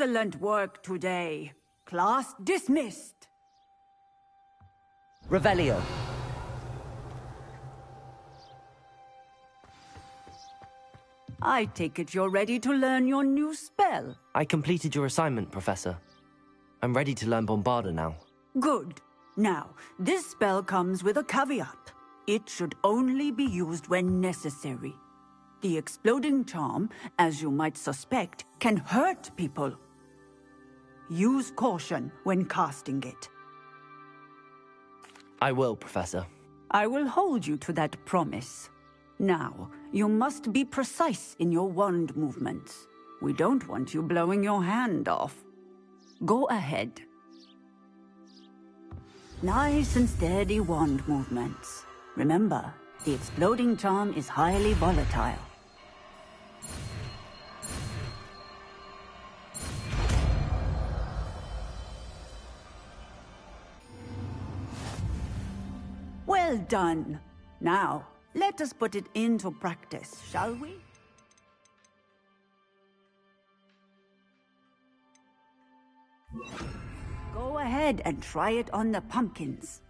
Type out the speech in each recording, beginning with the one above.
Excellent work today. Class dismissed. Revelio. I take it you're ready to learn your new spell. I completed your assignment, Professor. I'm ready to learn Bombarda now. Good. Now, this spell comes with a caveat. It should only be used when necessary. The exploding charm, as you might suspect, can hurt people. Use caution when casting it. I will, Professor. I will hold you to that promise. Now, you must be precise in your wand movements. We don't want you blowing your hand off. Go ahead. Nice and steady wand movements. Remember, the exploding charm is highly volatile. Well done. Now, let us put it into practice, shall we? Go ahead and try it on the pumpkins.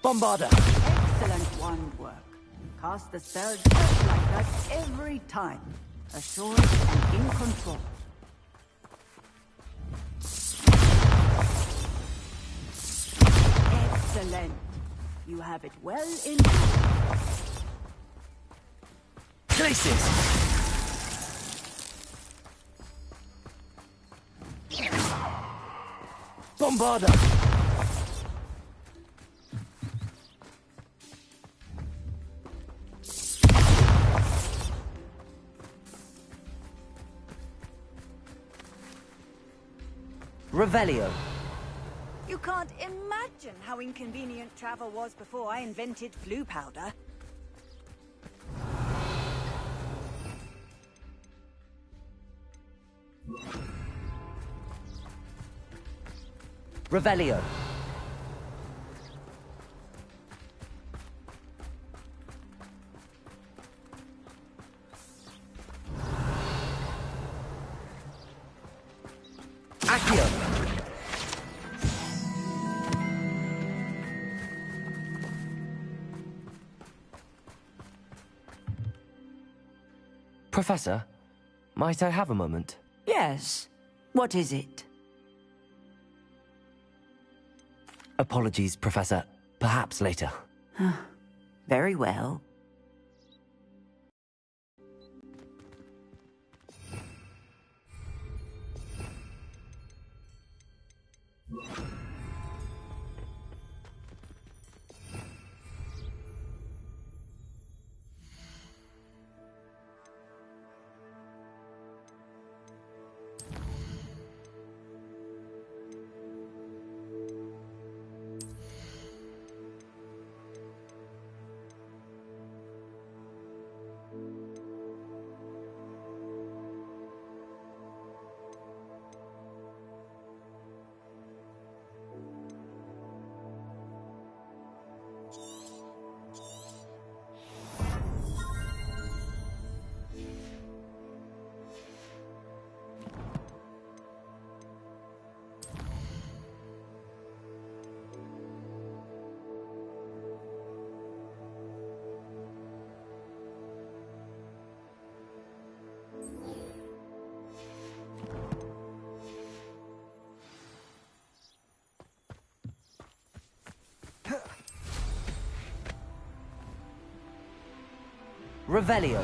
Bombarda! Excellent wand work. Cast the spell just like that every time. Assured and in control. Excellent. You have it well in hand. Glacius! Bombarda! Revelio. You can't imagine how inconvenient travel was before I invented blue powder. Revelio. Accio. Professor, might I have a moment? Yes. What is it? Apologies, Professor. Perhaps later. Very well. Revelio.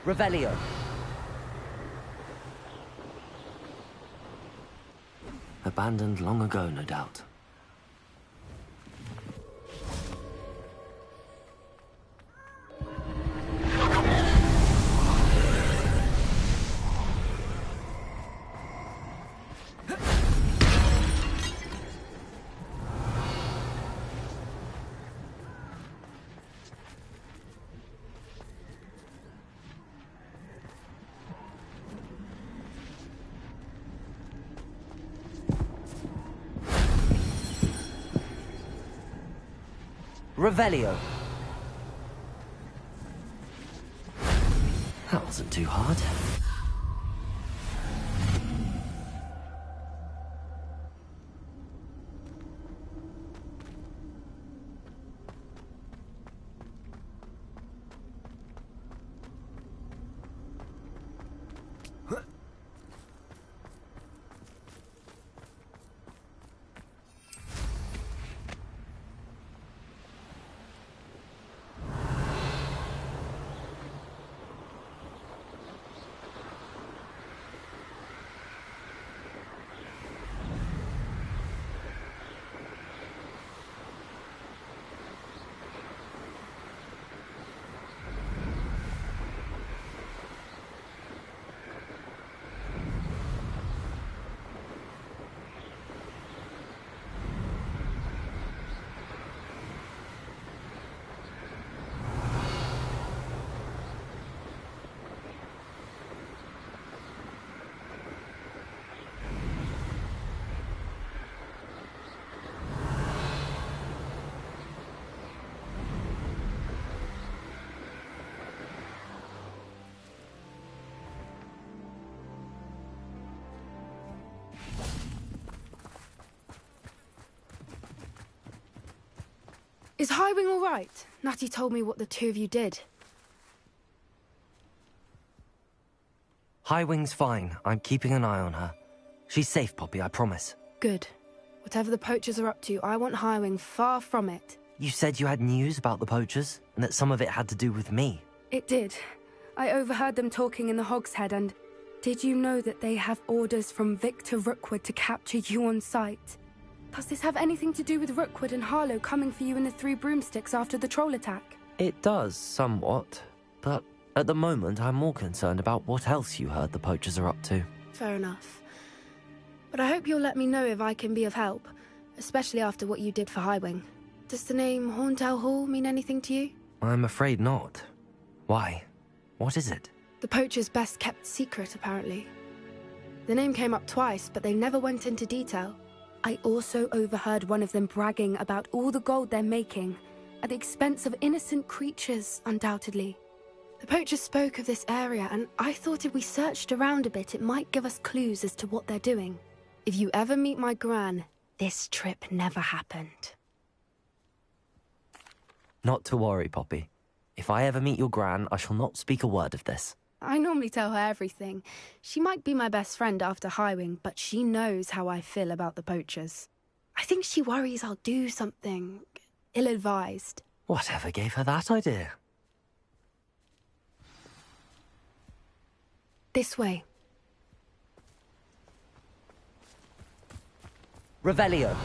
Revelio. Abandoned long ago, no doubt. Revelio. That wasn't too hard. Is Highwing all right? Natty told me what the two of you did. Highwing's fine. I'm keeping an eye on her. She's safe, Poppy, I promise. Good. Whatever the poachers are up to, I want Highwing far from it. You said you had news about the poachers, and that some of it had to do with me. It did. I overheard them talking in the Hogshead, and did you know that they have orders from Victor Rookwood to capture you on sight? Does this have anything to do with Rookwood and Harlow coming for you in the Three Broomsticks after the troll attack? It does, somewhat. But at the moment, I'm more concerned about what else you heard the poachers are up to. Fair enough. But I hope you'll let me know if I can be of help, especially after what you did for Highwing. Does the name Horntail Hall mean anything to you? I'm afraid not. Why? What is it? The poachers' best kept secret, apparently. The name came up twice, but they never went into detail. I also overheard one of them bragging about all the gold they're making, at the expense of innocent creatures, undoubtedly. The poachers spoke of this area, and I thought if we searched around a bit, it might give us clues as to what they're doing. If you ever meet my gran, this trip never happened. Not to worry, Poppy. If I ever meet your gran, I shall not speak a word of this. I normally tell her everything. She might be my best friend after Highwing, but she knows how I feel about the poachers. I think she worries I'll do something ill-advised. Whatever gave her that idea? This way. Revelio.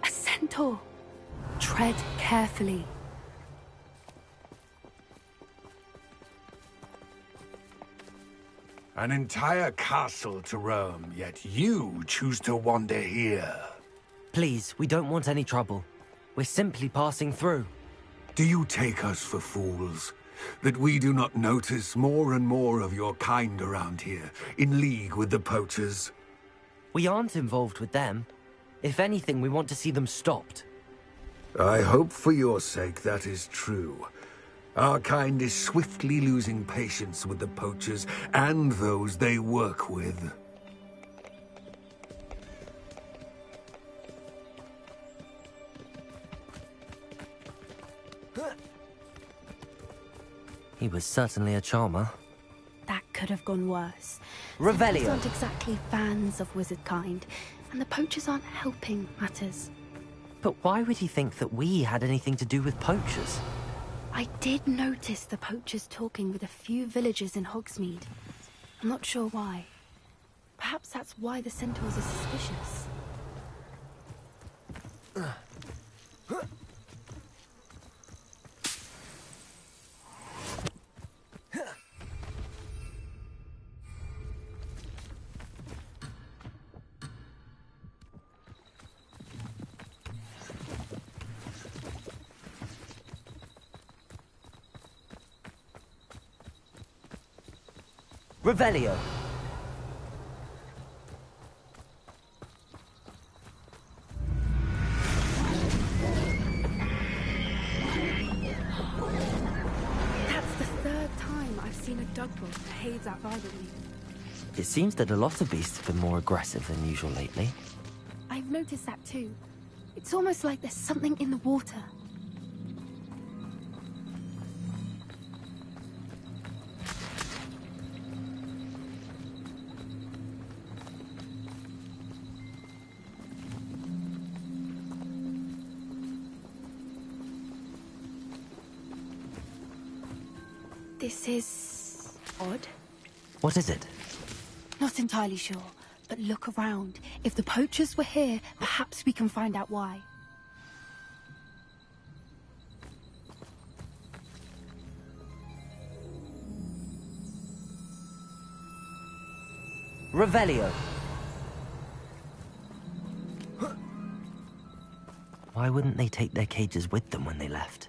A centaur. Tread carefully. An entire castle to roam, yet you choose to wander here. Please, we don't want any trouble. We're simply passing through. Do you take us for fools? That we do not notice more and more of your kind around here, in league with the poachers? We aren't involved with them. If anything, we want to see them stopped. I hope for your sake that is true. Our kind is swiftly losing patience with the poachers and those they work with. He was certainly a charmer. That could have gone worse. Revelio. Centaurs aren't exactly fans of wizard kind, and the poachers aren't helping matters. But why would he think that we had anything to do with poachers? I did notice the poachers talking with a few villagers in Hogsmeade. I'm not sure why. Perhaps that's why the centaurs are suspicious. Revelio. That's the third time I've seen a dugwort behave that violently. It seems that a lot of beasts have been more aggressive than usual lately. I've noticed that too. It's almost like there's something in the water. This is odd. What is it? Not entirely sure, but look around. If the poachers were here, perhaps we can find out why. Revelio. Why wouldn't they take their cages with them when they left?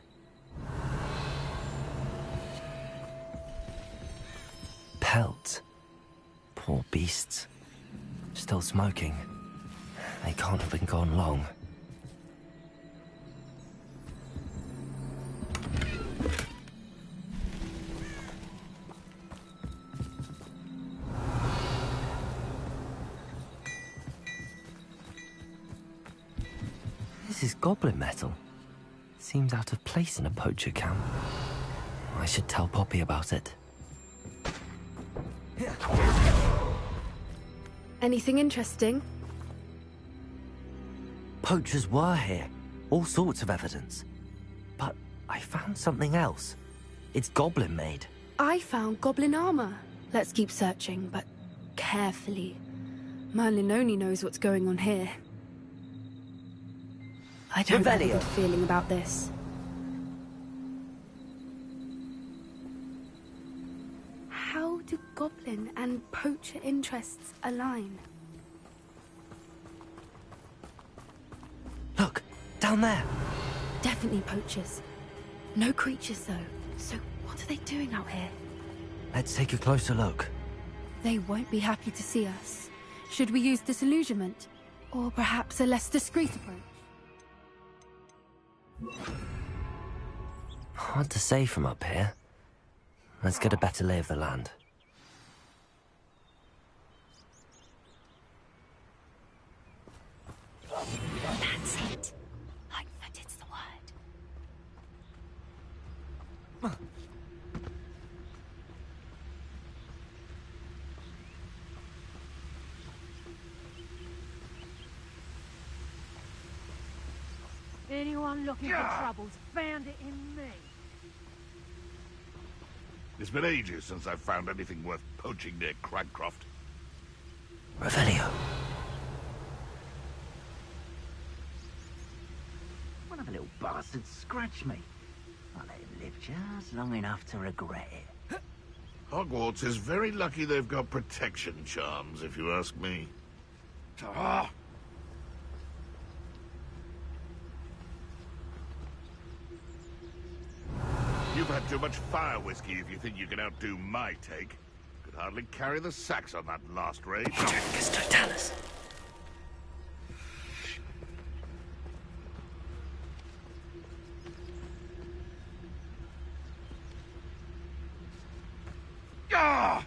Pelts. Poor beasts. Still smoking. They can't have been gone long. This is goblin metal. Seems out of place in a poacher camp. I should tell Poppy about it. Anything interesting? Poachers were here. All sorts of evidence. But I found something else. It's goblin made. I found goblin armor. Let's keep searching, but carefully. Merlin only knows what's going on here. I don't have a Revelio. good feeling about this. How do goblin and poacher interests align? Look, down there. Definitely poachers. No creatures, though. So what are they doing out here? Let's take a closer look. They won't be happy to see us. Should we use disillusionment? Or perhaps a less discreet approach? Hard to say from up here. Let's get a better lay of the land. That's it. Light-footed's the word. Anyone looking for trouble's found it in me. It's been ages since I've found anything worth poaching near Cragcroft. Revelio. One of the little bastards scratched me. I let him live just long enough to regret it. Hogwarts is very lucky they've got protection charms, if you ask me. Ah! You've had too much fire whiskey if you think you can outdo my take. Could hardly carry the sacks on that last raid. Totalis. Ah!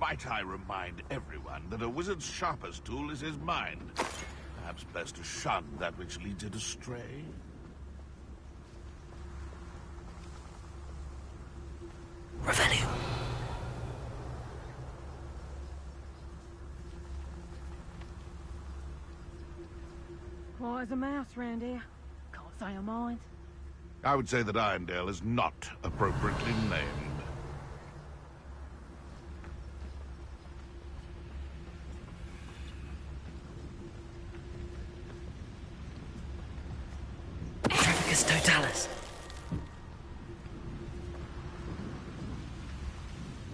Might I remind everyone that a wizard's sharpest tool is his mind? Perhaps best to shun that which leads it astray? Revelio. Quiet as a mouse round here. Can't say I mind. I would say that Irondale is not appropriately named. Trafficus totalis.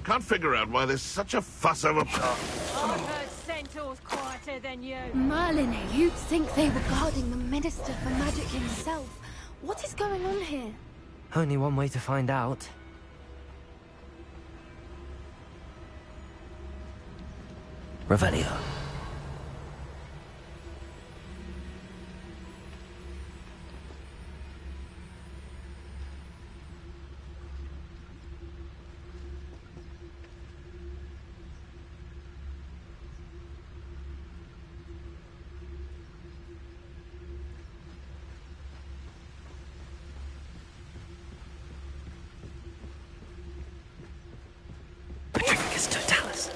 Can't figure out why there's such a fuss over... I've heard centaurs quieter than you. Merlin, you'd think they were guarding the Minister for Magic himself. What is going on here? Only one way to find out. Revelio. Totalis.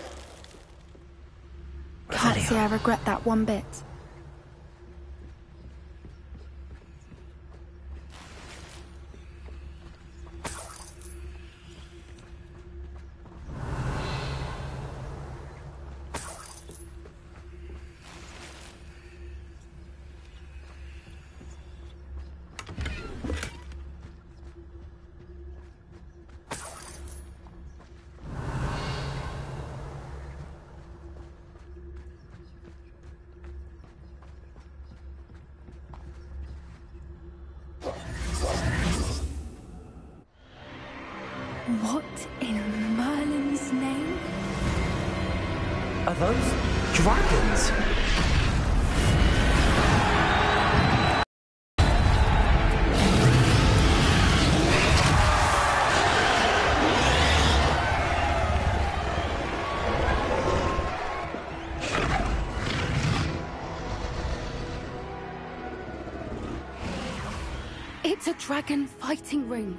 Can't say I regret that one bit. What in Merlin's name? Are those dragons? It's a dragon fighting ring.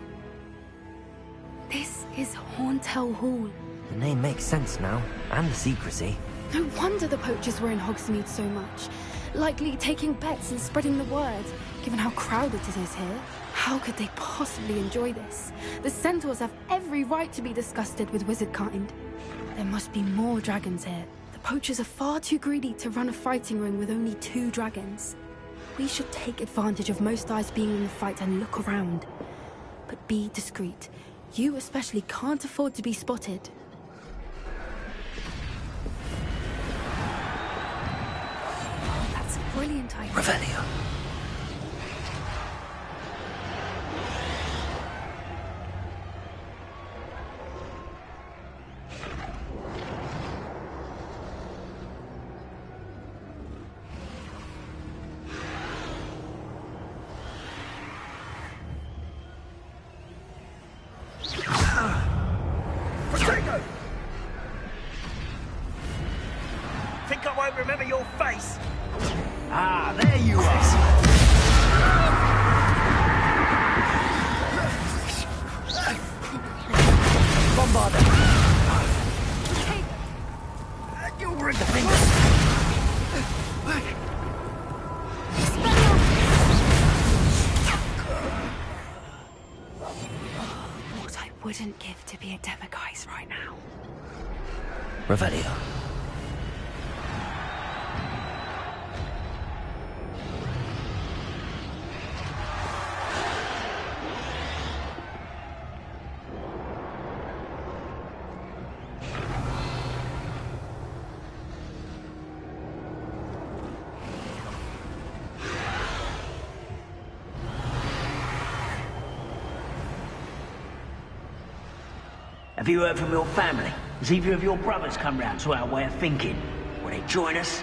This is Hauntel Hall. The name makes sense now, and the secrecy. No wonder the poachers were in Hogsmeade so much. Likely taking bets and spreading the word, given how crowded it is here. How could they possibly enjoy this? The centaurs have every right to be disgusted with wizard kind. There must be more dragons here. The poachers are far too greedy to run a fighting ring with only 2 dragons. We should take advantage of most eyes being in the fight and look around. But be discreet. You especially can't afford to be spotted. That's a brilliant idea. Revelio. Think I won't remember your face? Ah, there you are. Bombarder. You'll break the fingers. What I wouldn't give to be a Demiguise right now. Revelio. Have you heard from your family? Has either of your brothers come round to our way of thinking? Will they join us?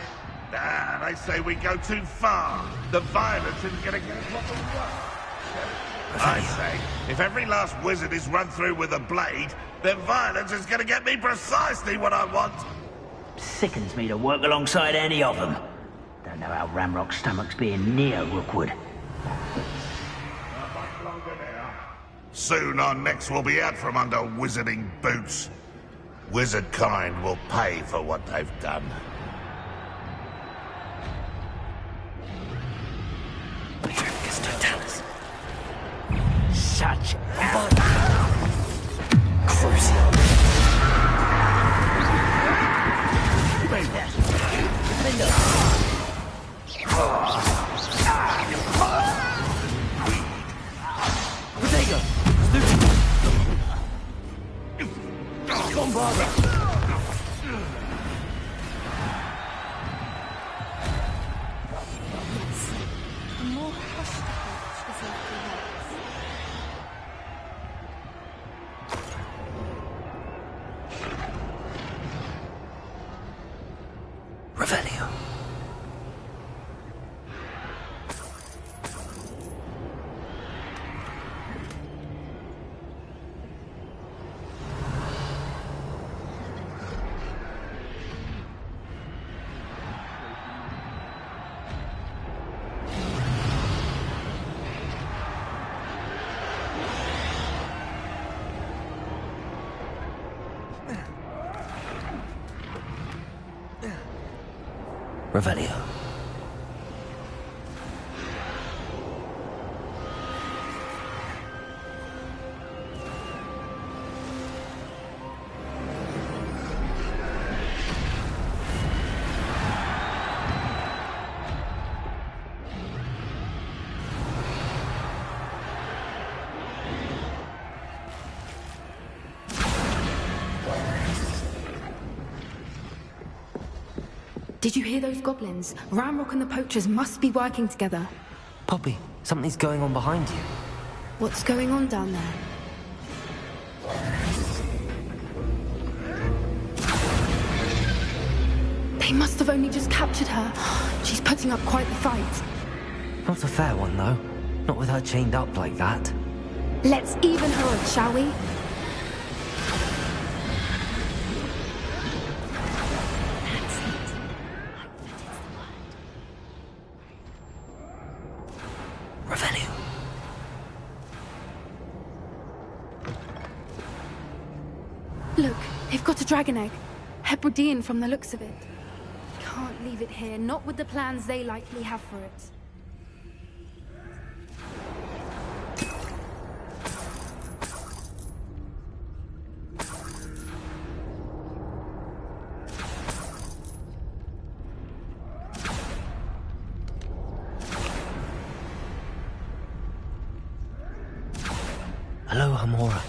Nah, they say we go too far. The violence isn't gonna get us what we want. I say, if every last wizard is run through with a blade, then violence is gonna get me precisely what I want. Sickens me to work alongside any of them. Don't know how Ramrock's stomach's being near Rookwood. Soon our necks will be out from under wizarding boots. Wizard kind will pay for what they've done. Such Revelio. Revelio. Did you hear those goblins? Ramrock and the poachers must be working together. Poppy, something's going on behind you. What's going on down there? They must have only just captured her. She's putting up quite the fight. Not a fair one, though. Not with her chained up like that. Let's even her up, shall we? Revelio. Look, they've got a dragon egg. Hebridean from the looks of it. Can't leave it here, not with the plans they likely have for it. Hello, Hamora.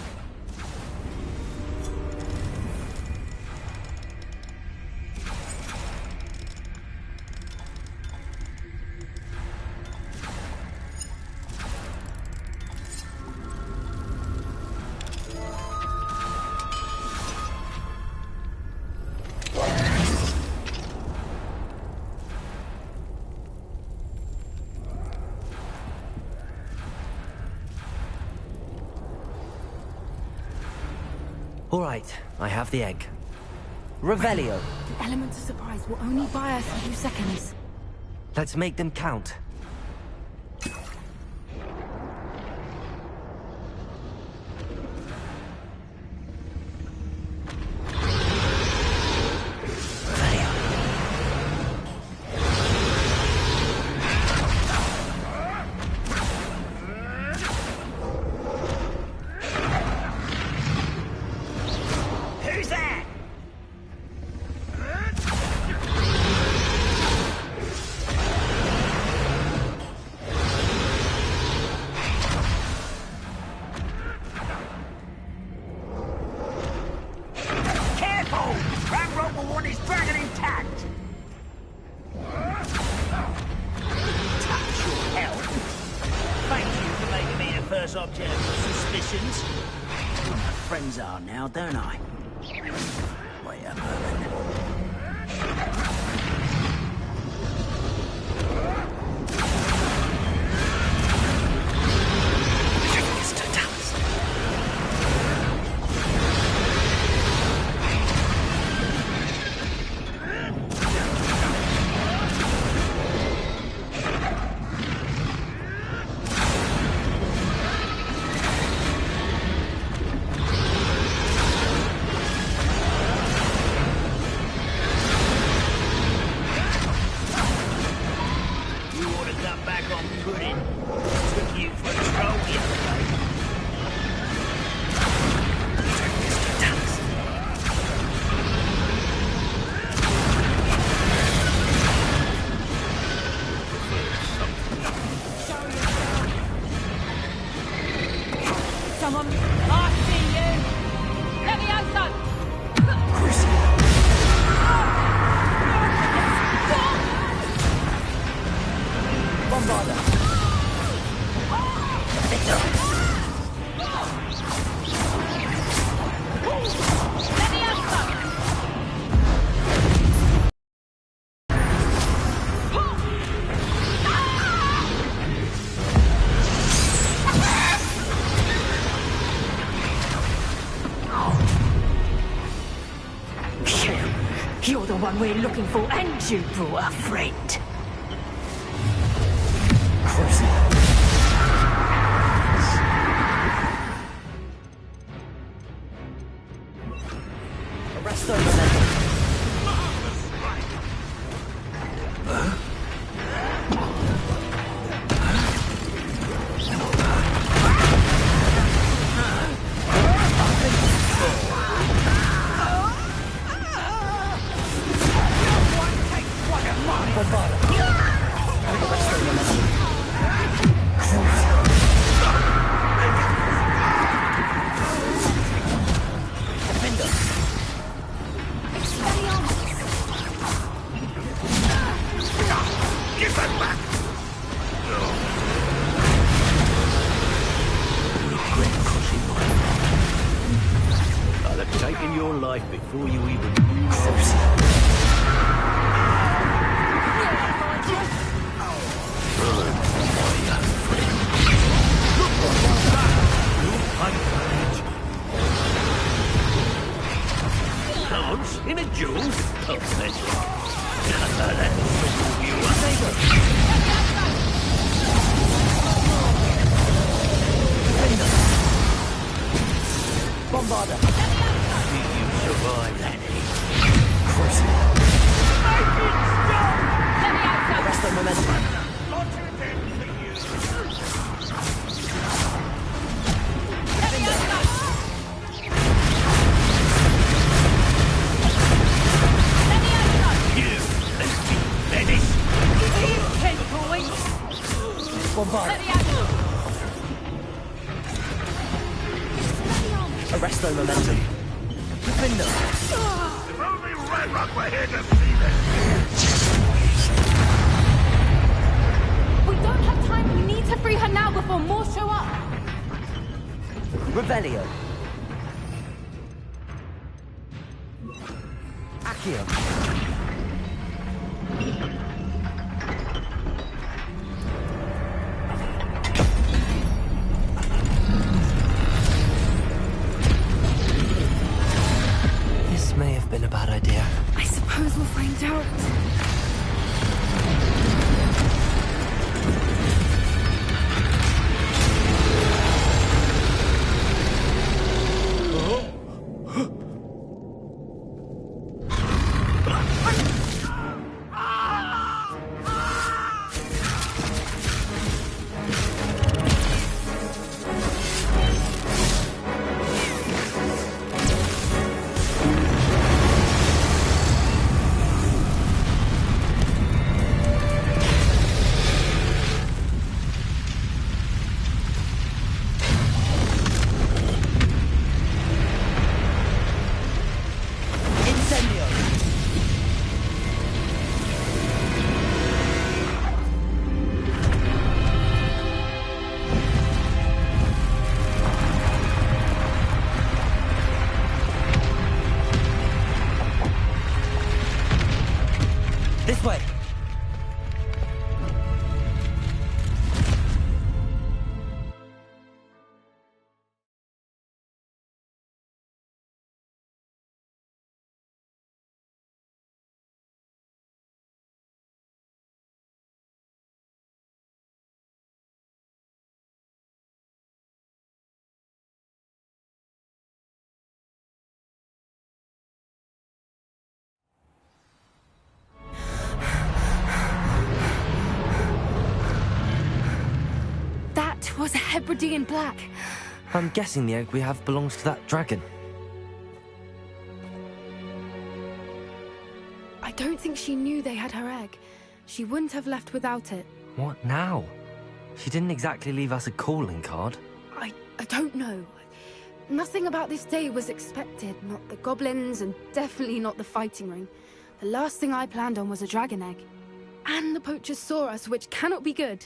All right, I have the egg. Revelio. The element of surprise will only buy us a few seconds. Let's make them count. Who's that? Careful! Ramrock will want his dragon intact! Touch your health. Thank you for making me the first object of your suspicions. Who my friends are now, don't I? Wait a moment. You're the one we're looking for, and you brought a friend. Arrest those men. Before you even move closer. Cards in a duel? Pathetic. That'll you Bombarder. Survive that. Arrest the momentum. Bombarder. Arrest the momentum. Defender. If only Red Rock were here to see this! We don't have time. We need to free her now before more show up. Revelio. Accio. This may have been a bad idea. I suppose we'll find out. This way. That was a Hebridean black. I'm guessing the egg we have belongs to that dragon. I don't think she knew they had her egg. She wouldn't have left without it. What now? She didn't exactly leave us a calling card. I don't know. Nothing about this day was expected. Not the goblins, and definitely not the fighting ring. The last thing I planned on was a dragon egg. And the poachers saw us, which cannot be good.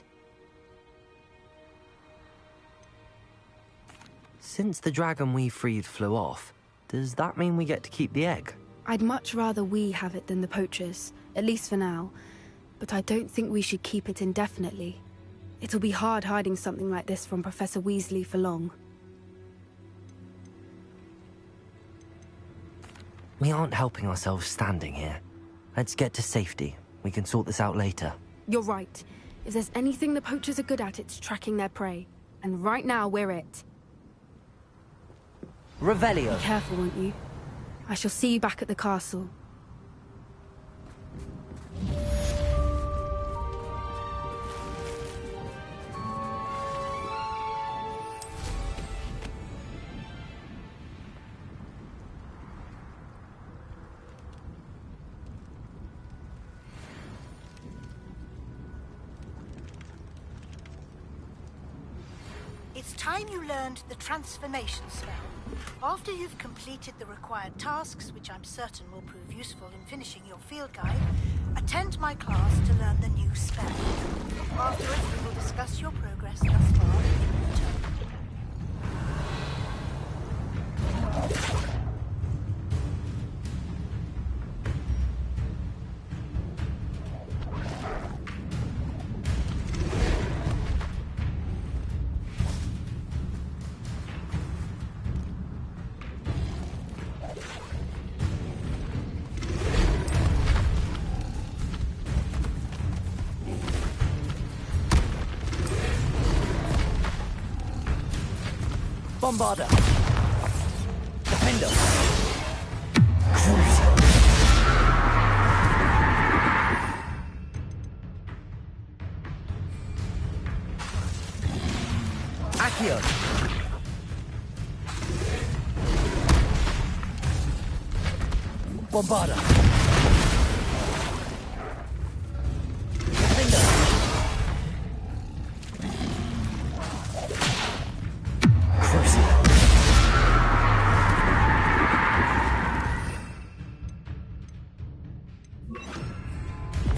Since the dragon we freed flew off, does that mean we get to keep the egg? I'd much rather we have it than the poachers, at least for now. But I don't think we should keep it indefinitely. It'll be hard hiding something like this from Professor Weasley for long. We aren't helping ourselves standing here. Let's get to safety. We can sort this out later. You're right. If there's anything the poachers are good at, it's tracking their prey. And right now, we're it. Revelio. Be careful, won't you? I shall see you back at the castle. It's time you learned the transformation spell. After you've completed the required tasks, which I'm certain will prove useful in finishing your field guide, attend my class to learn the new spell. Afterwards, we will discuss your progress thus far in return. Bombarder. Defender. Accio. Bombarder. Defender.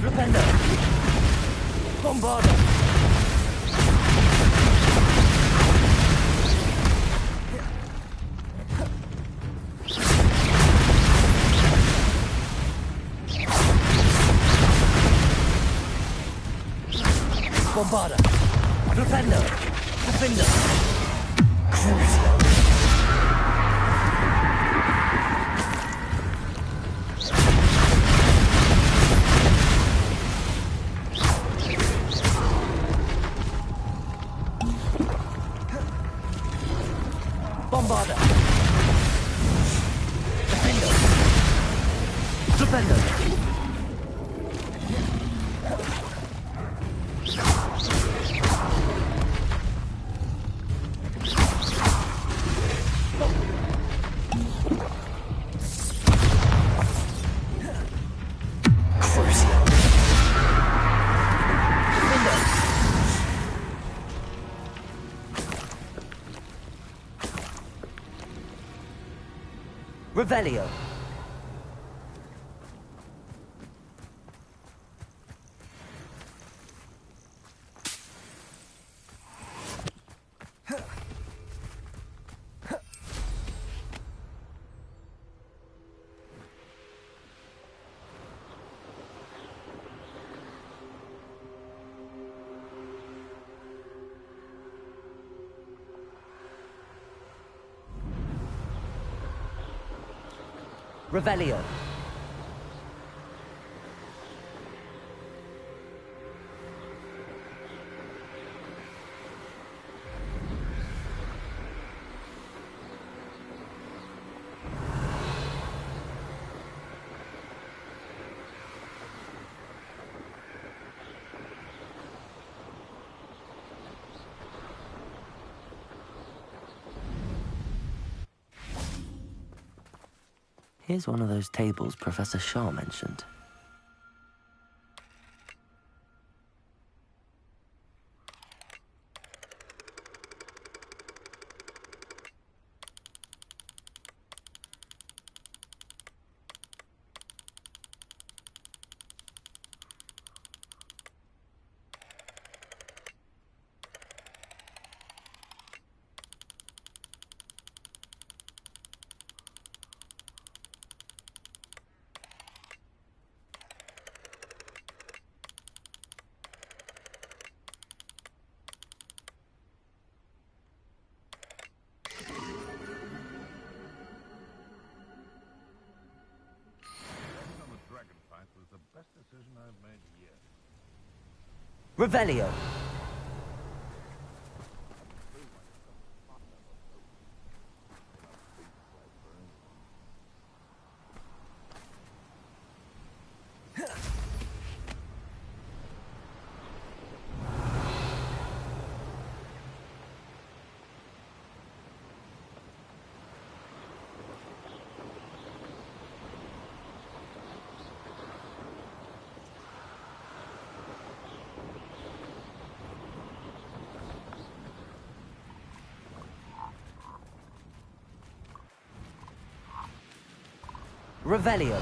Defender. Bombarder. Bombarder. Defender. Defender. Bombarder. Defender. Defender. Revelio. Revelio. Here's one of those tables Professor Shaw mentioned. Revelio. Revelio.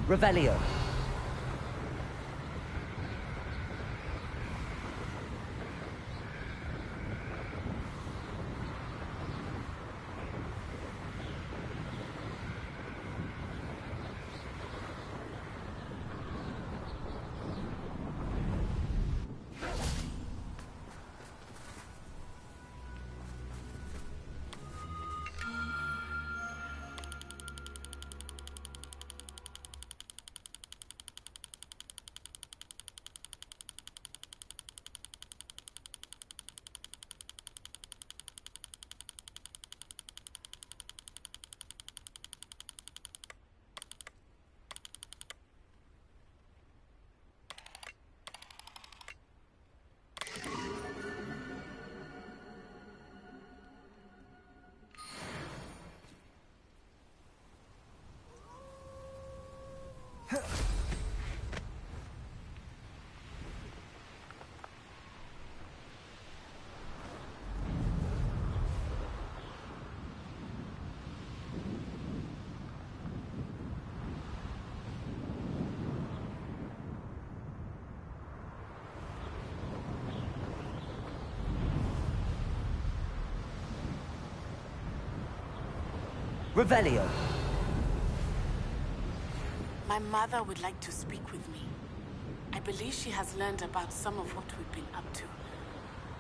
Revelio. Revelio. My mother would like to speak with me. I believe she has learned about some of what we've been up to.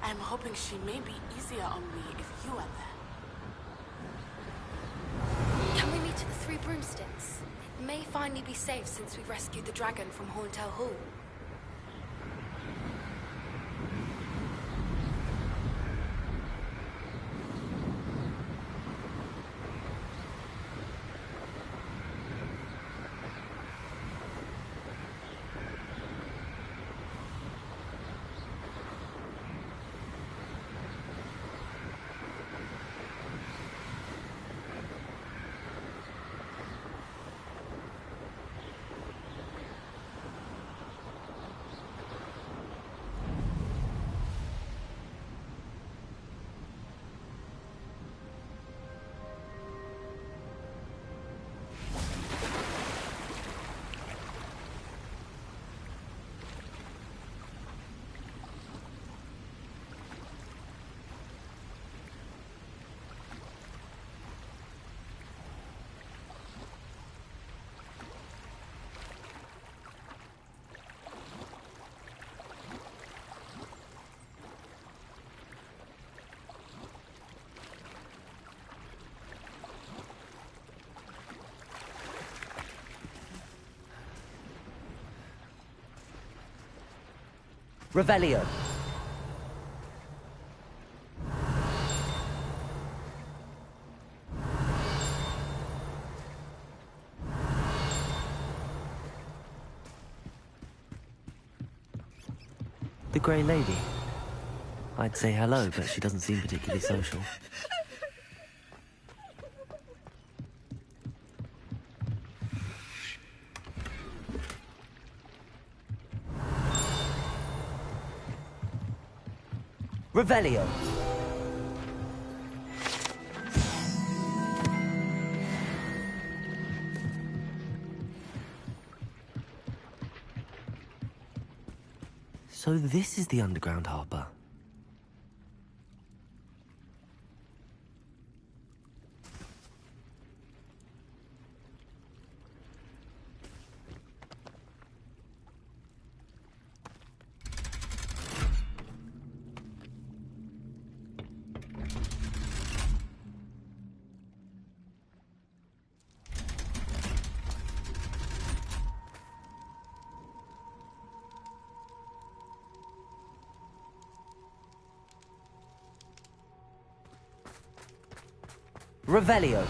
I'm hoping she may be easier on me if you are there. Can we meet at the Three Broomsticks? It may finally be safe since we've rescued the dragon from Horntail Hall. Revelio. The Grey Lady. I'd say hello, but she doesn't seem particularly social. Revelio. So this is the underground harbour. Revelio.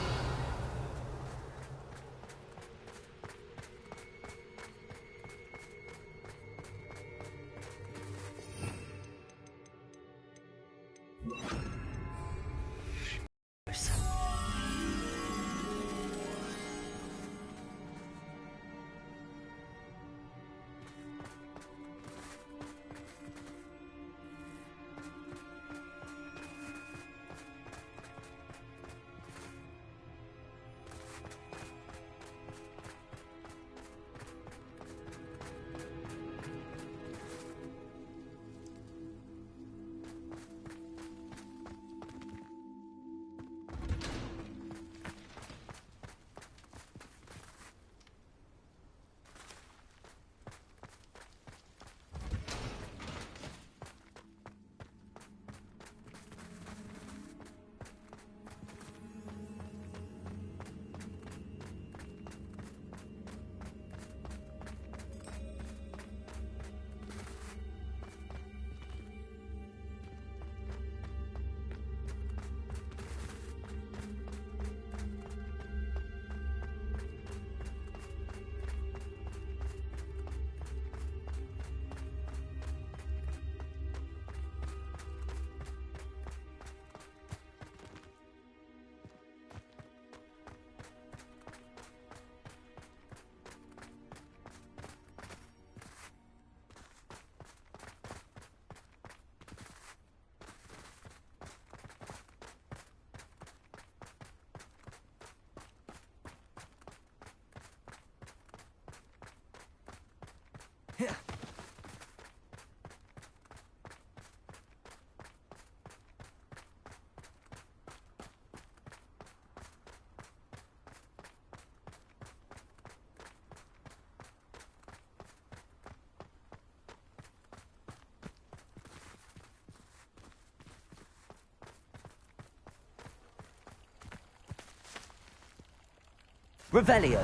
Revelio.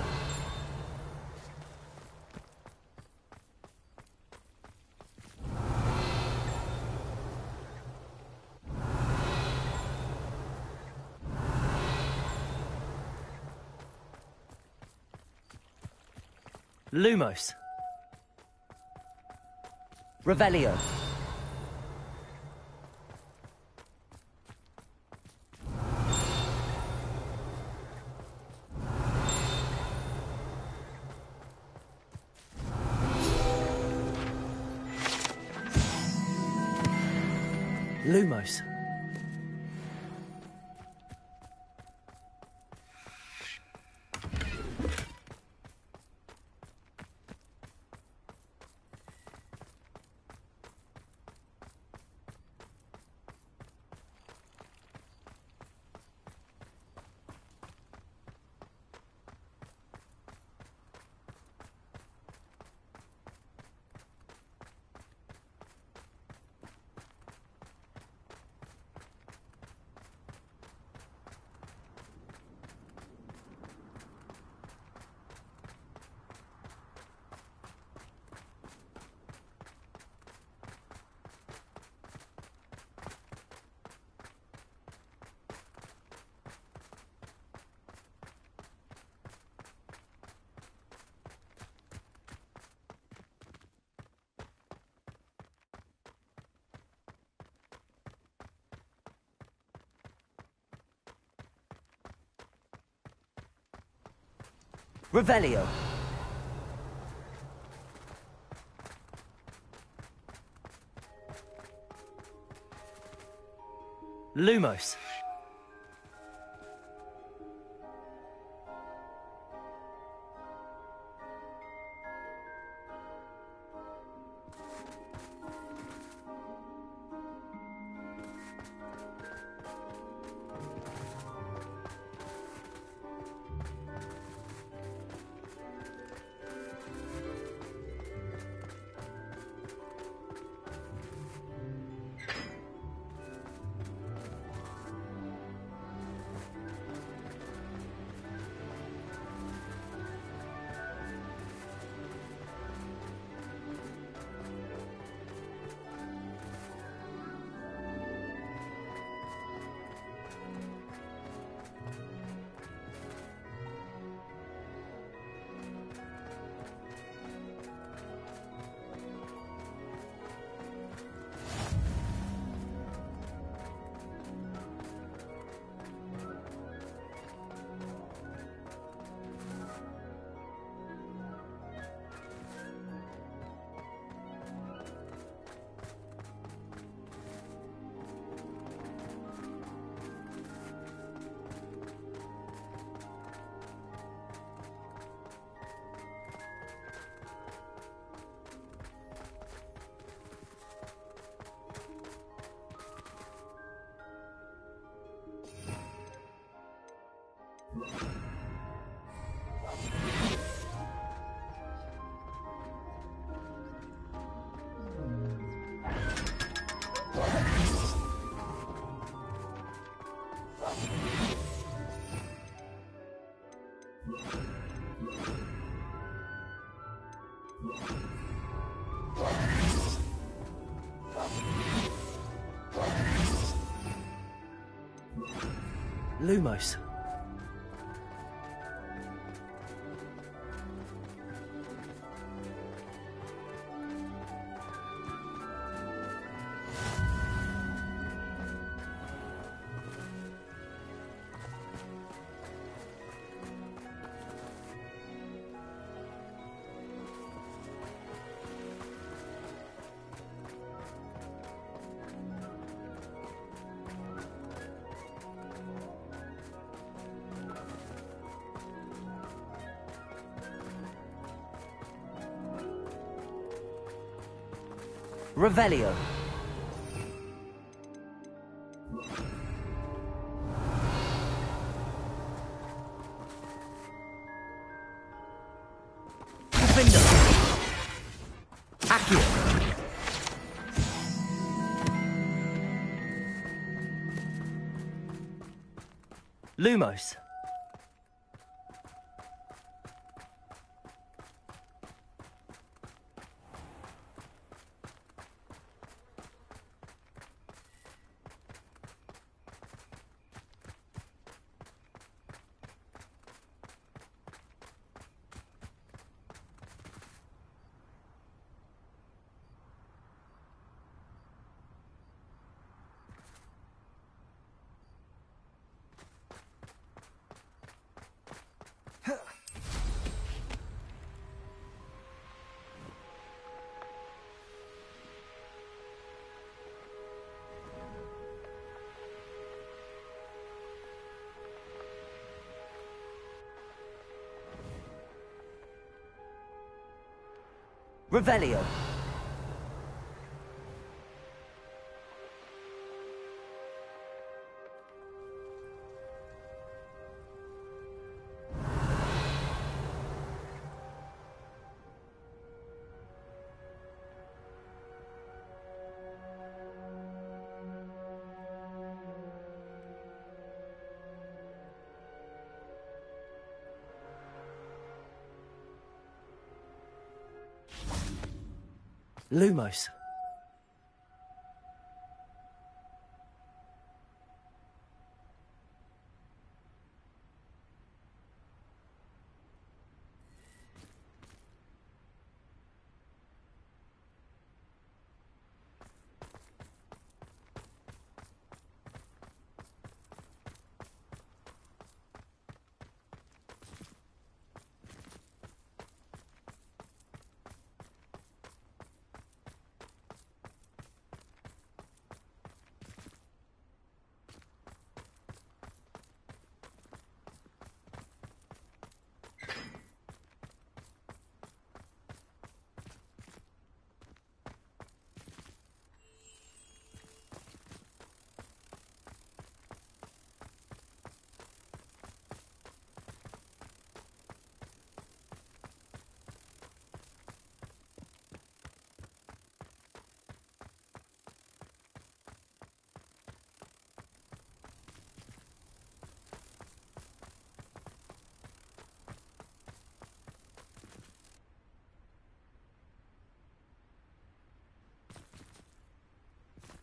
Lumos. Revelio. Lumos. Revelio. Lumos. Lumos. Revelio. Defender. Accio. Lumos. Revelio. Lumos.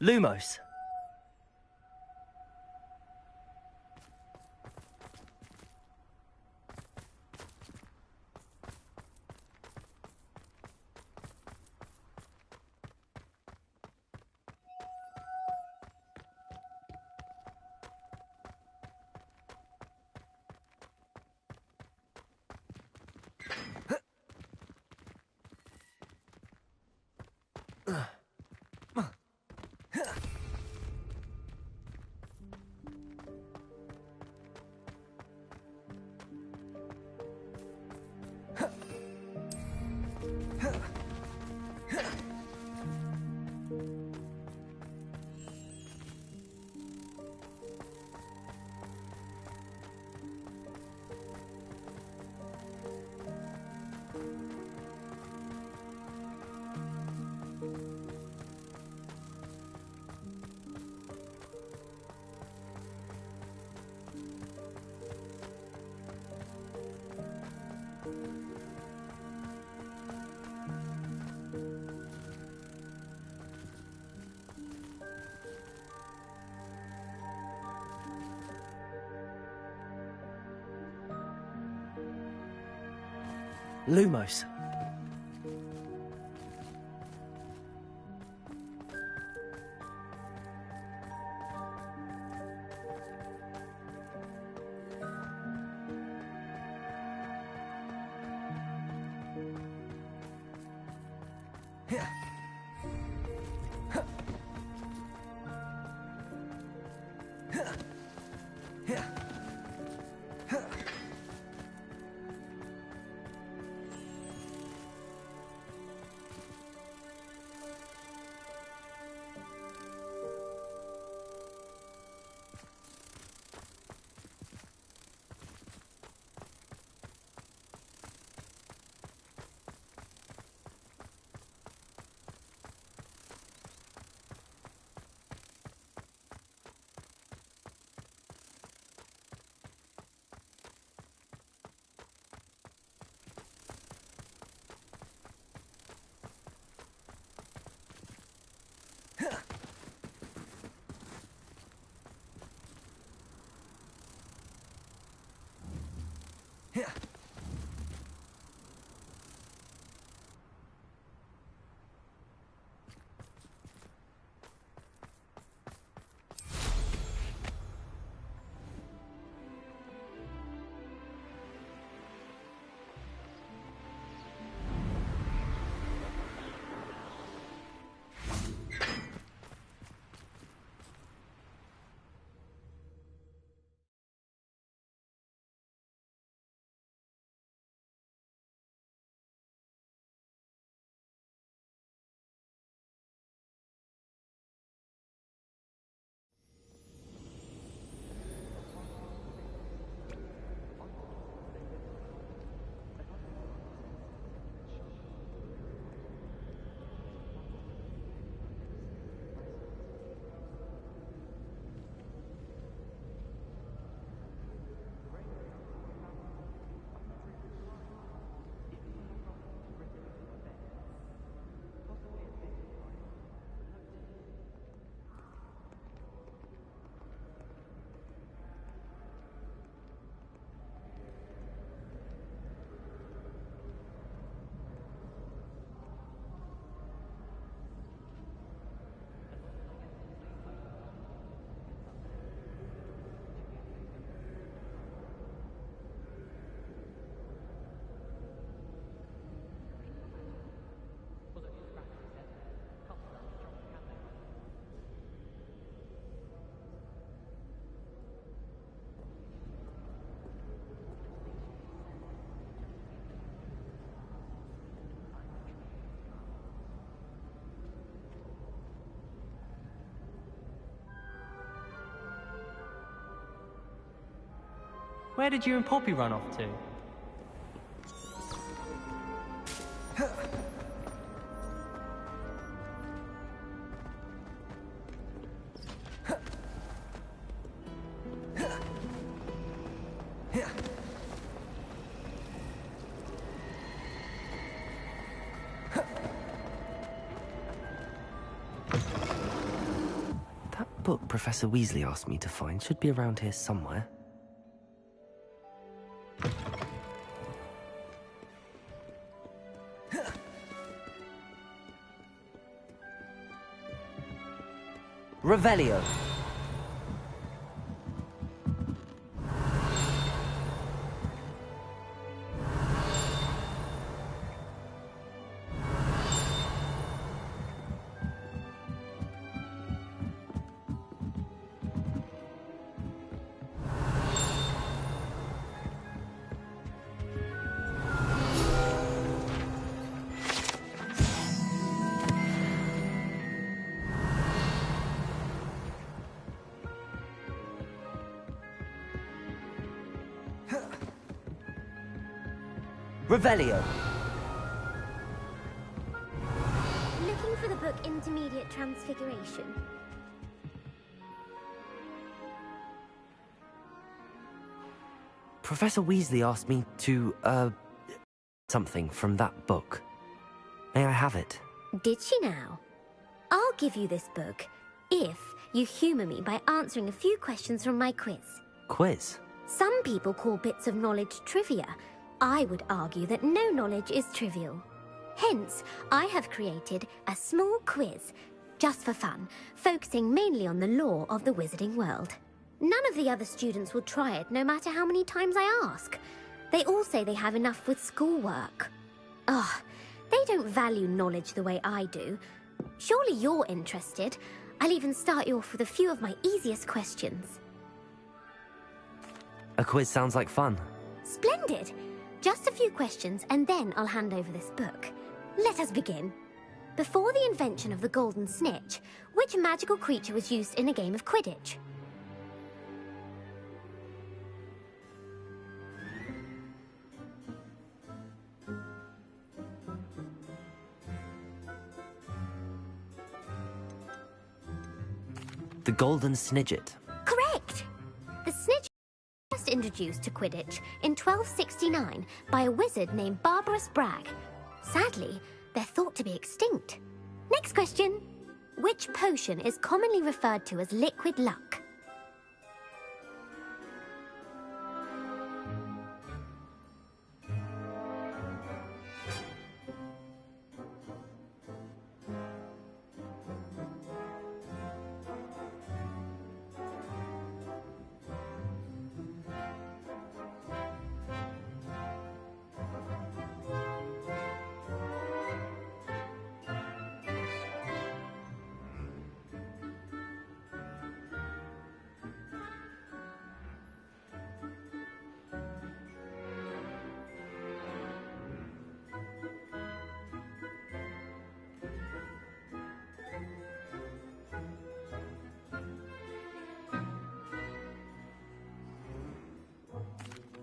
Lumos. Lumos. Where did you and Poppy run off to? book Professor Weasley asked me to find should be around here somewhere. Revelio. Revelio. Looking for the book Intermediate Transfiguration. Professor Weasley asked me to, something from that book. May I have it? Did she now? I'll give you this book if you humour me by answering a few questions from my quiz. Quiz? Some people call bits of knowledge trivia. I would argue that no knowledge is trivial. Hence, I have created a small quiz, just for fun, focusing mainly on the lore of the wizarding world. None of the other students will try it, no matter how many times I ask. They all say they have enough with schoolwork. Ugh, they don't value knowledge the way I do. Surely you're interested. I'll even start you off with a few of my easiest questions. A quiz sounds like fun. Splendid! Just a few questions, and then I'll hand over this book. Let us begin. Before the invention of the golden snitch, which magical creature was used in a game of Quidditch? The Golden Snidget. Correct! The snitch was first introduced to Quidditch in 1269 by a wizard named Barbarous Bragg. Sadly, they're thought to be extinct. Next question. Which potion is commonly referred to as liquid luck?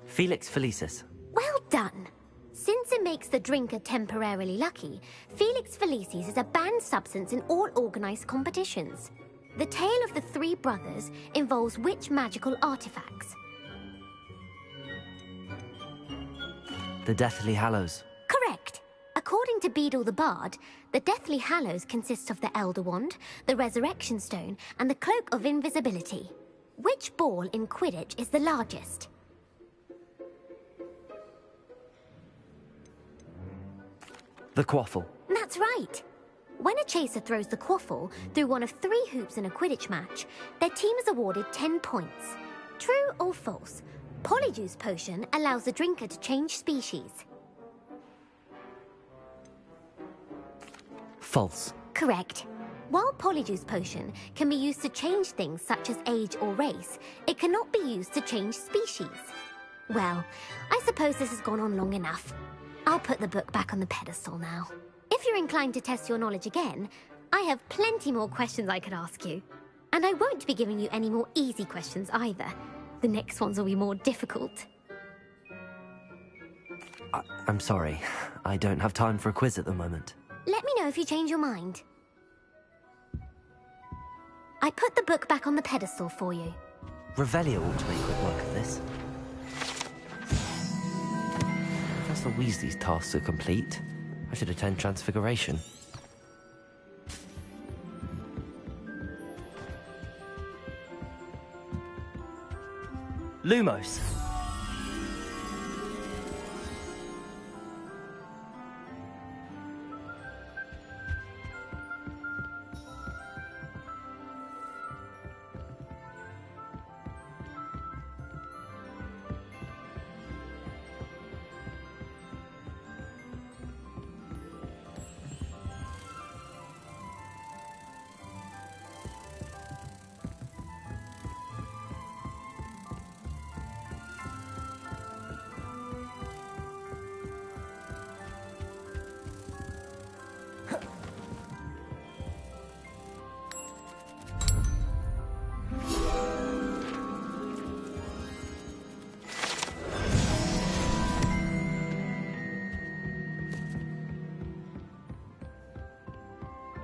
Felix Felicis. Well done! Since it makes the drinker temporarily lucky, Felix Felicis is a banned substance in all organised competitions. The tale of the three brothers involves which magical artifacts? The Deathly Hallows. Correct! According to Beadle the Bard, the Deathly Hallows consists of the Elder Wand, the Resurrection Stone, and the Cloak of Invisibility. Which ball in Quidditch is the largest? The Quaffle. That's right. When a chaser throws the quaffle through one of 3 hoops in a Quidditch match, their team is awarded 10 points. True or false? Polyjuice Potion allows the drinker to change species. False. Correct. While Polyjuice Potion can be used to change things such as age or race, it cannot be used to change species. Well, I suppose this has gone on long enough. I'll put the book back on the pedestal now. If you're inclined to test your knowledge again, I have plenty more questions I could ask you. And I won't be giving you any more easy questions either. The next ones will be more difficult. I'm sorry. I don't have time for a quiz at the moment. Let me know if you change your mind. I put the book back on the pedestal for you. Revelio ought to make quick work of this. Professor Weasley's tasks are complete. I should attend Transfiguration. Lumos.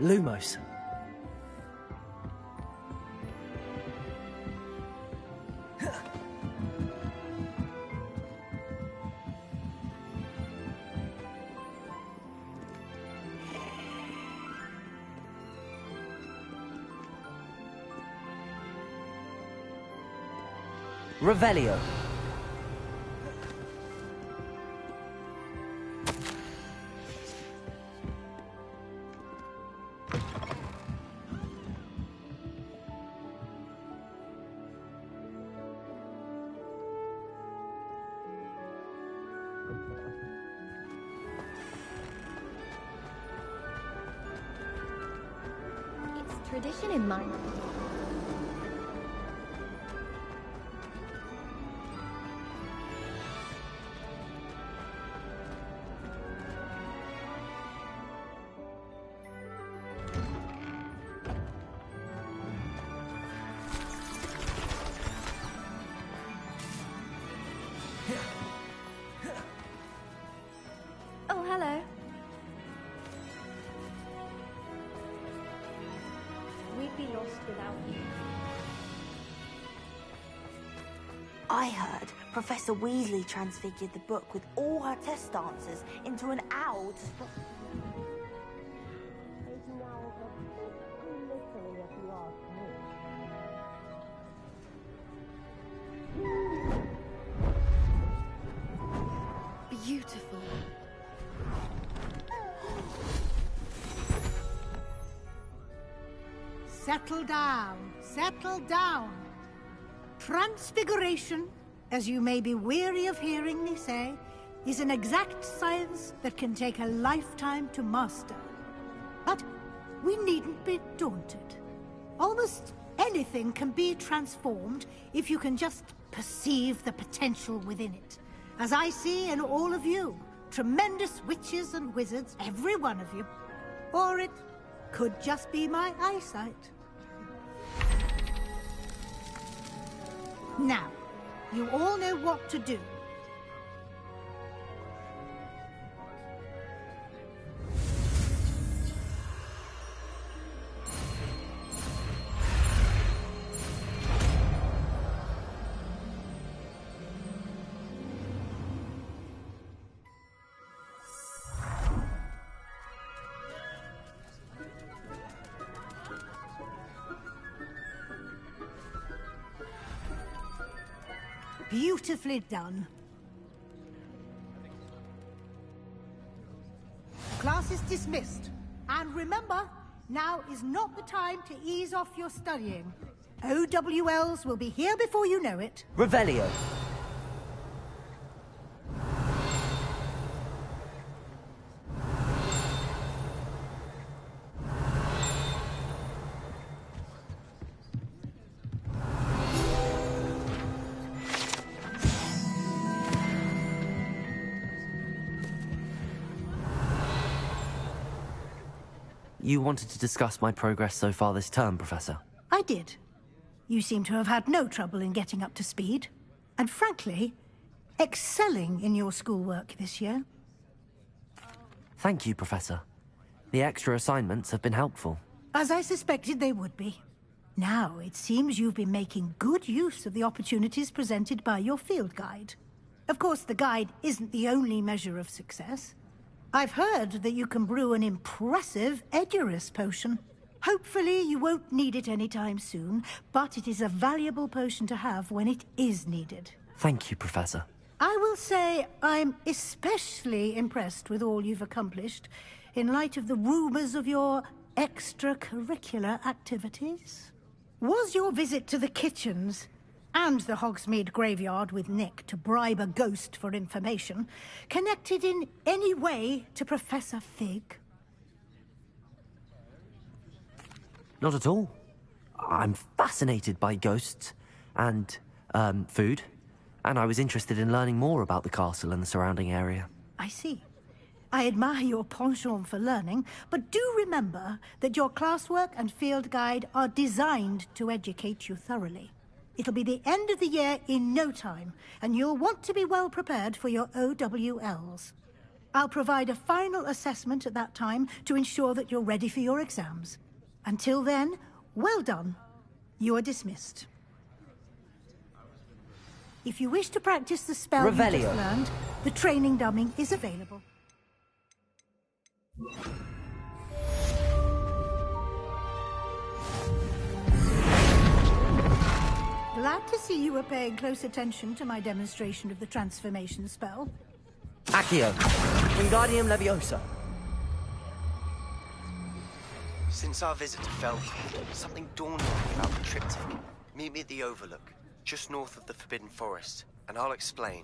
Lumos. Revelio. It's tradition in my... Oh, hello. We'd be lost without you. I heard Professor Weasley transfigured the book with all her test answers into an owl to stop... Beautiful. Settle down, settle down. Transfiguration, as you may be weary of hearing me say, is an exact science that can take a lifetime to master. But we needn't be daunted. Almost anything can be transformed if you can just perceive the potential within it. As I see in all of you, tremendous witches and wizards, every one of you. Or it could just be my eyesight. Now, you all know what to do. Beautifully done. Class is dismissed. And remember, now is not the time to ease off your studying. OWLs will be here before you know it. Revelio. You wanted to discuss my progress so far this term, Professor? I did. You seem to have had no trouble in getting up to speed. And frankly, excelling in your schoolwork this year. Thank you, Professor. The extra assignments have been helpful. As I suspected they would be. Now, it seems you've been making good use of the opportunities presented by your field guide. Of course, the guide isn't the only measure of success. I've heard that you can brew an impressive Edurus potion. Hopefully you won't need it anytime soon, but it is a valuable potion to have when it is needed. Thank you, Professor. I will say I'm especially impressed with all you've accomplished in light of the rumors of your extracurricular activities. Was your visit to the kitchens and the Hogsmeade graveyard with Nick to bribe a ghost for information connected in any way to Professor Fig? Not at all. I'm fascinated by ghosts and, food, and I was interested in learning more about the castle and the surrounding area. I see. I admire your penchant for learning, but do remember that your classwork and field guide are designed to educate you thoroughly. It'll be the end of the year in no time, and you'll want to be well prepared for your OWLs. I'll provide a final assessment at that time to ensure that you're ready for your exams. Until then, well done. You are dismissed. If you wish to practice the spell you just learned, the training dummy is available. Glad to see you were paying close attention to my demonstration of the transformation spell. Accio, Wingardium Leviosa. Since our visit to Felton, something dawned on me about the triptych. Meet me at the Overlook, just north of the Forbidden Forest, and I'll explain.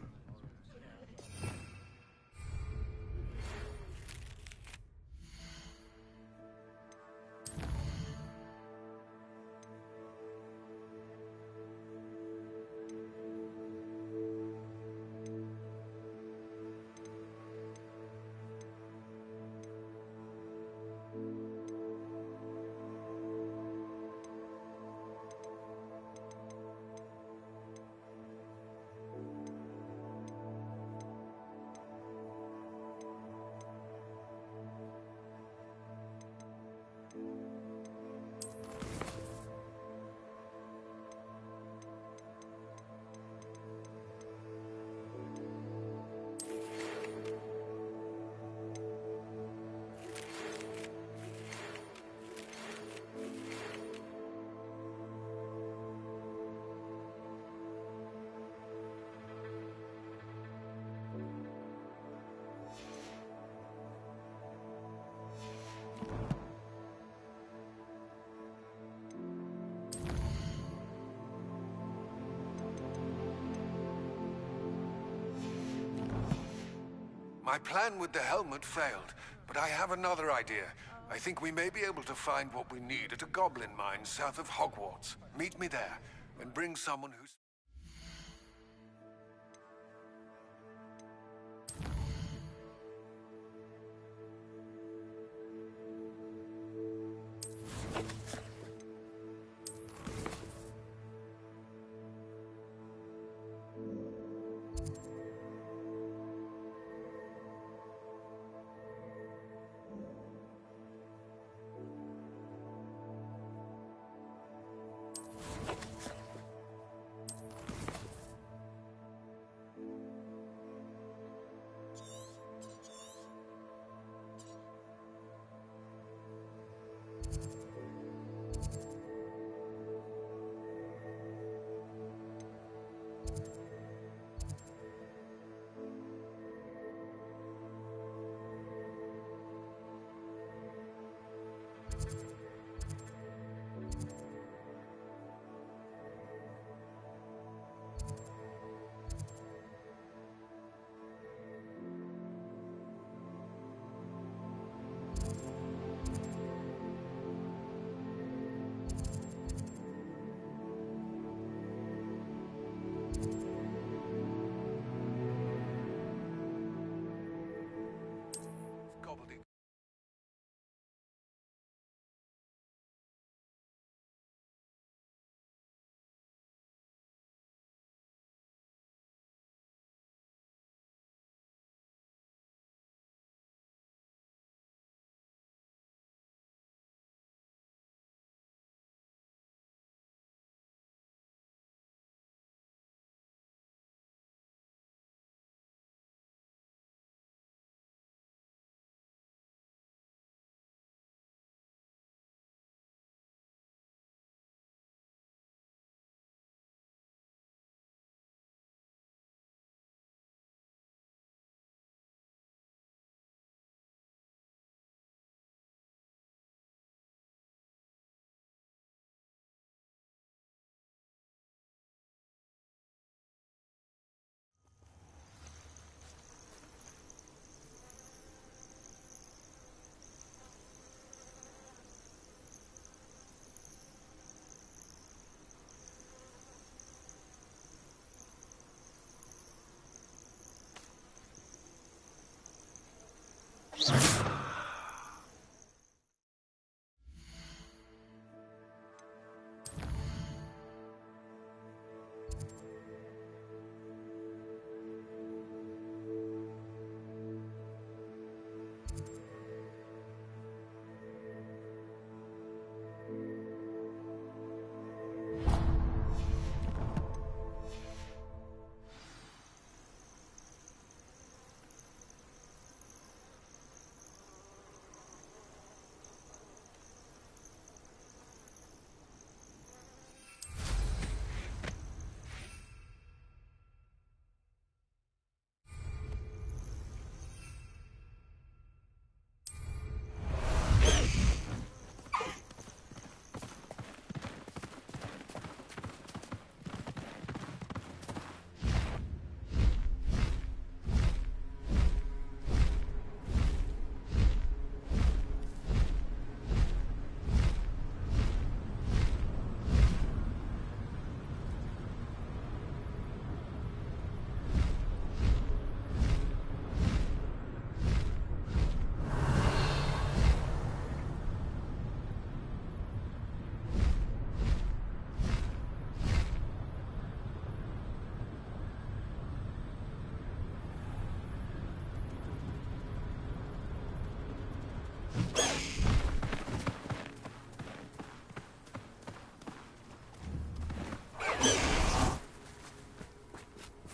My plan with the helmet failed, but I have another idea. I think we may be able to find what we need at a goblin mine south of Hogwarts. Meet me there, and bring someone who's...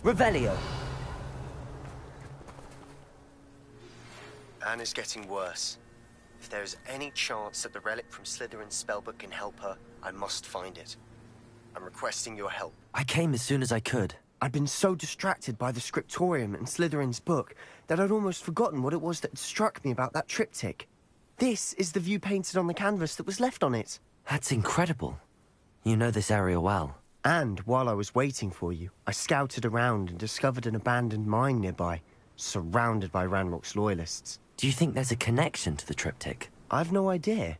Revelio. Anne is getting worse. If there is any chance that the relic from Slytherin's spellbook can help her, I must find it. I'm requesting your help. I came as soon as I could. I'd been so distracted by the scriptorium and Slytherin's book that I'd almost forgotten what it was that struck me about that triptych. This is the view painted on the canvas that was left on it. That's incredible. You know this area well. And while I was waiting for you, I scouted around and discovered an abandoned mine nearby, surrounded by Ranrock's loyalists. Do you think there's a connection to the triptych? I've no idea,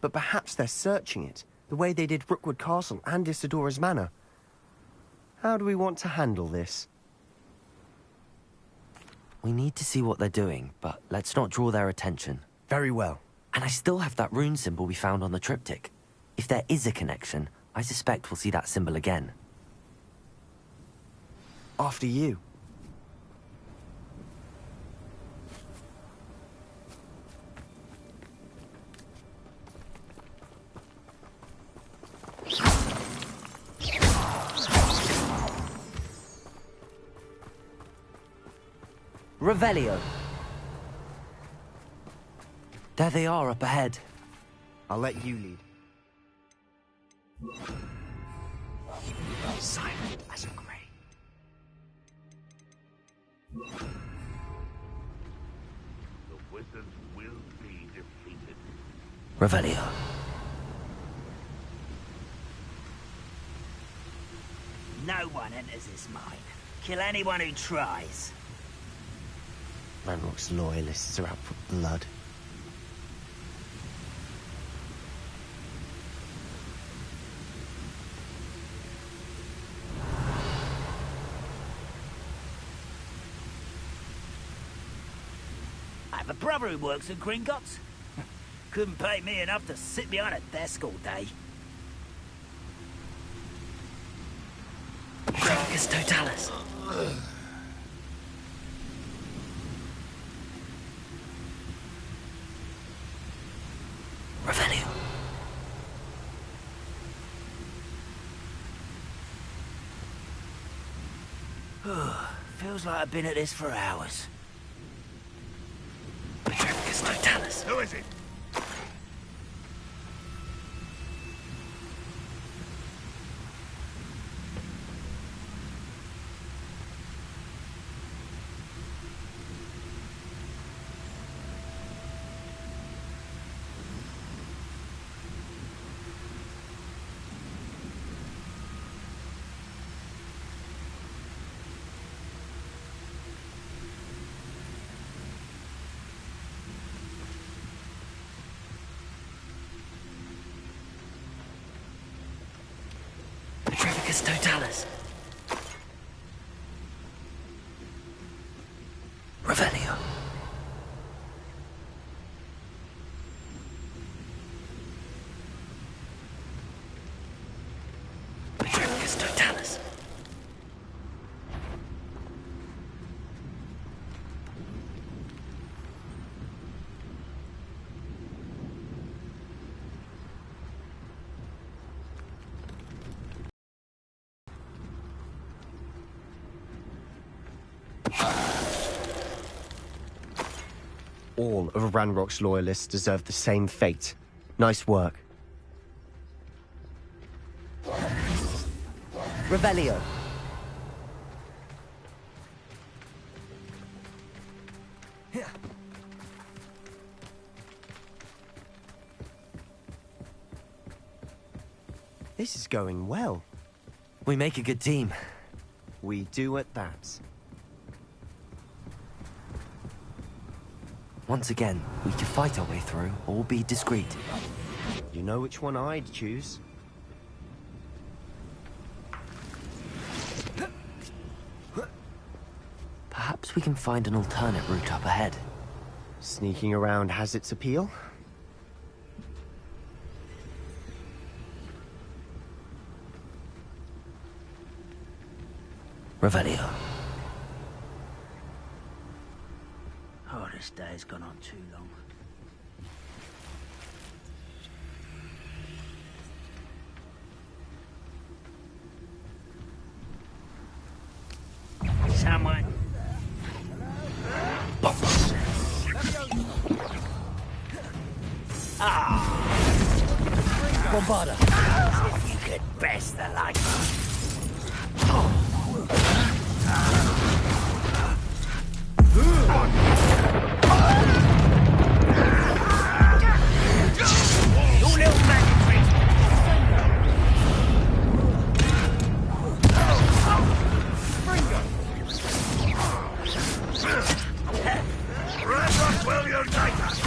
but perhaps they're searching it, the way they did Rookwood Castle and Isidora's Manor. How do we want to handle this? We need to see what they're doing, but let's not draw their attention. Very well. And I still have that rune symbol we found on the triptych. If there is a connection, I suspect we'll see that symbol again. After you. Revelio. There they are, up ahead. I'll let you lead. Silent as a grave. The wizards will be defeated. Revelio. No one enters this mine. Kill anyone who tries. Ranrock's loyalists are out for blood. I have a brother who works at Gringotts. Couldn't pay me enough to sit behind a desk all day. Tricus totalis. Revelio. Feels like I've been at this for hours. Tricus totalis. Who is it? Tricus totalis. Revelio. Tricus totalis. All of Ranrock's loyalists deserve the same fate. Nice work. Revelio. This is going well. We make a good team. We do at that. Once again, we can fight our way through, or be discreet. You know which one I'd choose. Perhaps we can find an alternate route up ahead. Sneaking around has its appeal. Revelio. Oh, this day's gone on too long. someone. Bombarda. If you could best the light. Your little magic trick. Red Rockwell, you're nice.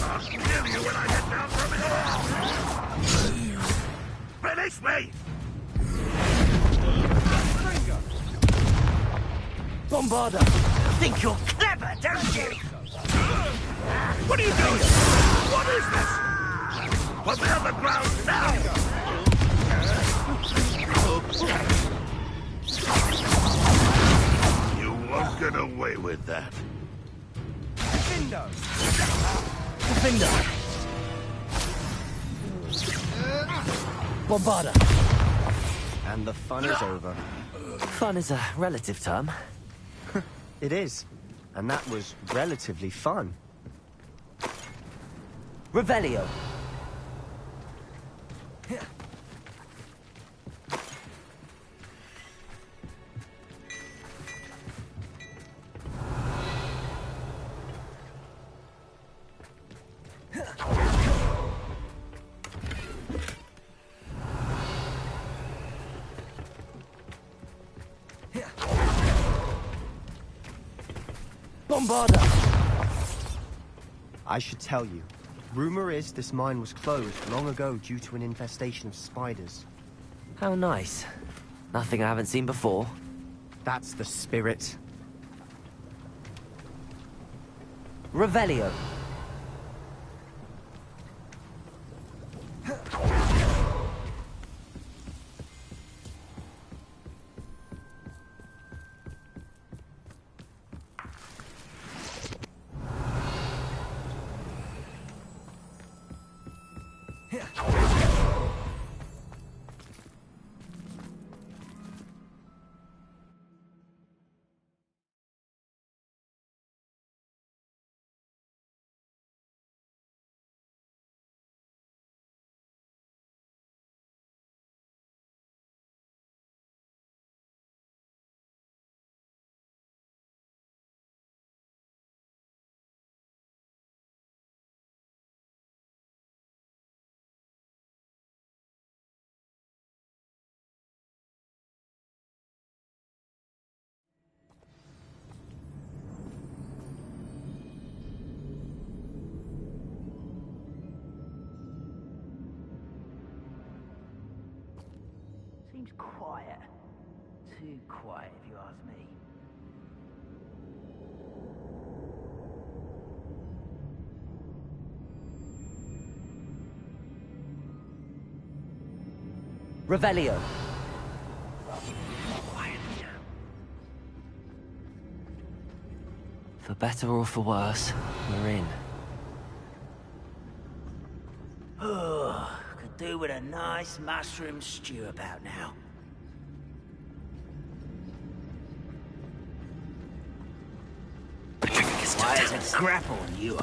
I'll kill you when I get down from it. Finish me! Bombarda. Think you're clever, don't you? What are you doing? What is this? Put me on the ground now! You won't get away with that. Defender. Bombarda. And the fun is over. Fun is a relative term. It is. And that was relatively fun. Revelio. Bombarda! I should tell you. Rumor is this mine was closed long ago due to an infestation of spiders. How nice. Nothing I haven't seen before. That's the spirit. Revelio. Seems quiet. Too quiet, if you ask me. Revelio. Quiet now. For better or for worse, we're in. Oh, could do with a nice mushroom stew about now. Why is a grapple on you?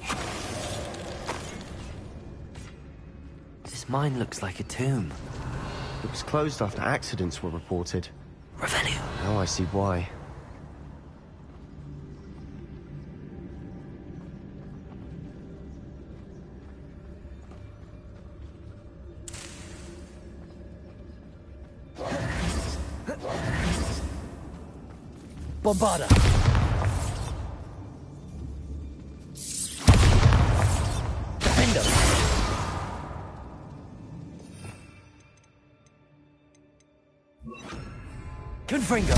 This mine looks like a tomb. It was closed after accidents were reported. Revelio. Now I see why. Bombarda. Defender. Confringo.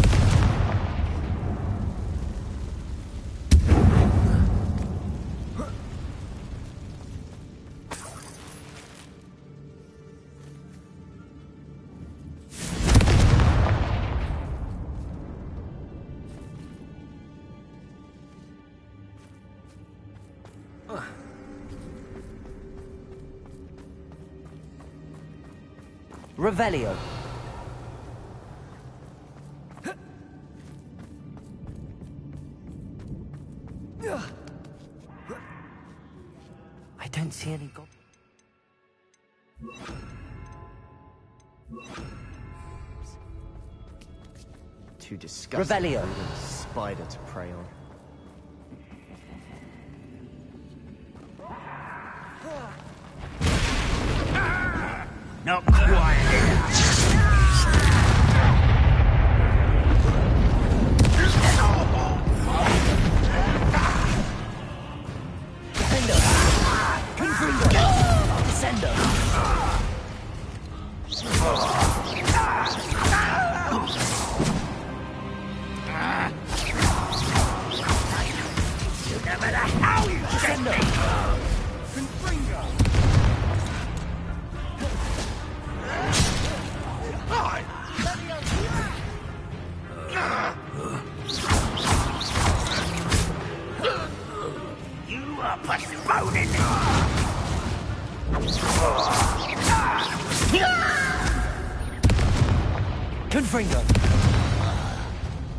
Revelio. didn't see any goblins. Too disgusting Revelio. for a spider to prey on. Not quite.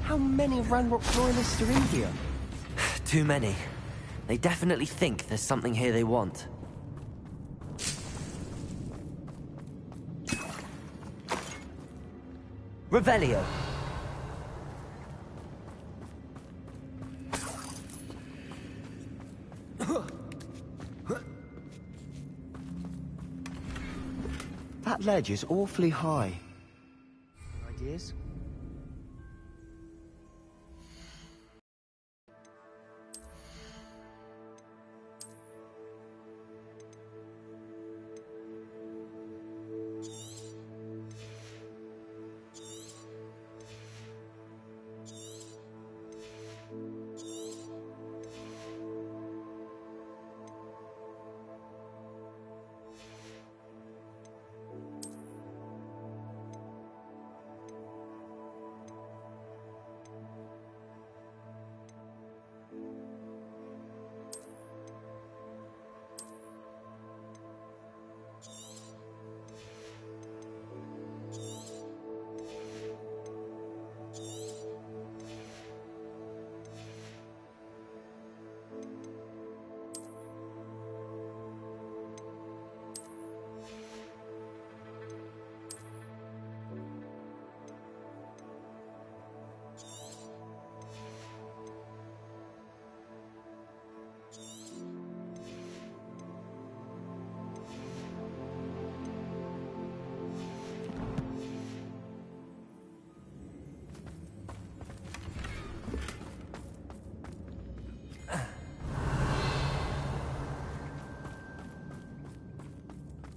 How many Ranrock loyalists are in here? Too many. They definitely think there's something here they want. Revelio. That ledge is awfully high. Ideas?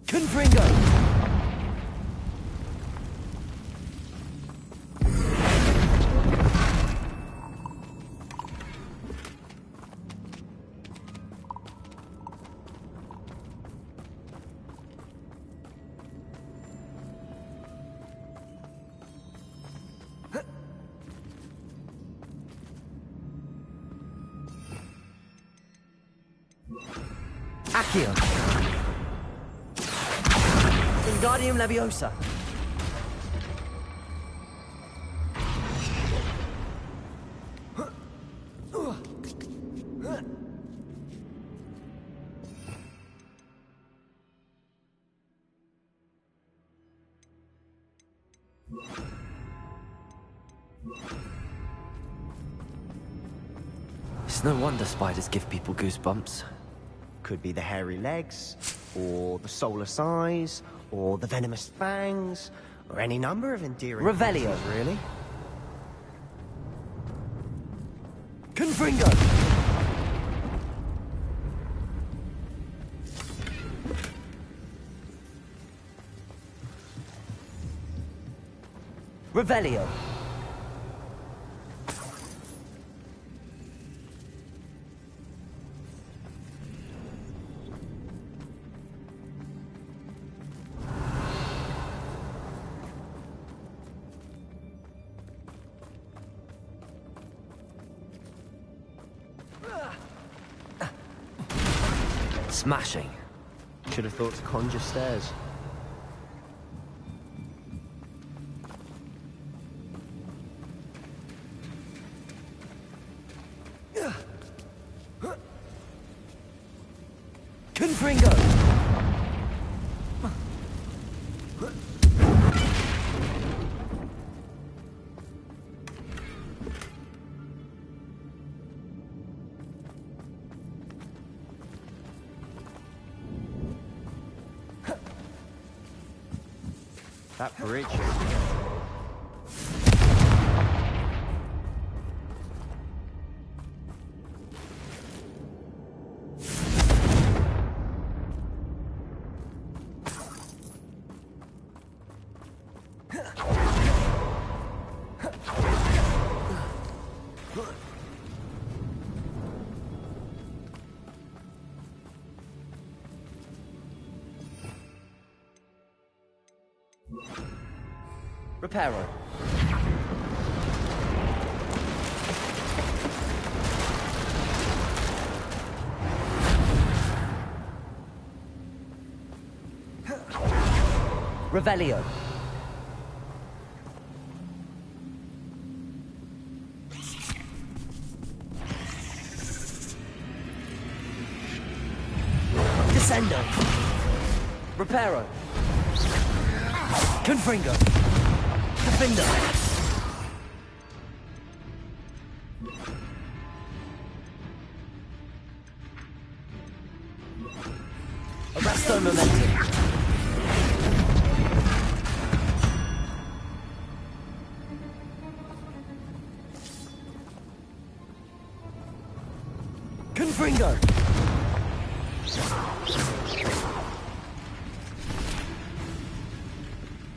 Confringo! Accio! Wingardium Leviosa! It's no wonder spiders give people goosebumps. Could be the hairy legs, or the soulless eyes, or the venomous fangs, or any number of endearing Revelio. features, really. Confringo! Revelio. Smashing. Should have thought to conjure stairs. Confringo! That bridge. Reparo. Revelio. Descendo. Reparo. Confringo. Defender. Arresto momentum. Confringo.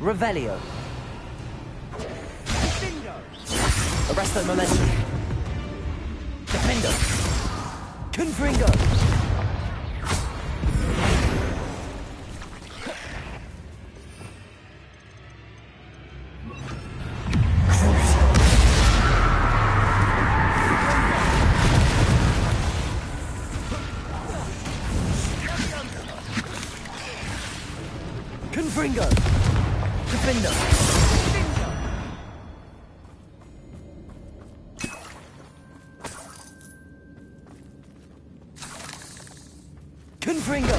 Revelio. Arresto momentum. Defender. Confringo. Confringo. Defender. Confringo!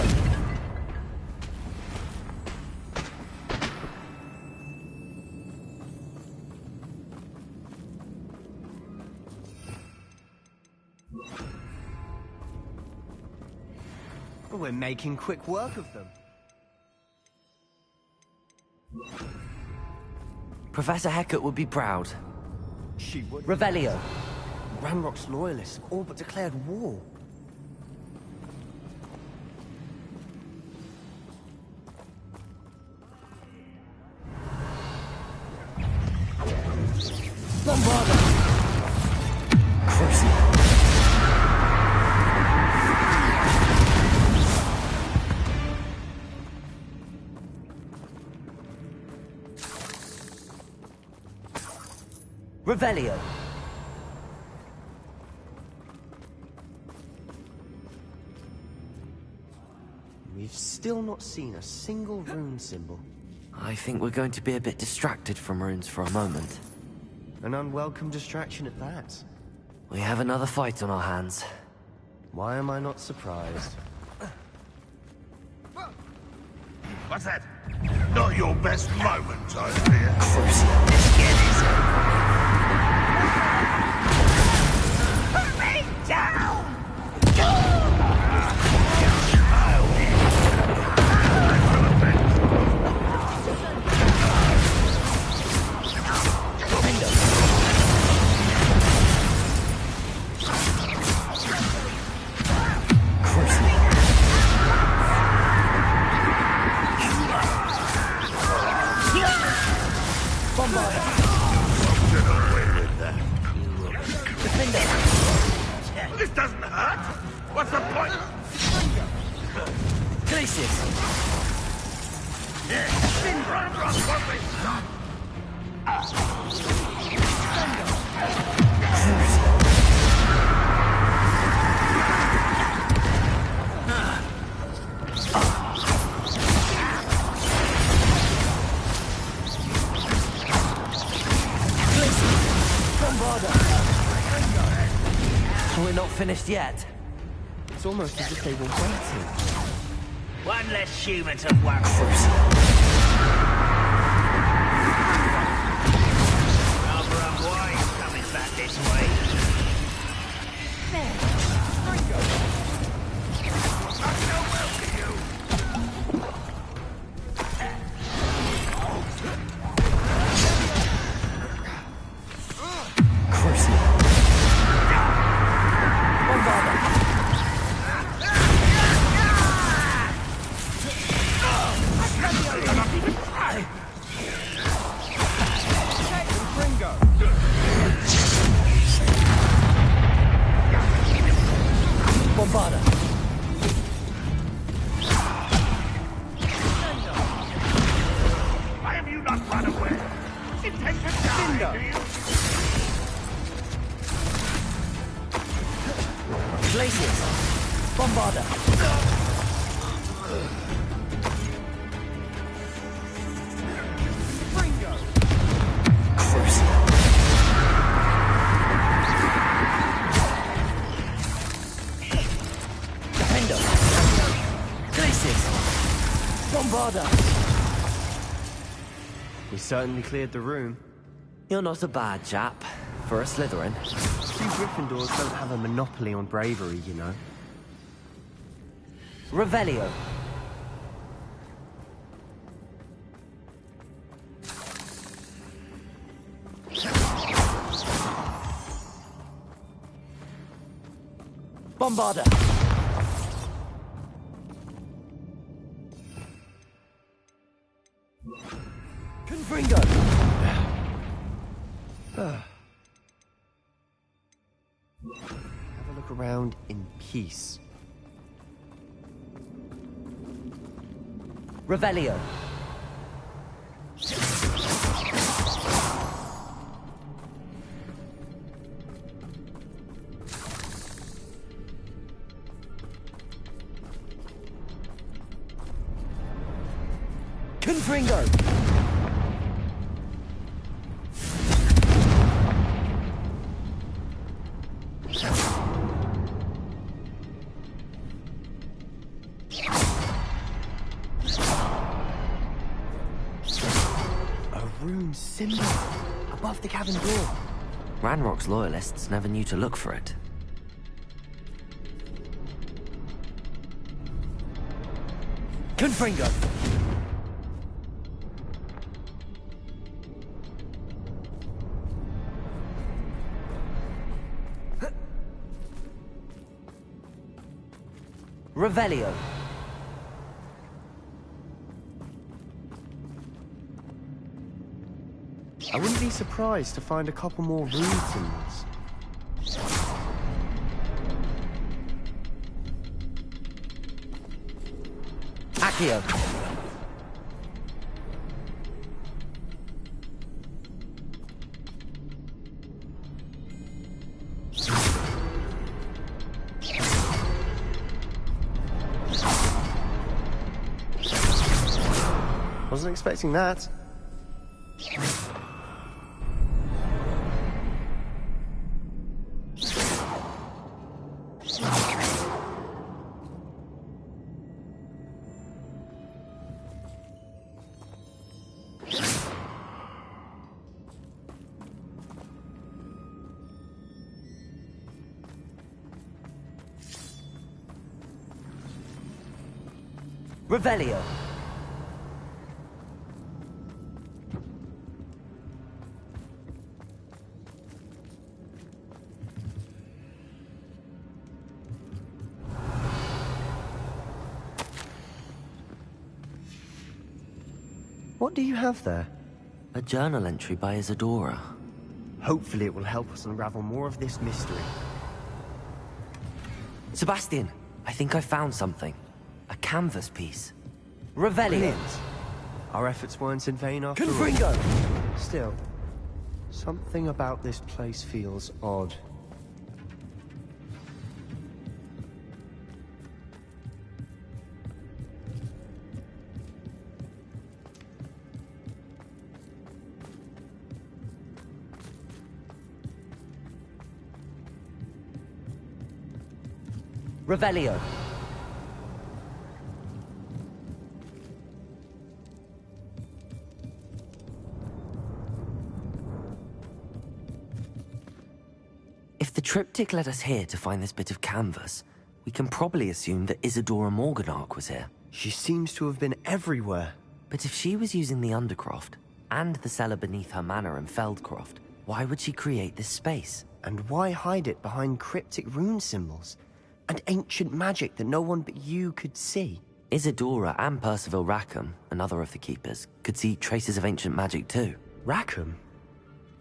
Well, we're making quick work of them. Professor Hecat would be proud. She would. Revelio. Ranrock's loyalists have all but declared war. Bombarda! Crucible. Revelio. We've still not seen a single rune symbol. I think we're going to be a bit distracted from runes for a moment. An unwelcome distraction at that. We have another fight on our hands. Why am I not surprised? What's that? Not your best moment, I fear. Let's get this over. Hurry down! This doesn't hurt. What's the point? Glacius. We're not finished yet. It's almost as if they were waiting. One less human to worry. Rather unwise coming back this way. We certainly cleared the room. You're not a bad chap for a Slytherin. You Gryffindors don't have a monopoly on bravery, you know. Revelio. Bombarda. Confringo. Have a look around in peace. Revelio. Confringo. Symbol above the cabin door. Ranrock's loyalists never knew to look for it. Confringo. Revelio. I wouldn't be surprised to find a couple more rune symbols. Accio. Wasn't expecting that. Revelio. What do you have there? A journal entry by Isadora. Hopefully it will help us unravel more of this mystery. Sebastian, I think I found something. A canvas piece. Revelio. Brilliant. Our efforts weren't in vain after all. Confringo. Still, something about this place feels odd. Revelio. the triptych led us here to find this bit of canvas, we can probably assume that Isadora Morganark was here. She seems to have been everywhere. But if she was using the Undercroft, and the cellar beneath her manor in Feldcroft, why would she create this space? And why hide it behind cryptic rune symbols? And ancient magic that no one but you could see? Isadora and Percival Rackham, another of the keepers, could see traces of ancient magic too. Rackham?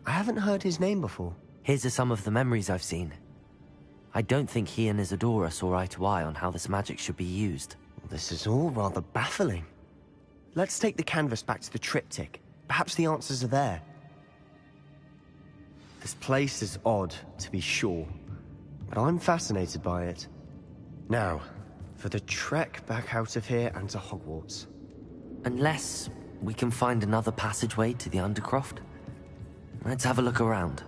I haven't heard his name before. His are some of the memories I've seen. I don't think he and Isadora saw eye to eye on how this magic should be used. This is all rather baffling. Let's take the canvas back to the triptych. Perhaps the answers are there. This place is odd, to be sure, but I'm fascinated by it. Now, for the trek back out of here and to Hogwarts. Unless we can find another passageway to the Undercroft. Let's have a look around.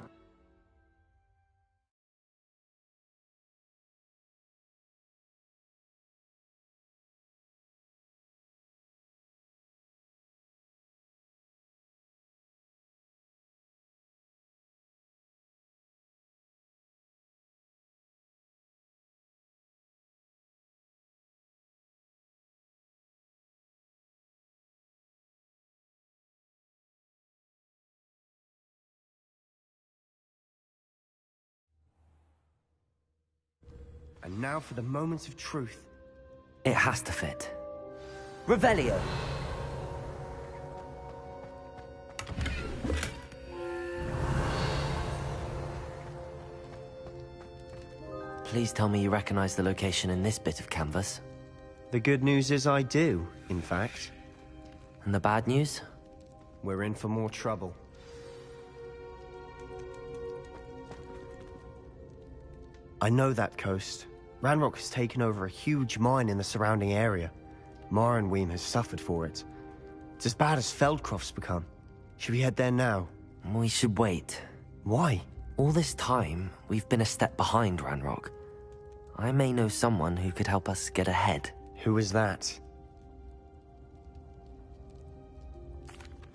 And now for the moment of truth. It has to fit. Revelio. Please tell me you recognize the location in this bit of canvas. The good news is I do, in fact. And the bad news? We're in for more trouble. I know that coast. Ranrock has taken over a huge mine in the surrounding area. Mornweem has suffered for it. It's as bad as Feldcroft's become. Should we head there now? We should wait. Why? All this time, we've been a step behind Ranrock. I may know someone who could help us get ahead. Who is that?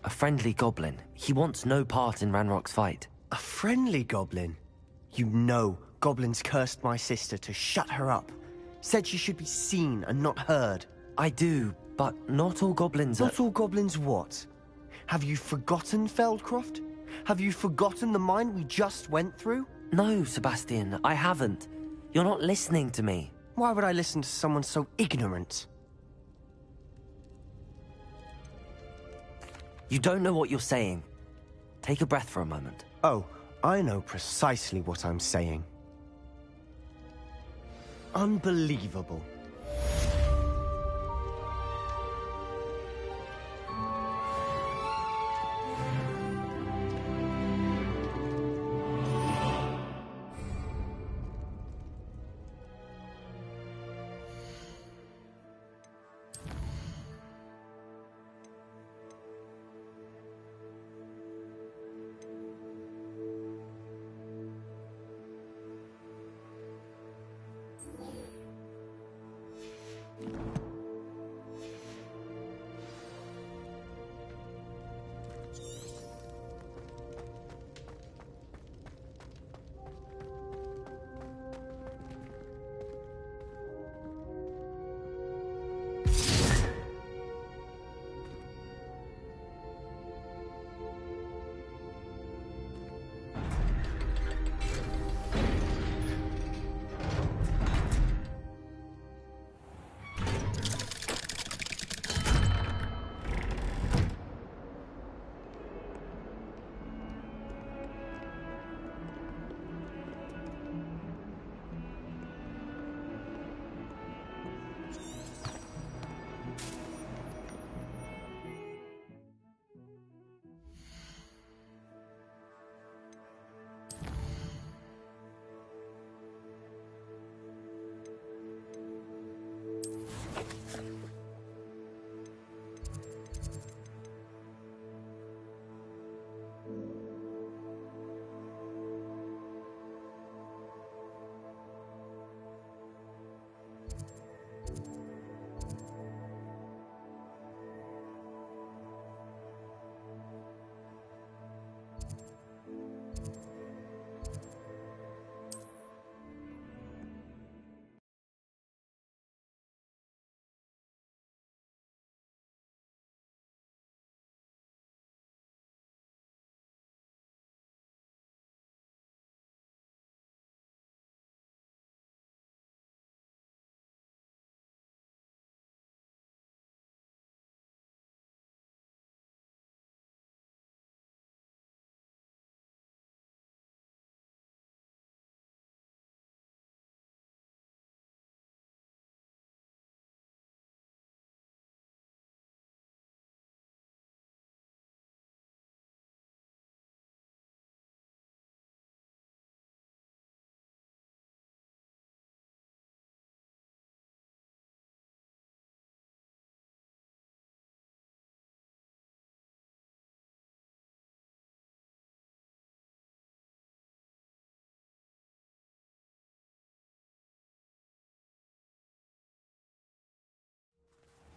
A friendly goblin. He wants no part in Ranrock's fight. A friendly goblin? You know goblins cursed my sister to shut her up. Said she should be seen and not heard. I do, but not all goblins Not all goblins what? Have you forgotten Feldcroft? Have you forgotten the mine we just went through? No, Sebastian, I haven't. You're not listening to me. Why would I listen to someone so ignorant? You don't know what you're saying. Take a breath for a moment. Oh, I know precisely what I'm saying. Unbelievable.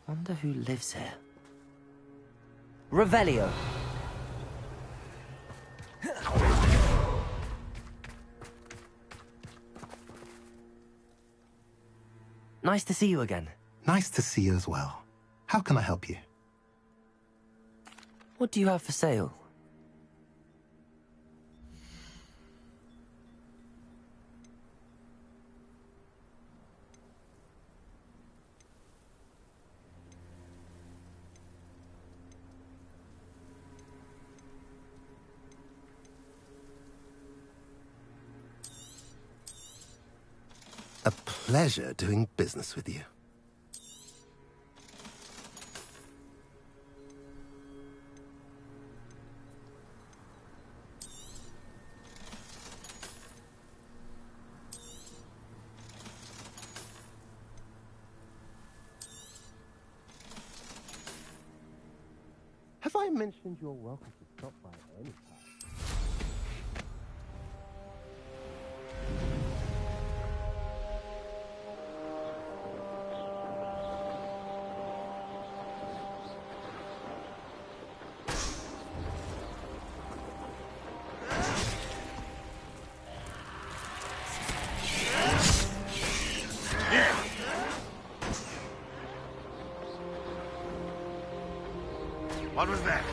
Wonder who lives here. Revelio. Nice to see you again. Nice to see you as well. How can I help you? What do you have for sale? A pleasure doing business with you. Have I mentioned you're welcome to stop by at any time? What was that?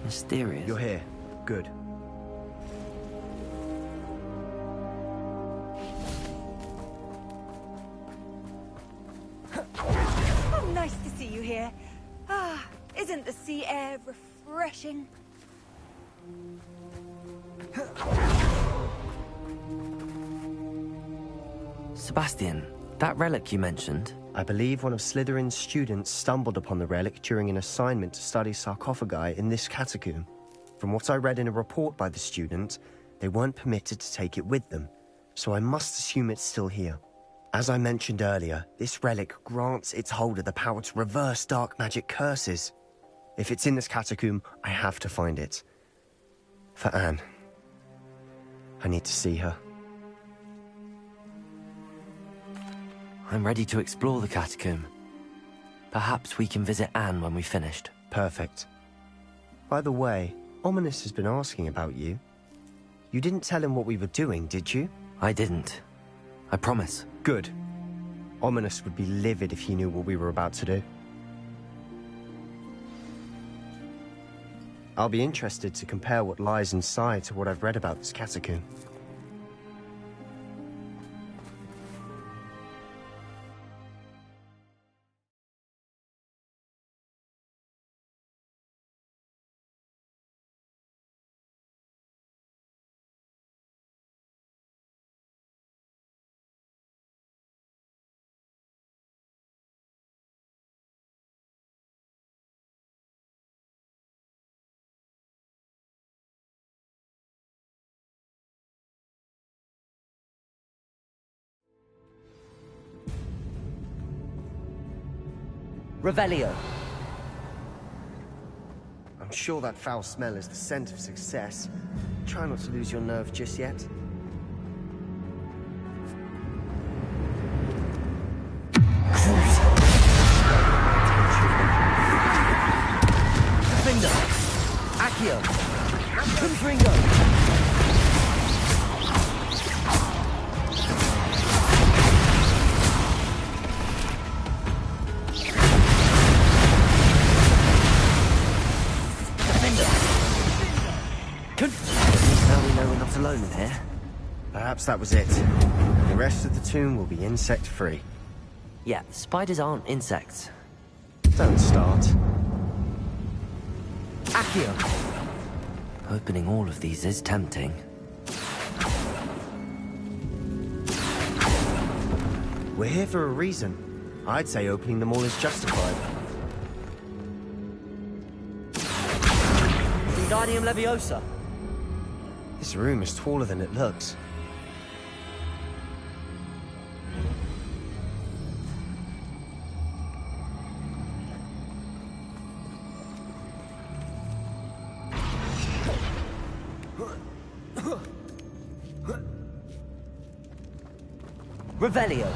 Mysterious. You're here. Good. Oh, nice to see you here. Ah, isn't the sea air refreshing? Sebastian, that relic you mentioned. I believe one of Slytherin's students stumbled upon the relic during an assignment to study sarcophagi in this catacomb. From what I read in a report by the student, they weren't permitted to take it with them, so I must assume it's still here. As I mentioned earlier, this relic grants its holder the power to reverse dark magic curses. If it's in this catacomb, I have to find it. For Anne. I need to see her. I'm ready to explore the catacomb. Perhaps we can visit Anne when we've finished. Perfect. By the way, Ominous has been asking about you. You didn't tell him what we were doing, did you? I didn't. I promise. Good. Ominous would be livid if he knew what we were about to do. I'll be interested to compare what lies inside to what I've read about this catacomb. Revelio. I'm sure that foul smell is the scent of success. Try not to lose your nerve just yet. Defender. Accio. Confringo. Now we know we're not alone in here. Perhaps that was it. The rest of the tomb will be insect-free. Yeah, spiders aren't insects. Don't start. Accio. Opening all of these is tempting. We're here for a reason. I'd say opening them all is justified. Wingardium Leviosa. This room is taller than it looks. Revelio.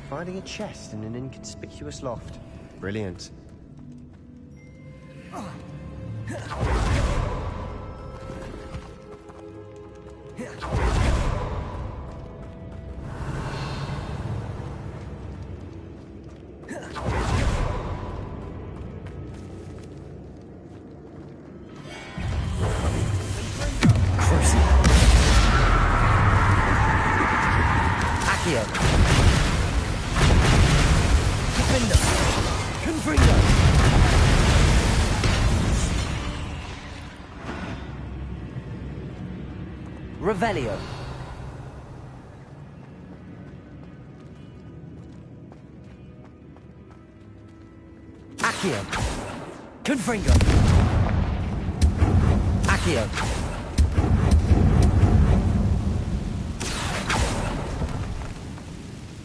Finding a chest in an inconspicuous loft. Brilliant. Revelio. Accio. Confringo. Accio.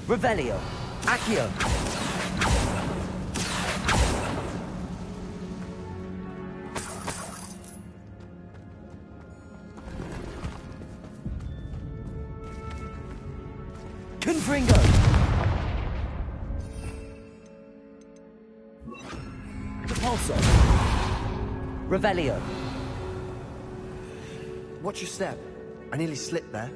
Revelio. Accio. Confringo. Repulso. Revelio. Watch your step. I nearly slipped there.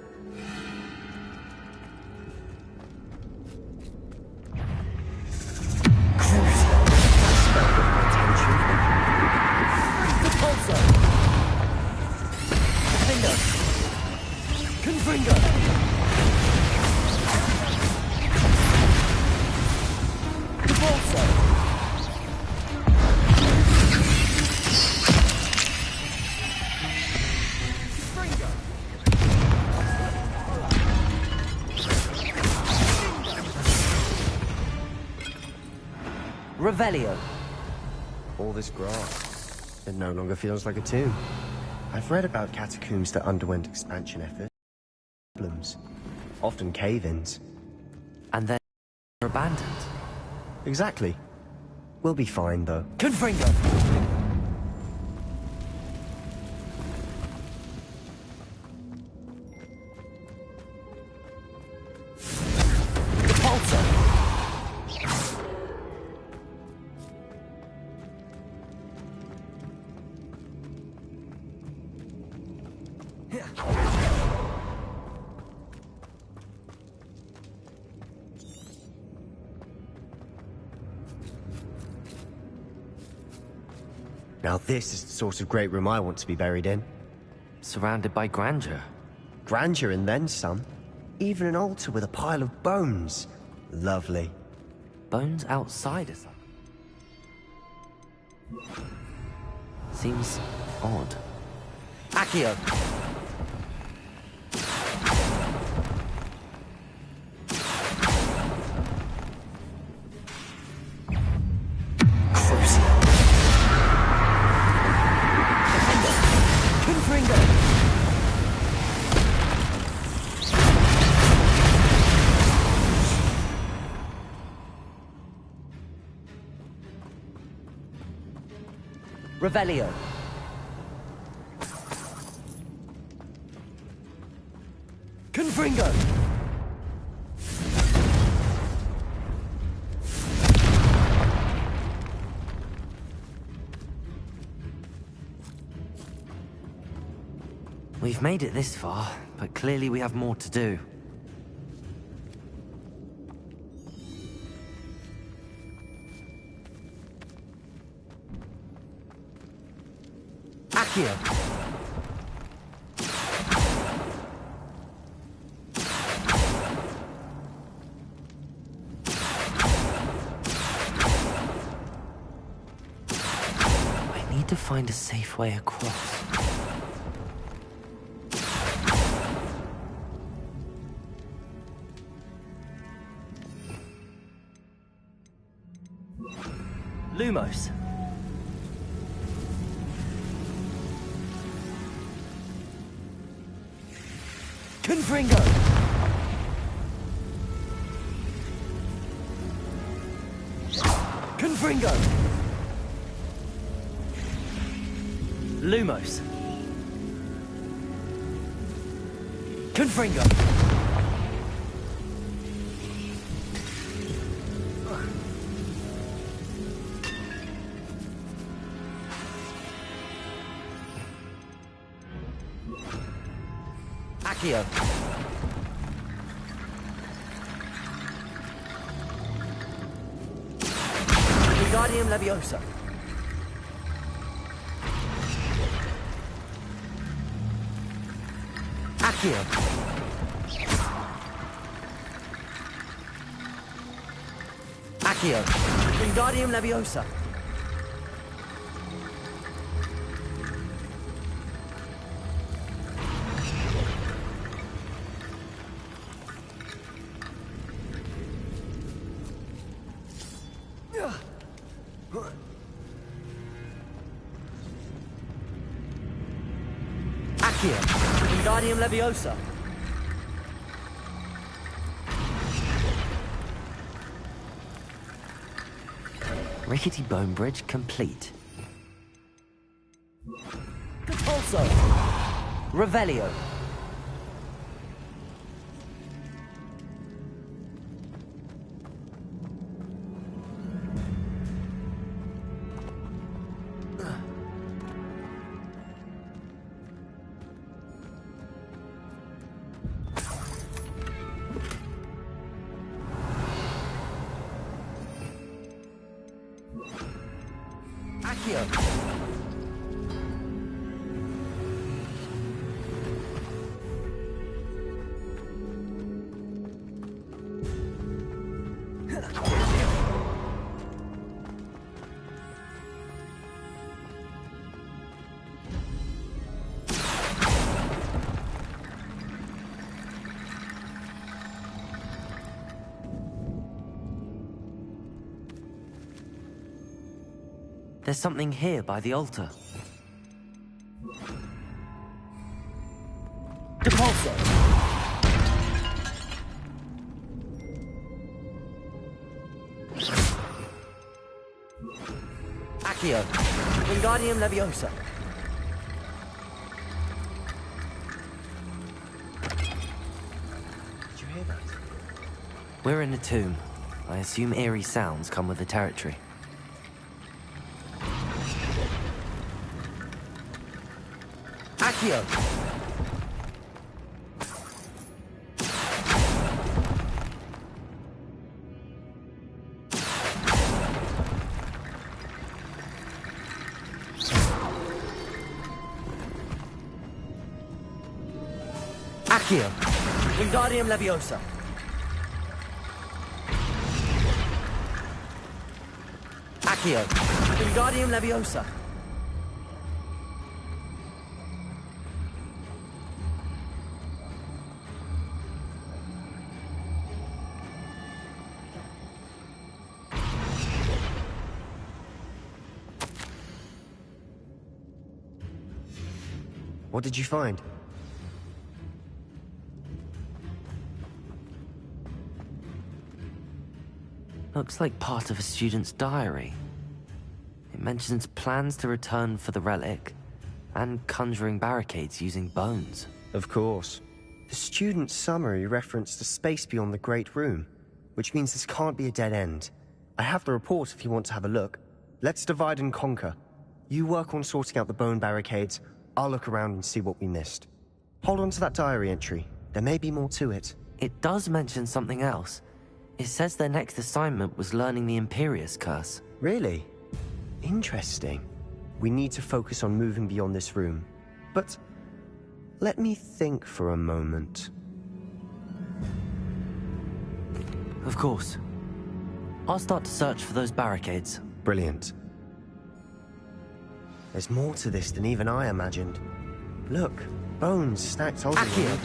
Revelio. All this grass. It no longer feels like a tomb. I've read about catacombs that underwent expansion efforts. Problems. Often cave-ins. And then abandoned. Exactly. We'll be fine, though. Confringo. Now this is the sort of great room I want to be buried in. Surrounded by grandeur. Grandeur and then some. Even an altar with a pile of bones. Lovely. Bones outside us? Seems odd. Accio. Revelio. Confringo. We've made it this far, but clearly we have more to do. Accio. I need to find a safe way across. Lumos. Confringo. Confringo. Lumos. Confringo. Accio. Wingardium Leviosa. Accio. Accio. Wingardium Leviosa. Accio. Wingardium Leviosa. Rickety bone bridge complete. Also, Revelio. Accio. There's something here by the altar. Depulso. Accio. Wingardium Leviosa. Did you hear that? We're in a tomb. I assume eerie sounds come with the territory. Accio. Accio. Wingardium Leviosa. Accio. Wingardium Leviosa. What did you find? Looks like part of a student's diary. It mentions plans to return for the relic and conjuring barricades using bones. Of course. The student's summary referenced a space beyond the Great Room, which means this can't be a dead end. I have the report if you want to have a look. Let's divide and conquer. You work on sorting out the bone barricades. I'll look around and see what we missed. Hold on to that diary entry. There may be more to it. It does mention something else. It says their next assignment was learning the Imperius Curse. Really? Interesting. We need to focus on moving beyond this room. But let me think for a moment. Of course. I'll start to search for those barricades. Brilliant. There's more to this than even I imagined. Look, bones stacked on the Accio.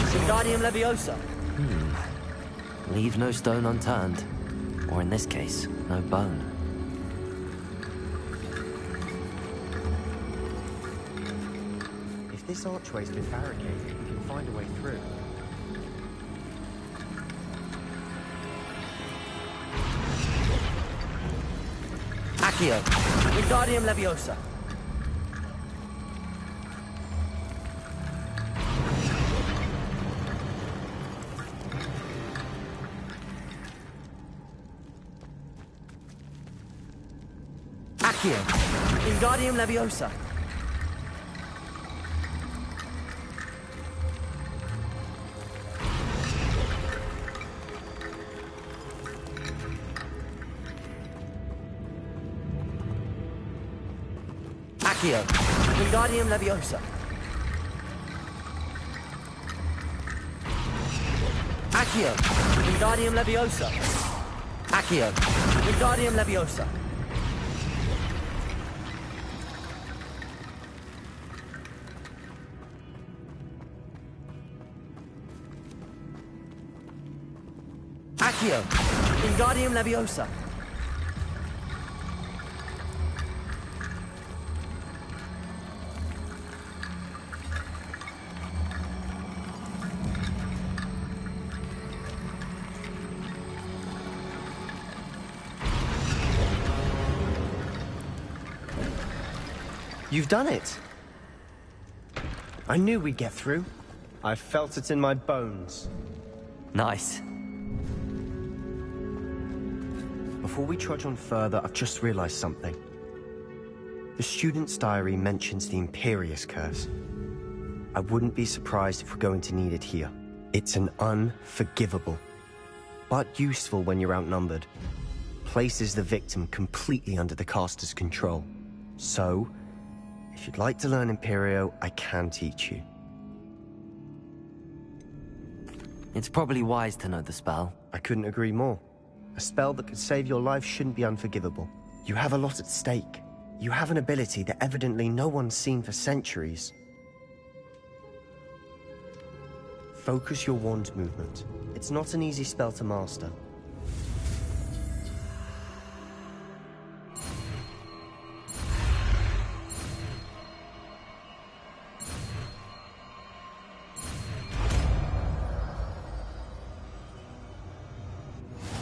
Wingardium Leviosa. Leave no stone unturned. Or in this case, no bone. If this archway's been barricaded, we can find a way through. Accio. Wingardium Leviosa. Accio. Wingardium Leviosa. Accio. Wingardium Leviosa. Accio. Wingardium Leviosa. Accio. Wingardium Leviosa. Accio. Wingardium Leviosa. You've done it! I knew we'd get through. I felt it in my bones. Nice. Before we trudge on further, I've just realized something. The student's diary mentions the Imperius curse. I wouldn't be surprised if we're going to need it here. It's an unforgivable, but useful when you're outnumbered. Places the victim completely under the caster's control. So, if you'd like to learn Imperio, I can teach you. It's probably wise to know the spell. I couldn't agree more. A spell that could save your life shouldn't be unforgivable. You have a lot at stake. You have an ability that evidently no one's seen for centuries. Focus your wand movement. It's not an easy spell to master.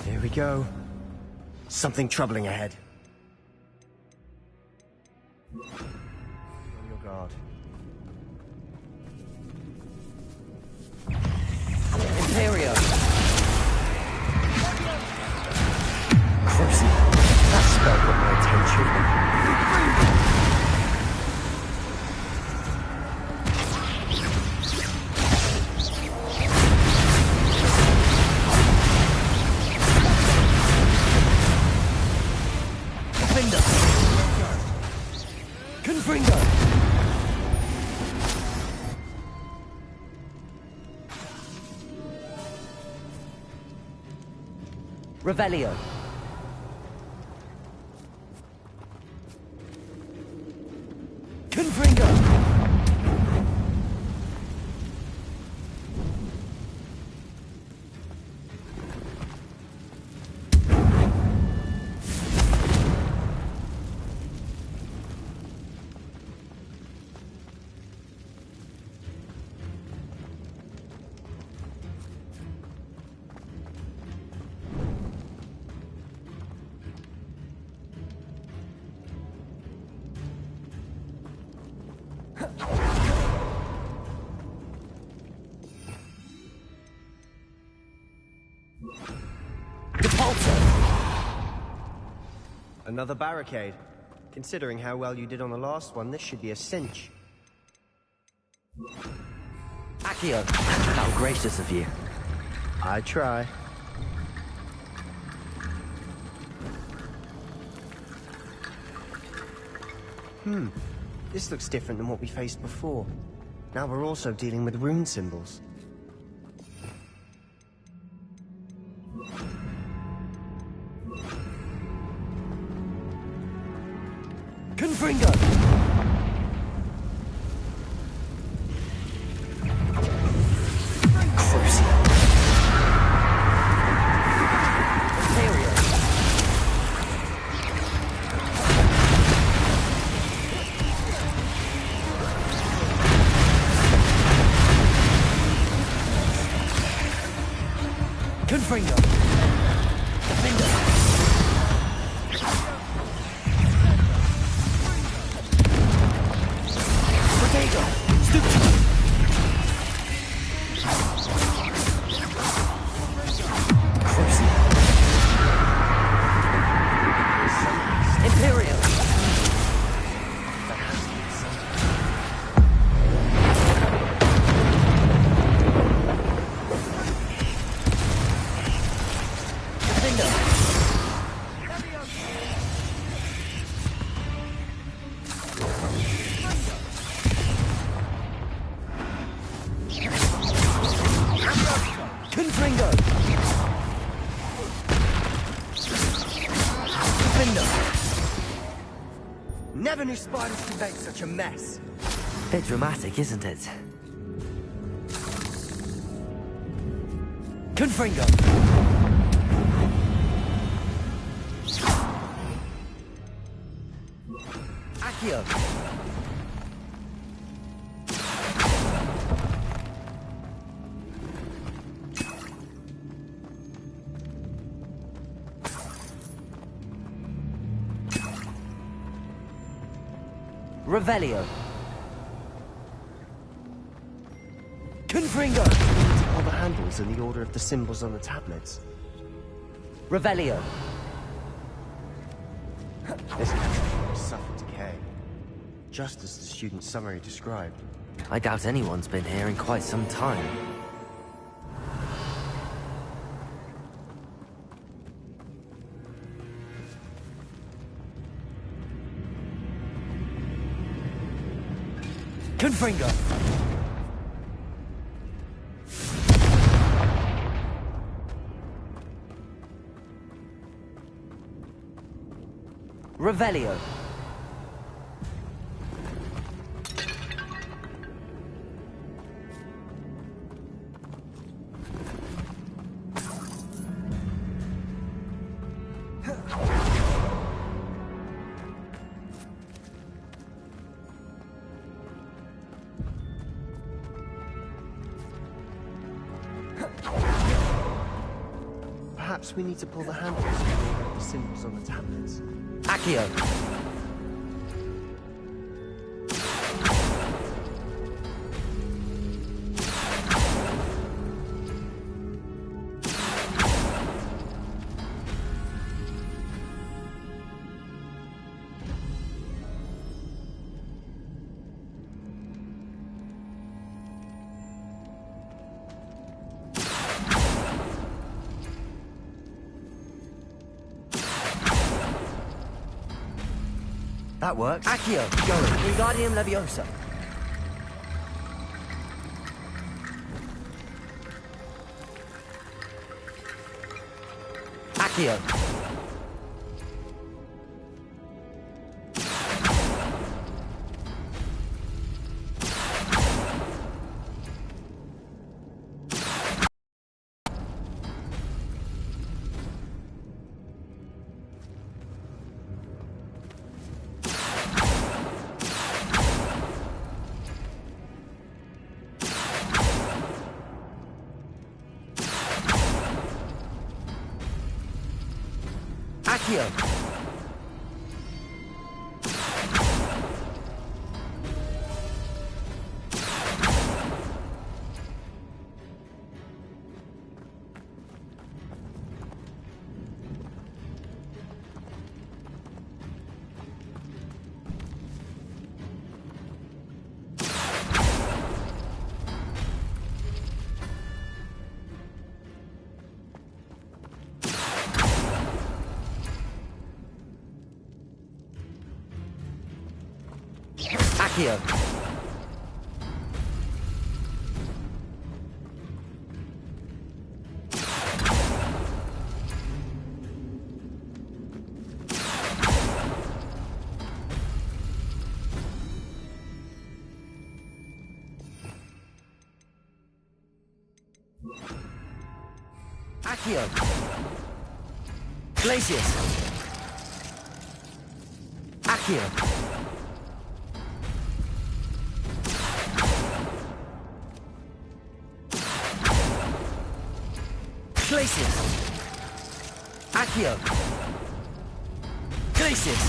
Here we go. Something troubling ahead. On your guard. Imperio. Crimson. That spell got my attention. Revelio. Confringo. Another barricade. Considering how well you did on the last one, this should be a cinch. Accio. How gracious of you. I try. This looks different than what we faced before. Now we're also dealing with rune symbols. Confringo. Confringo. Never knew spiders could make such a mess. Bit dramatic, isn't it? Confringo! Accio! Revelio! Confringo! All the handles in the order of the symbols on the tablets. Revelio! This category suffered decay, just as the student's summary described. I doubt anyone's been here in quite some time. Confringo! Revelio! Perhaps we need to pull the handles in the order of the symbols on the tablets. Accio! That works. Accio! Go! Wingardium Leviosa! Accio! Accio! Accio! Accio! Glacius! Accio! Glacius! Accio! Glacius!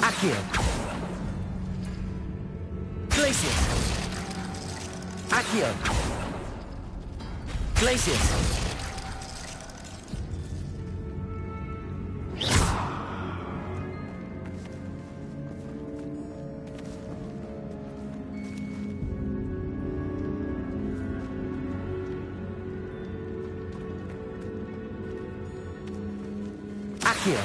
Accio! Glacius! Accio! Glacius! Accio!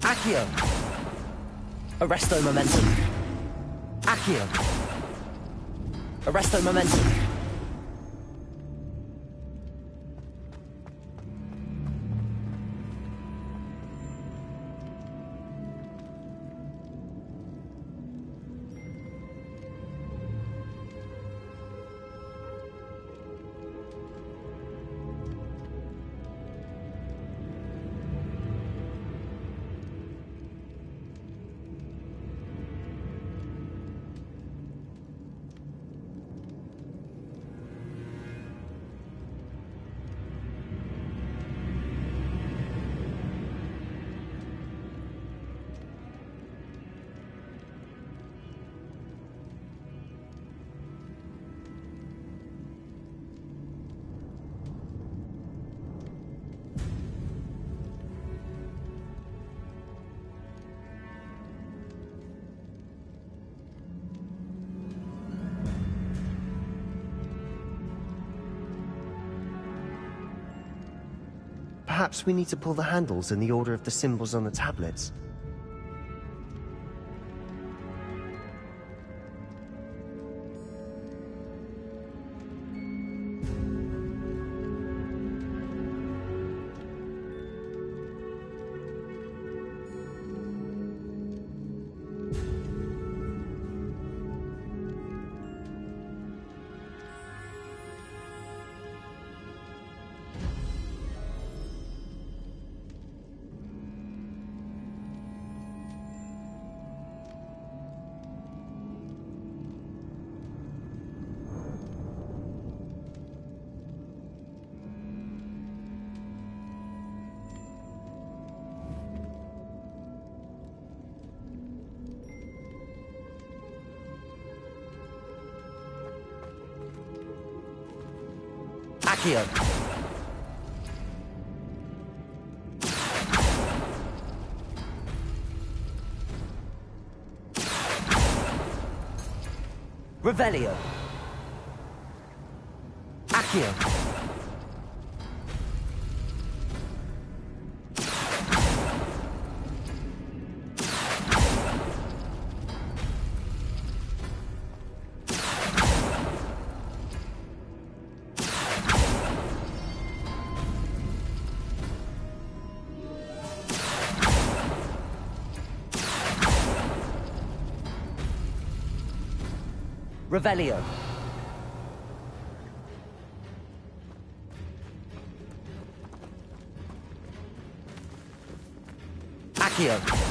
Accio! Arresto momentum. Accio. Arresto momentum. Perhaps we need to pull the handles in the order of the symbols on the tablets. Accio. Revelio. Accio. Revelio. Accio.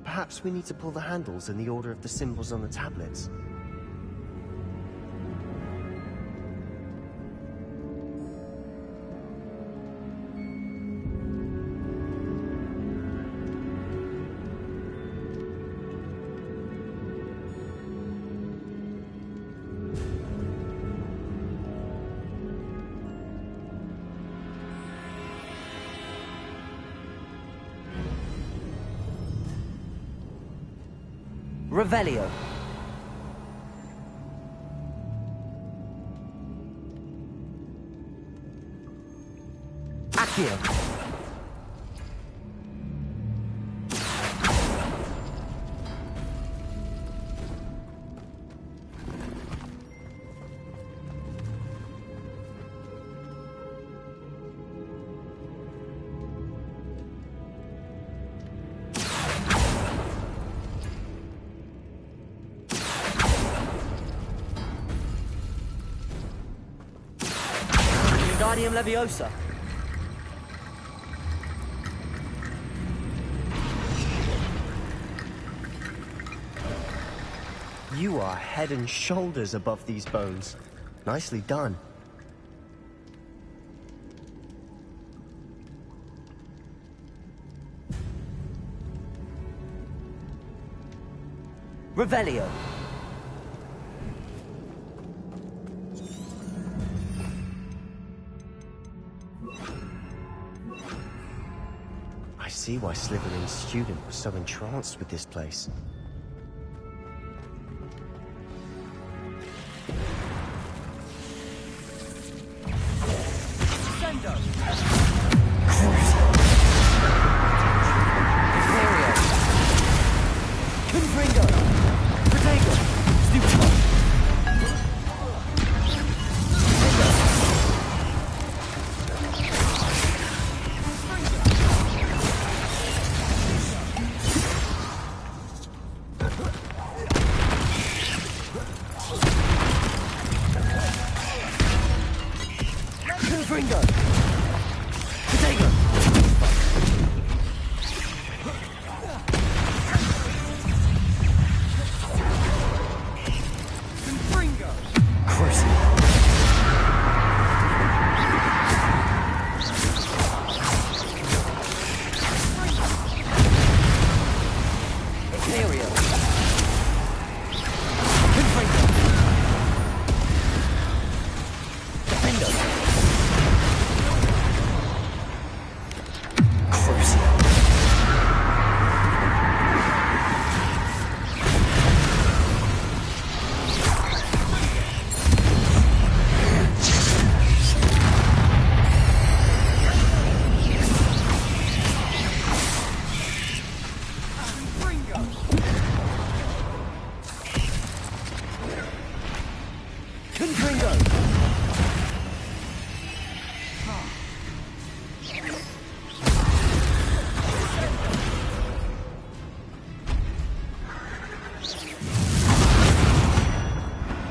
Perhaps we need to pull the handles in the order of the symbols on the tablets. Revelio. Accio. Wingardium Leviosa. You are head and shoulders above these bones. Nicely done. Revelio. I see why Slytherin's student was so entranced with this place.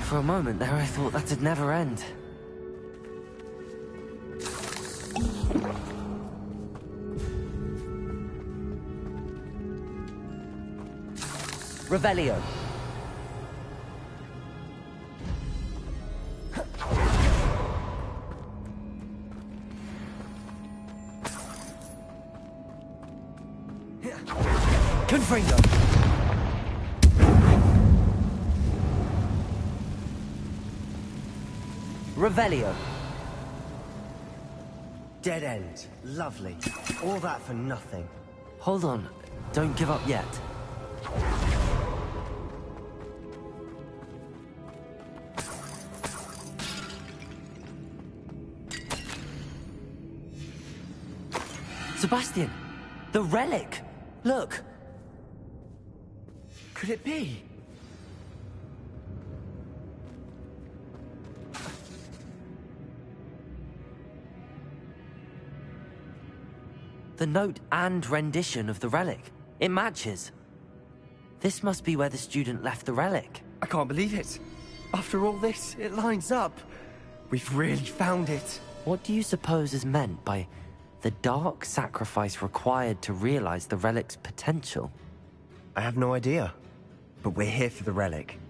For a moment there, I thought that'd never end. Revelio. Confringo. Revelio. Dead end. Lovely. All that for nothing. Hold on. Don't give up yet. Sebastian! The relic! Look! Could it be? The note and rendition of the relic. It matches. This must be where the student left the relic. I can't believe it. After all this, it lines up. We've really found it. What do you suppose is meant by the dark sacrifice required to realize the relic's potential? I have no idea. But we're here for the relic.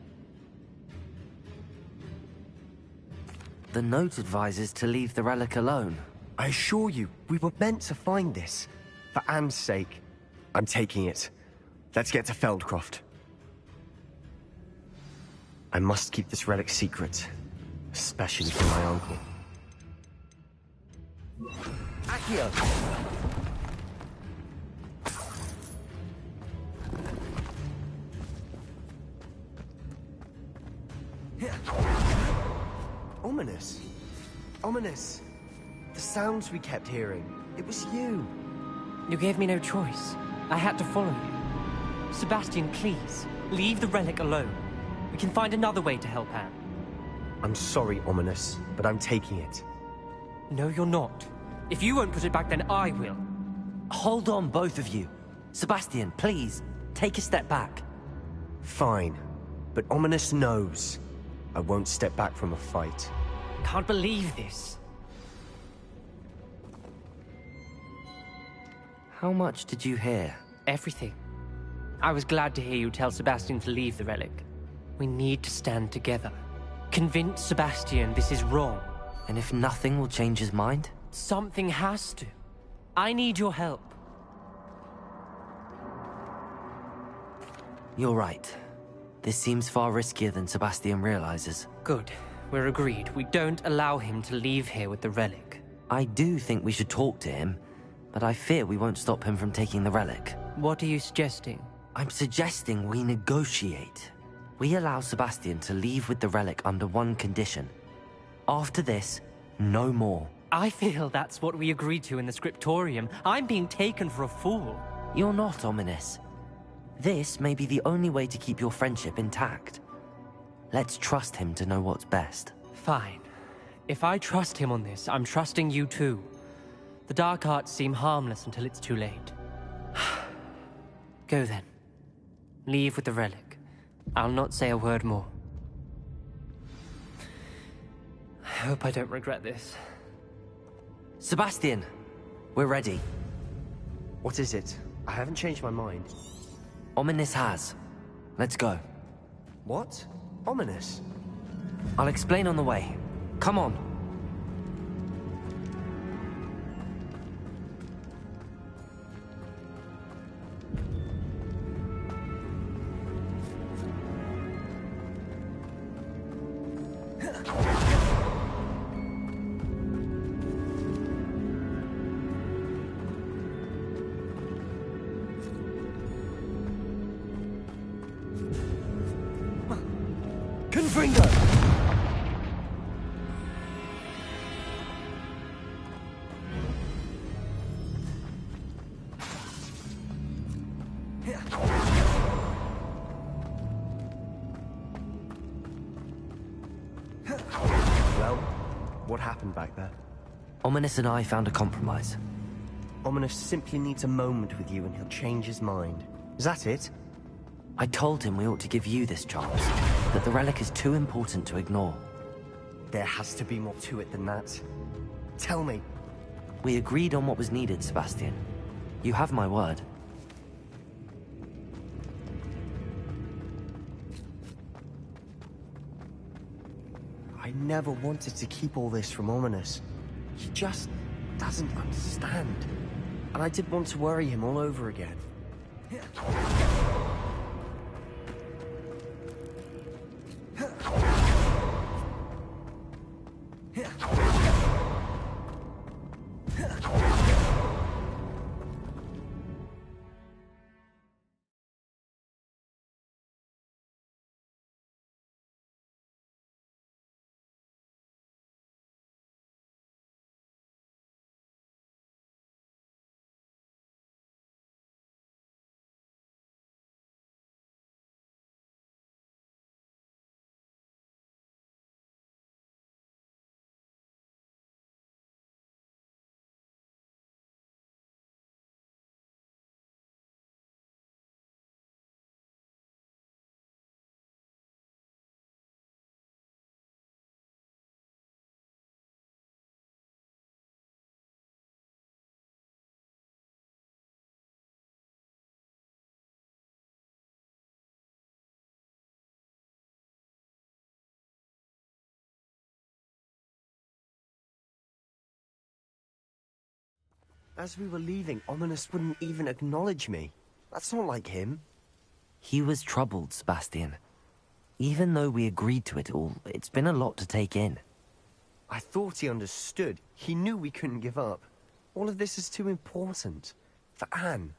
The note advises to leave the relic alone. I assure you, we were meant to find this. For Anne's sake. I'm taking it. Let's get to Feldcroft. I must keep this relic secret. Especially from my uncle. Accio. Ominous. Ominous. The sounds we kept hearing. It was you. You gave me no choice. I had to follow you. Sebastian, please, leave the relic alone. We can find another way to help Anne. I'm sorry, Ominous, but I'm taking it. No, you're not. If you won't put it back, then I will. Hold on, both of you. Sebastian, please, take a step back. Fine. But Ominous knows. I won't step back from a fight. Can't believe this. How much did you hear? Everything. I was glad to hear you tell Sebastian to leave the relic. We need to stand together. Convince Sebastian this is wrong. And if nothing will change his mind? Something has to. I need your help. You're right. This seems far riskier than Sebastian realizes. Good. We're agreed. We don't allow him to leave here with the relic. I do think we should talk to him, but I fear we won't stop him from taking the relic. What are you suggesting? I'm suggesting we negotiate. We allow Sebastian to leave with the relic under one condition. After this, no more. I feel that's what we agreed to in the scriptorium. I'm being taken for a fool. You're not, Ominous. This may be the only way to keep your friendship intact. Let's trust him to know what's best. Fine. If I trust him on this, I'm trusting you too. The dark arts seem harmless until it's too late. Go then. Leave with the relic. I'll not say a word more. I hope I don't regret this. Sebastian, we're ready. What is it? I haven't changed my mind. Ominous has. Let's go. What? Ominous? I'll explain on the way. Come on. Confringo! Well, what happened back there? Ominous and I found a compromise. Ominous simply needs a moment with you and he'll change his mind. Is that it? I told him we ought to give you this chance, that the relic is too important to ignore. There has to be more to it than that. Tell me. We agreed on what was needed, Sebastian. You have my word. I never wanted to keep all this from Ominous. He just doesn't understand. And I didn't want to worry him all over again. As we were leaving, Ominous wouldn't even acknowledge me. That's not like him. He was troubled, Sebastian. Even though we agreed to it all, it's been a lot to take in. I thought he understood. He knew we couldn't give up. All of this is too important. For Anne.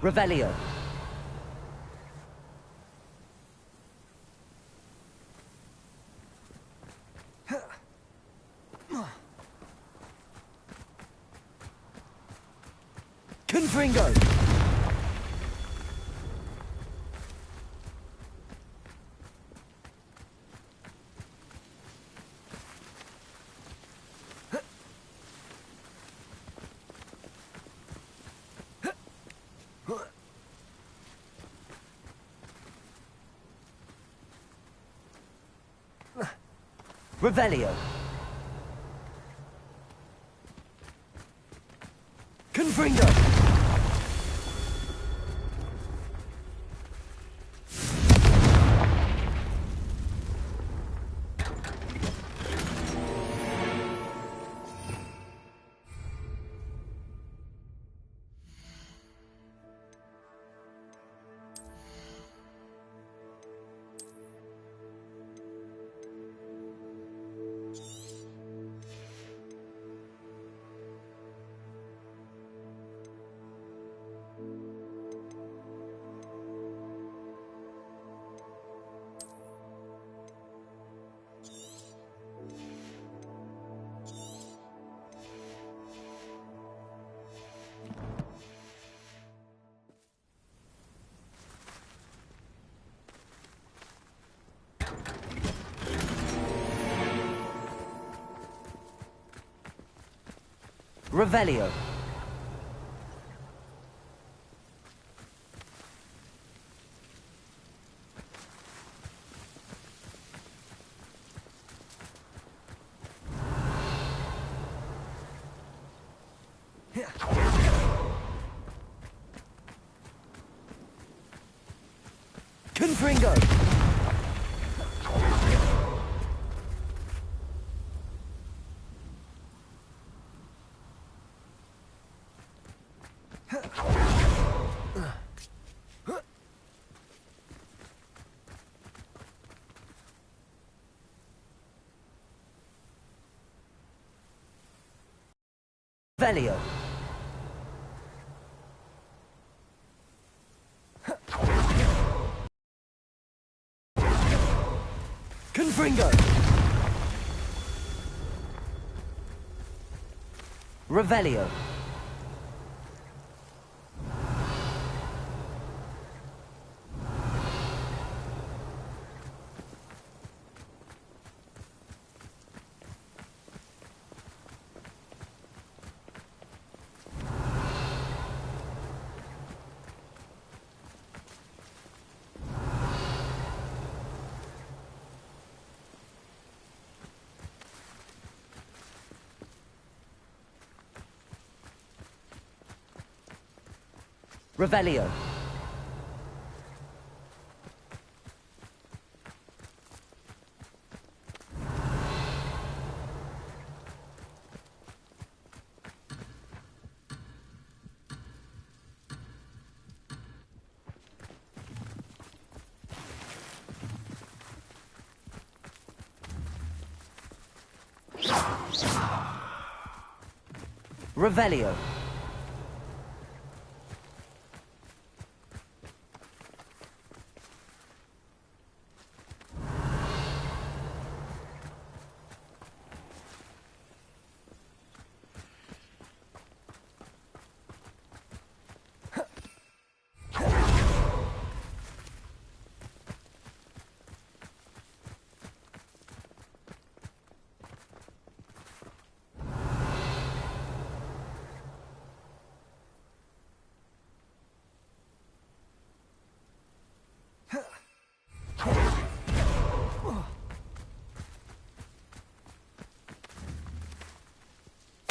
Revelio. Confringo. Revelio. Confringo. Revelio. Confringo. Revelio. Confringo. Revelio. Revelio. Revelio.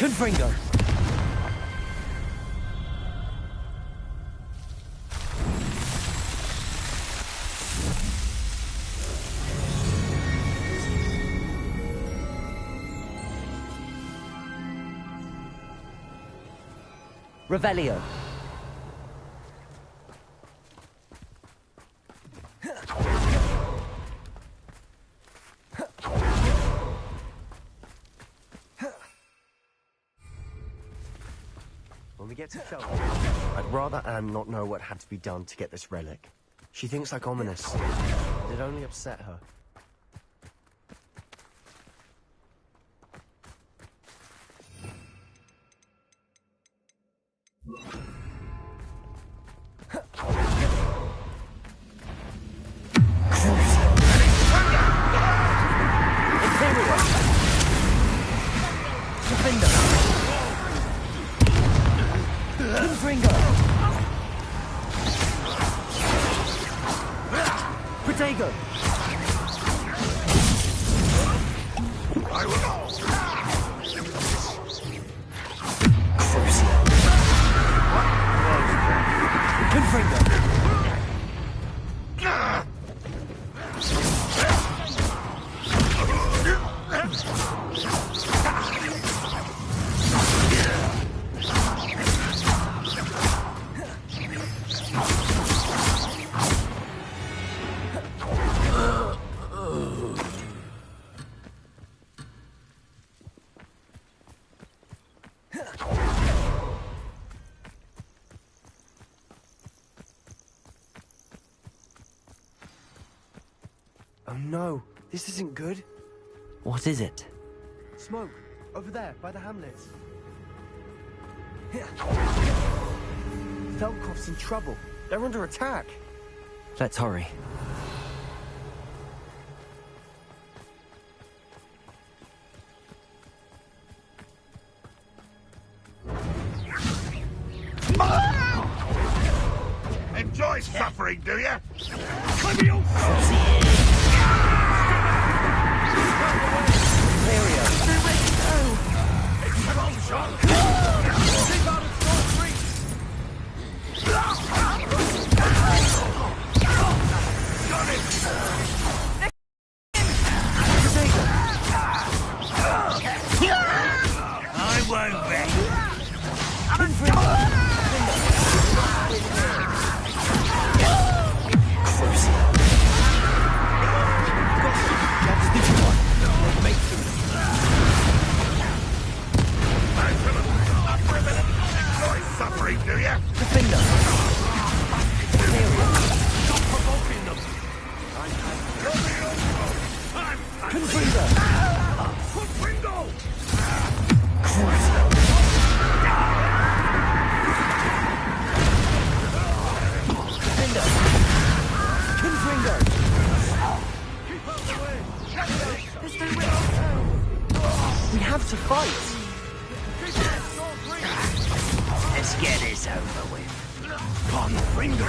Confringo. Revelio. When we get to Felton. I'd rather Anne not know what had to be done to get this relic. She thinks like ominous. It'd only upset her. Oh no, this isn't good. What is it? Smoke, over there, by the hamlets. Feldcroft's in trouble. They're under attack. Let's hurry. Enjoy suffering, do you? I won't bet. Suffering, do you? Defender! Stop provoking them! Confringo! Confringo! Defender! Confringo! We have to fight! Let's get this over with. Confringo!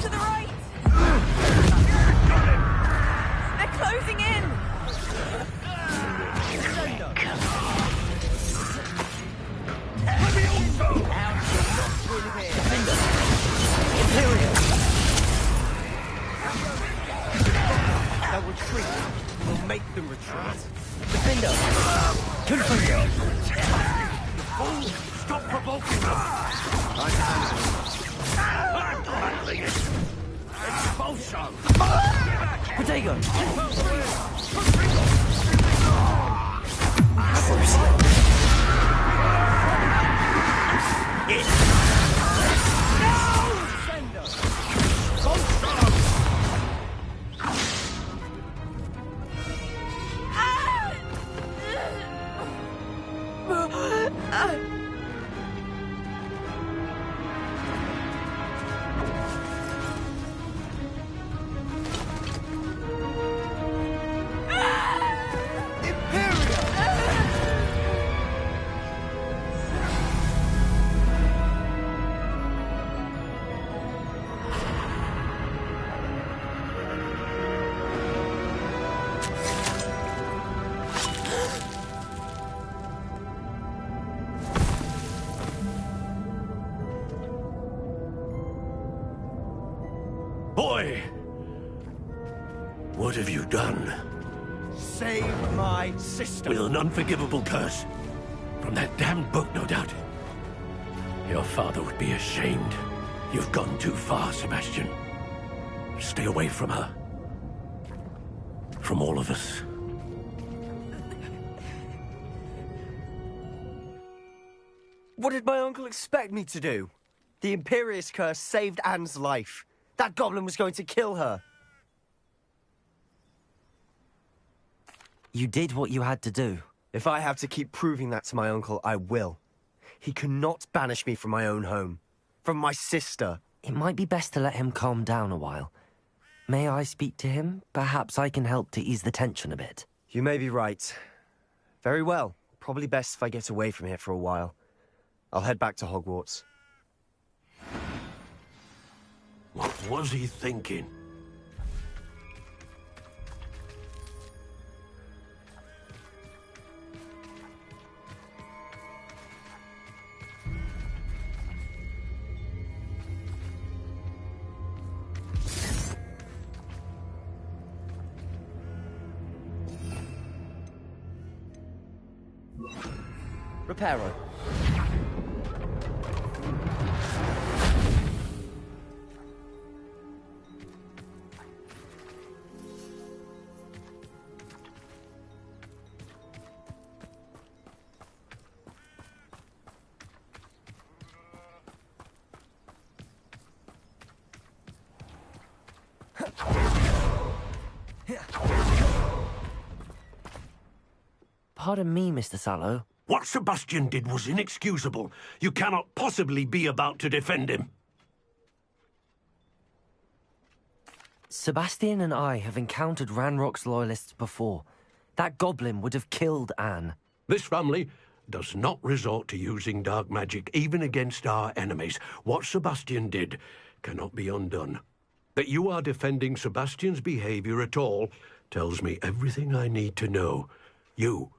To the right! They're closing in! They'll retreat. We'll make them retreat. Defender! Confringo! Fool! Stop provoking them! I'm handling it! Expulsion! Potato! Boy! What have you done? Save my sister. With an unforgivable curse. From that damned book, no doubt. Your father would be ashamed. You've gone too far, Sebastian. Stay away from her. From all of us. What did my uncle expect me to do? The Imperious curse saved Anne's life. That goblin was going to kill her. You did what you had to do. If I have to keep proving that to my uncle, I will. He cannot banish me from my own home. From my sister. It might be best to let him calm down a while. May I speak to him? Perhaps I can help to ease the tension a bit. You may be right. Very well. Probably best if I get away from here for a while. I'll head back to Hogwarts. What was he thinking? Reparo. Pardon me, Mr. Sallow. What Sebastian did was inexcusable. You cannot possibly be about to defend him. Sebastian and I have encountered Ranrock's loyalists before. That goblin would have killed Anne. This family does not resort to using dark magic even against our enemies. What Sebastian did cannot be undone. That you are defending Sebastian's behavior at all tells me everything I need to know. You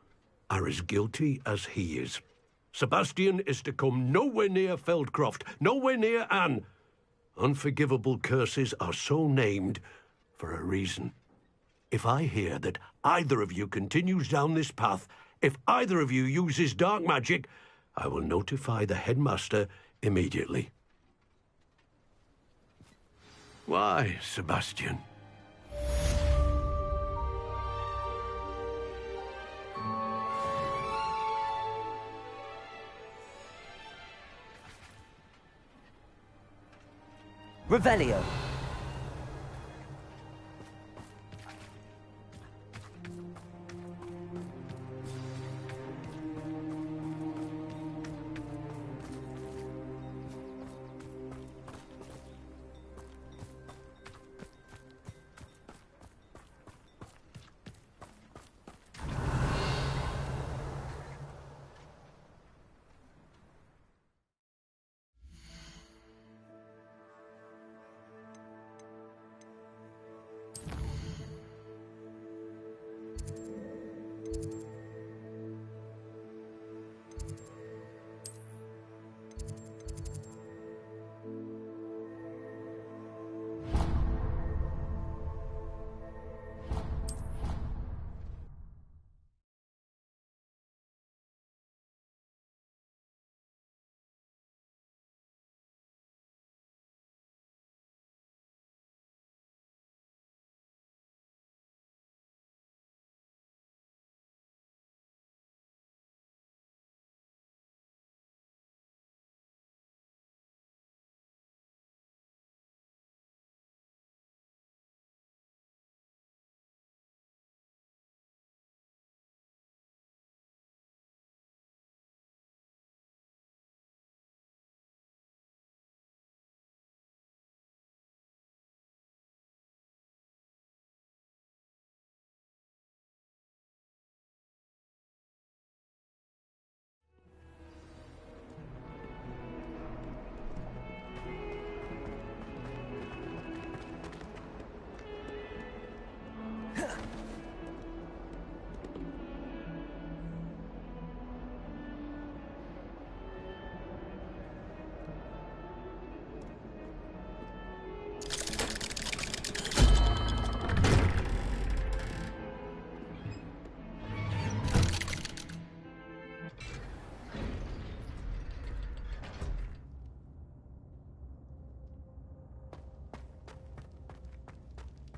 are as guilty as he is. Sebastian is to come nowhere near Feldcroft, nowhere near Anne. Unforgivable curses are so named for a reason. If I hear that either of you continues down this path, if either of you uses dark magic, I will notify the headmaster immediately. Why, Sebastian? Revelio.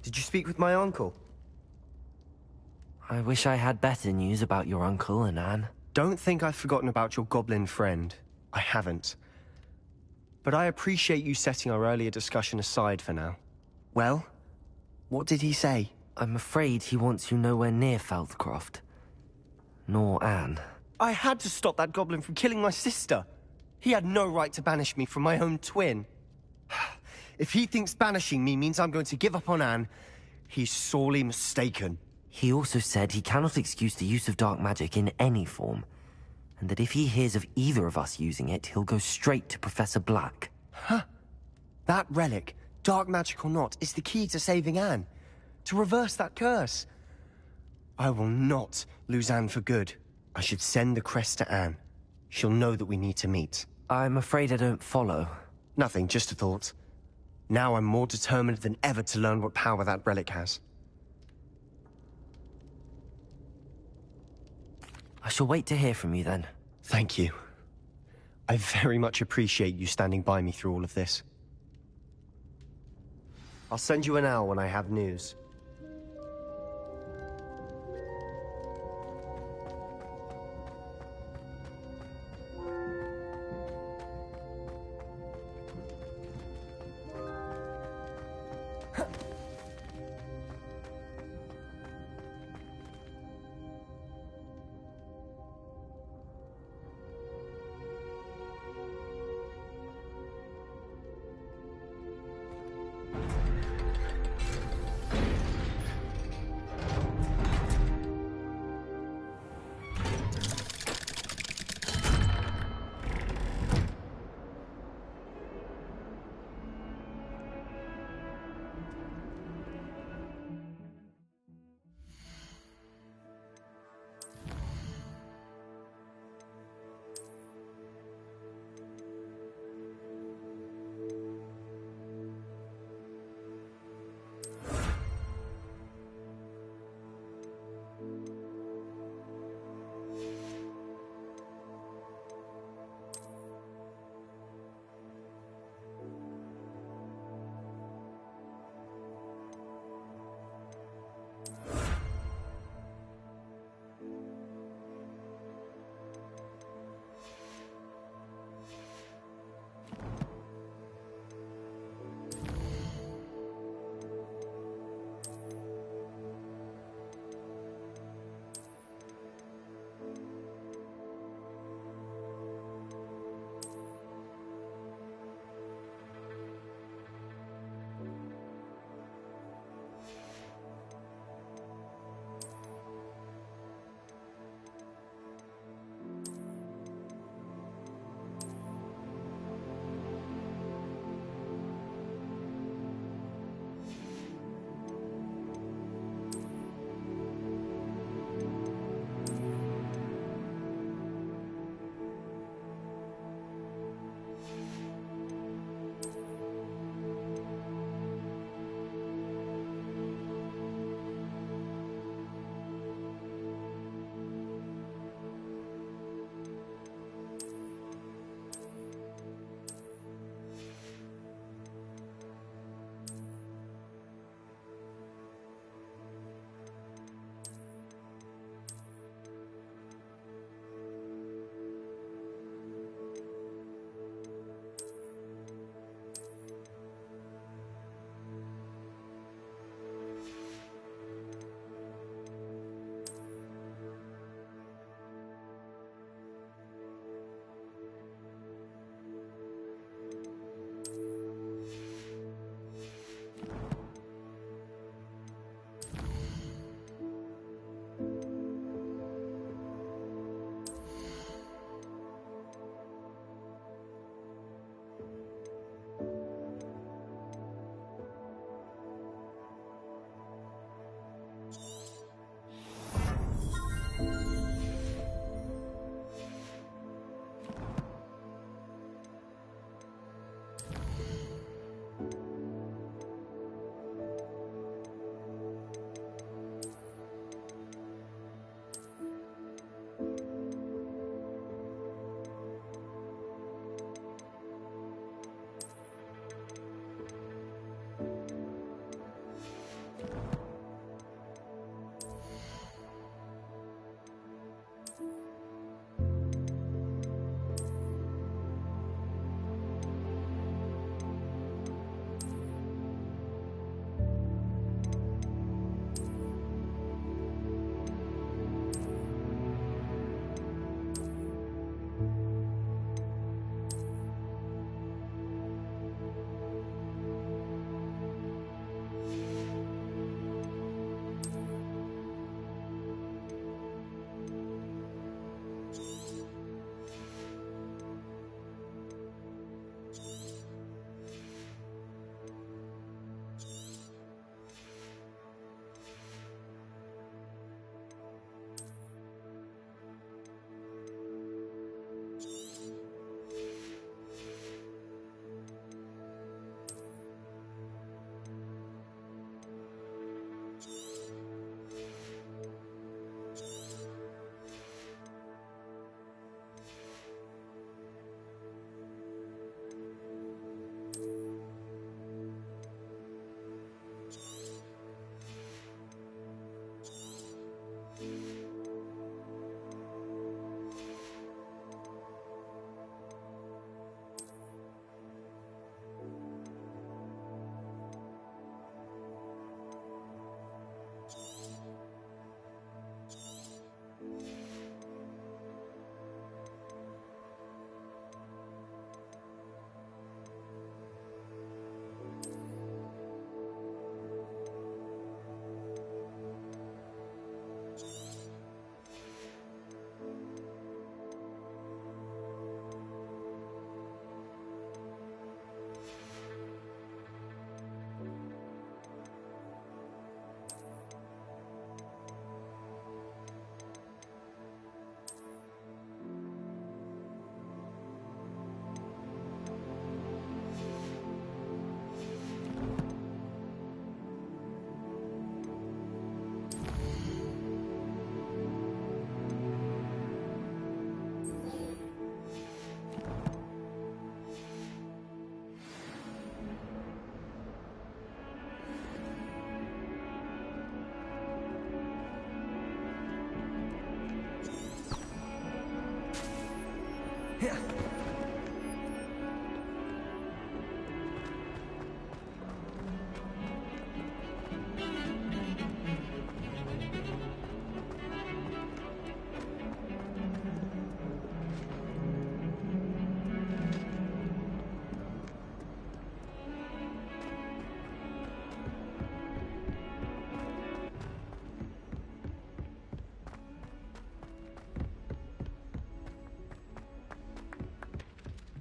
Did you speak with my uncle? I wish I had better news about your uncle and Anne. Don't think I've forgotten about your goblin friend. I haven't. But I appreciate you setting our earlier discussion aside for now. Well, what did he say? I'm afraid he wants you nowhere near Feldcroft. Nor Anne. I had to stop that goblin from killing my sister. He had no right to banish me from my own twin. If he thinks banishing me means I'm going to give up on Anne, he's sorely mistaken. He also said he cannot excuse the use of dark magic in any form, and that if he hears of either of us using it, he'll go straight to Professor Black. Huh. That relic, dark magic or not, is the key to saving Anne. To reverse that curse. I will not lose Anne for good. I should send the crest to Anne. She'll know that we need to meet. I'm afraid I don't follow. Nothing, just a thought. Now I'm more determined than ever to learn what power that relic has. I shall wait to hear from you then. Thank you. I very much appreciate you standing by me through all of this. I'll send you an owl when I have news.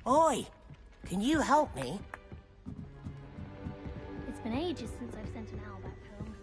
Oi! Can you help me? It's been ages since I've sent an owl back home.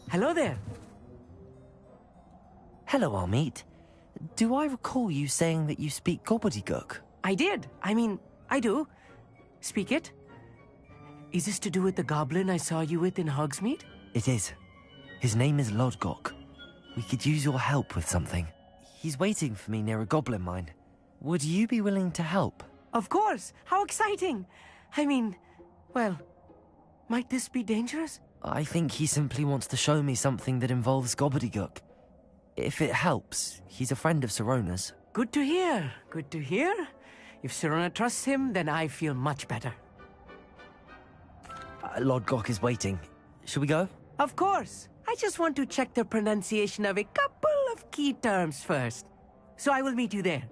Hello there. Hello, Amit. Do I recall you saying that you speak gobbledygook? I did. I do. Speak it. Is this to do with the goblin I saw you with in Hogsmeade? It is. His name is Lodgok. We could use your help with something. He's waiting for me near a goblin mine. Would you be willing to help? Of course. How exciting. Well, might this be dangerous? I think he simply wants to show me something that involves gobbledygook. If it helps, he's a friend of Sirona's. Good to hear. Good to hear. If Sirona trusts him, then I feel much better. Lodgok is waiting. Shall we go? Of course. I just want to check the pronunciation of a couple of key terms first. So I will meet you there.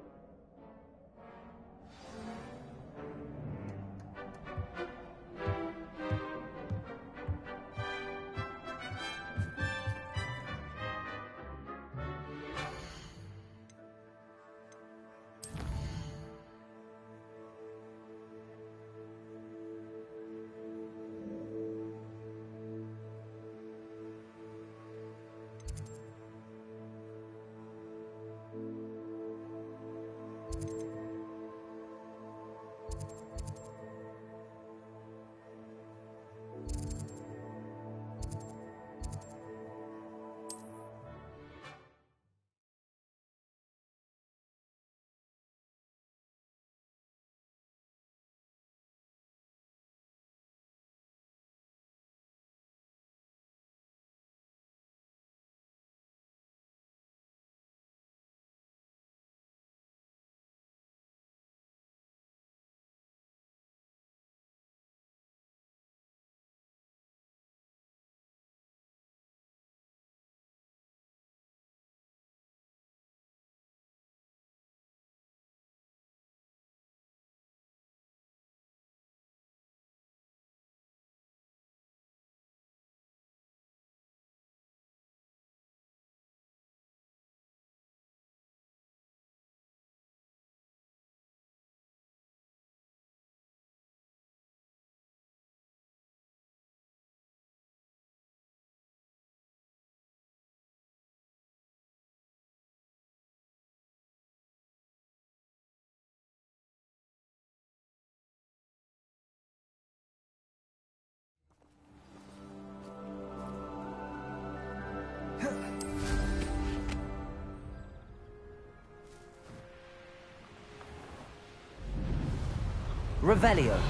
Revelio.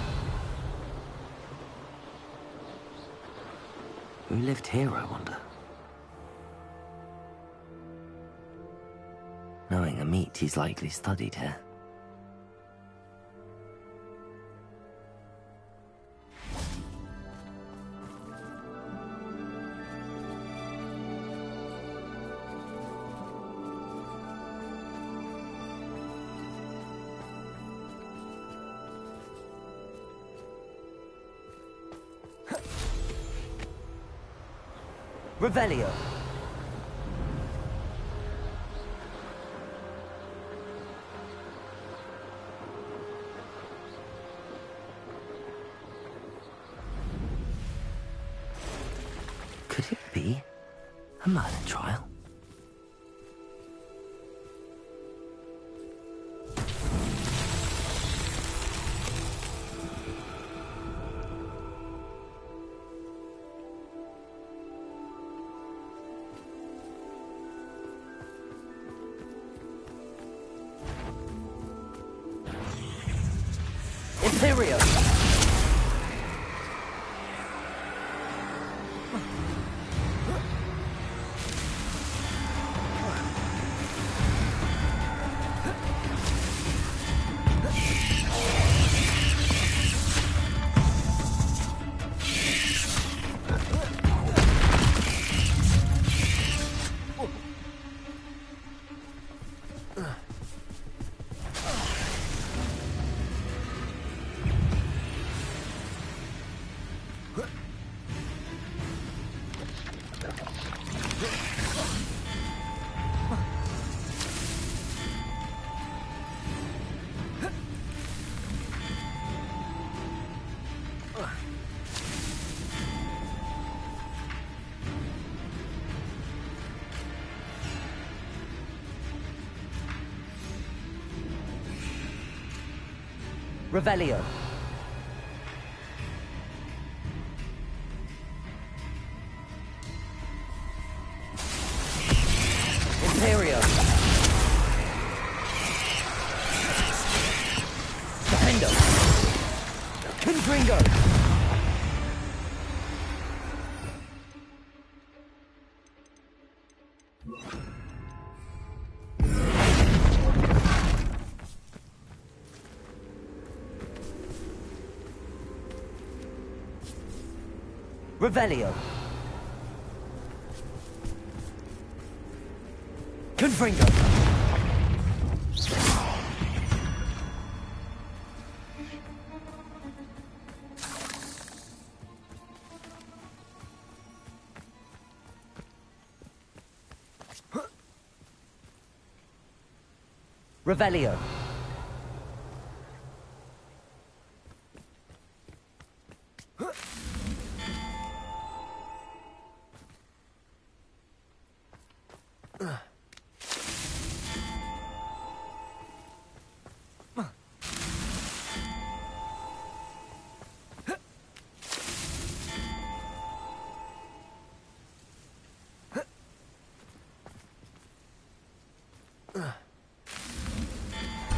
Who lived here, I wonder? Knowing Amit, he's likely studied here. Revelio. Could it be a murder trial? Imperio. Revelio. Imperio. Defendo. Confringo. Revelio. Confringo. Revelio.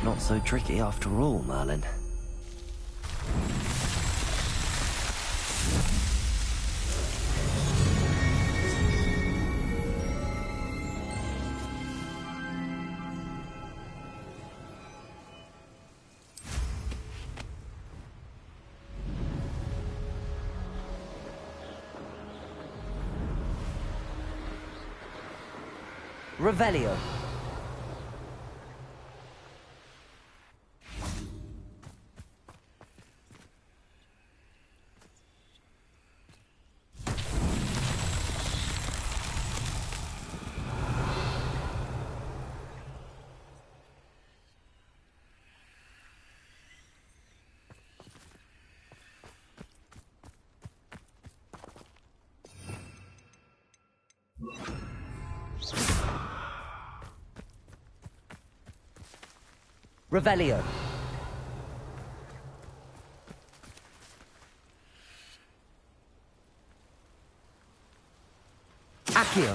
Not so tricky after all, Merlin. Revelio. Revelio. Accio.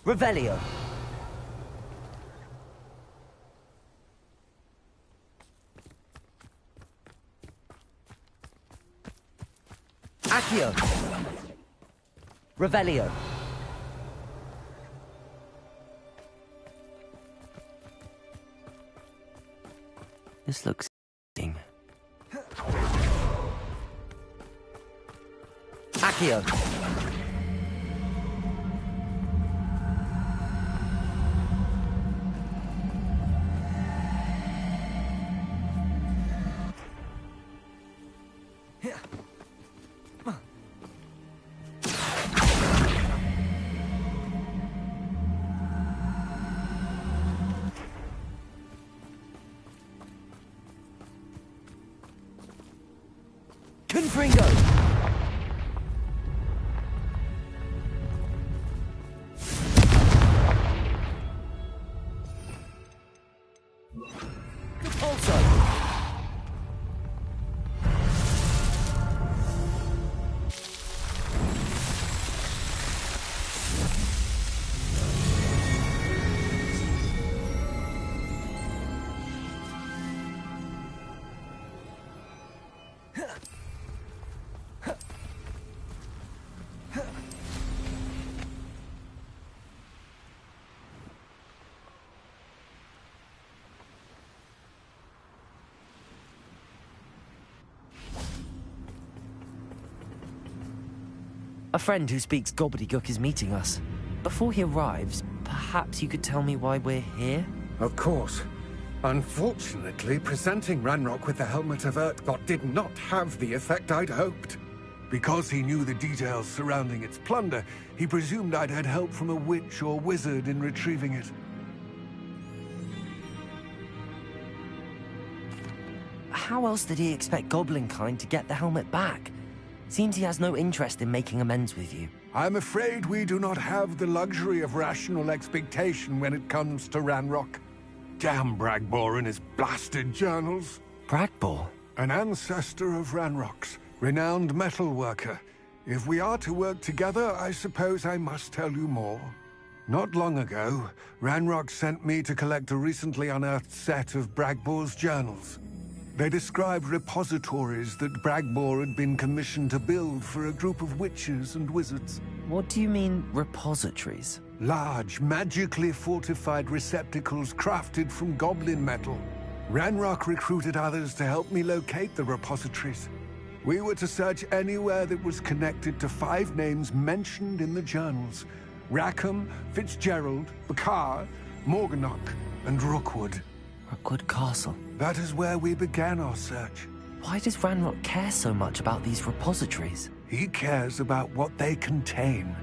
Revelio. Accio. Revelio. This looks interesting. Accio. Confringo! A friend who speaks gobbledygook is meeting us. Before he arrives, perhaps you could tell me why we're here? Of course. Unfortunately, presenting Ranrock with the Helmet of Urtkot did not have the effect I'd hoped. Because he knew the details surrounding its plunder, he presumed I'd had help from a witch or wizard in retrieving it. How else did he expect Goblinkind to get the helmet back? Seems he has no interest in making amends with you. I'm afraid we do not have the luxury of rational expectation when it comes to Ranrock. Damn Bragbor and his blasted journals. Bragbor? An ancestor of Ranrock's, renowned metal worker. If we are to work together, I suppose I must tell you more. Not long ago, Ranrock sent me to collect a recently unearthed set of Bragbor's journals. They described repositories that Bragbor had been commissioned to build for a group of witches and wizards. What do you mean, repositories? Large, magically fortified receptacles crafted from goblin metal. Ranrock recruited others to help me locate the repositories. We were to search anywhere that was connected to 5 names mentioned in the journals. Rackham, Fitzgerald, Bakar, Morganach, and Rookwood. Rookwood Castle. That is where we began our search. Why does Ranrock care so much about these repositories? He cares about what they contain.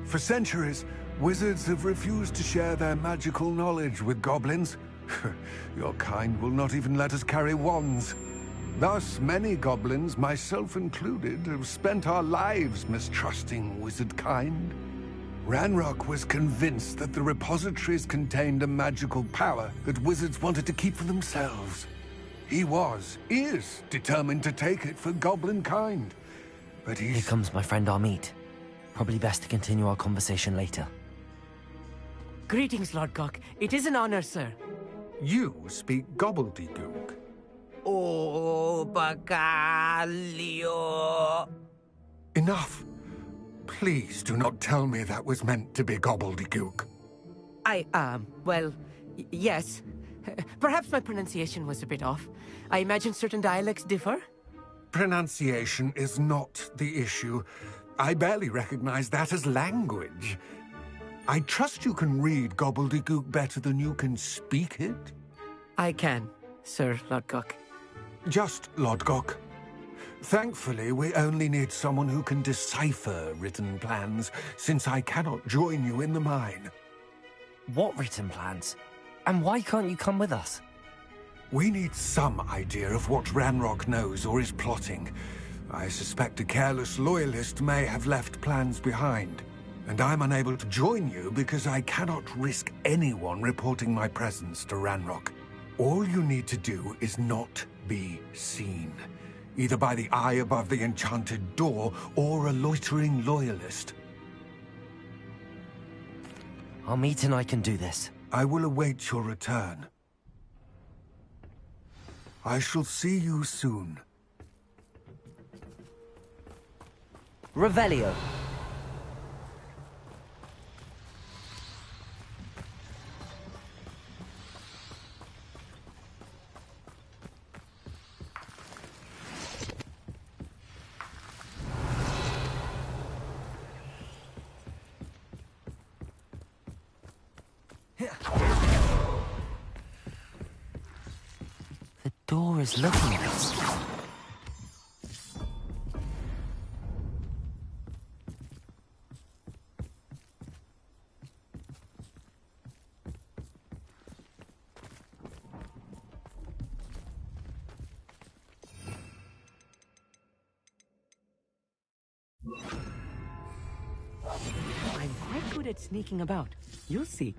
For centuries, wizards have refused to share their magical knowledge with goblins. Your kind will not even let us carry wands. Thus, many goblins, myself included, have spent our lives mistrusting wizard kind. Ranrock was convinced that the repositories contained a magical power that wizards wanted to keep for themselves. He is determined to take it for goblin kind. But Here comes my friend Amit. Probably best to continue our conversation later. Greetings, Lord Cock. It is an honor, sir. You speak gobbledygook. Oh, Bacalio. Enough. Please do not tell me that was meant to be gobbledygook. Yes. Perhaps my pronunciation was a bit off. I imagine certain dialects differ? Pronunciation is not the issue. I barely recognize that as language. I trust you can read gobbledygook better than you can speak it? I can, Sir Lodgok. Just Lodgok. Thankfully, we only need someone who can decipher written plans, since I cannot join you in the mine. What written plans? And why can't you come with us? We need some idea of what Ranrock knows or is plotting. I suspect a careless loyalist may have left plans behind. And I'm unable to join you because I cannot risk anyone reporting my presence to Ranrock. All you need to do is not be seen. Either by the eye above the enchanted door, or a loitering loyalist. Amit and I can do this. I will await your return. I shall see you soon. Revelio. The door is looking at us. I'm quite good at sneaking about. You'll see.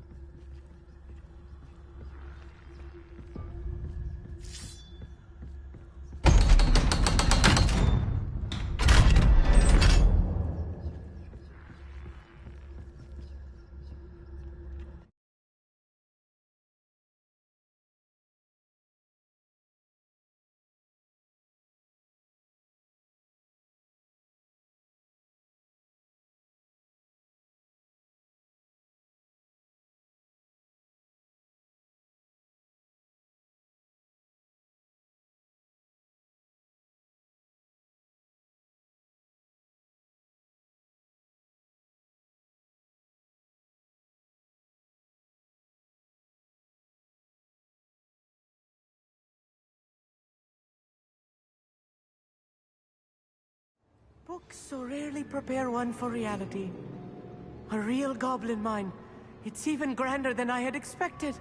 Books so rarely prepare one for reality. A real goblin mine. It's even grander than I had expected.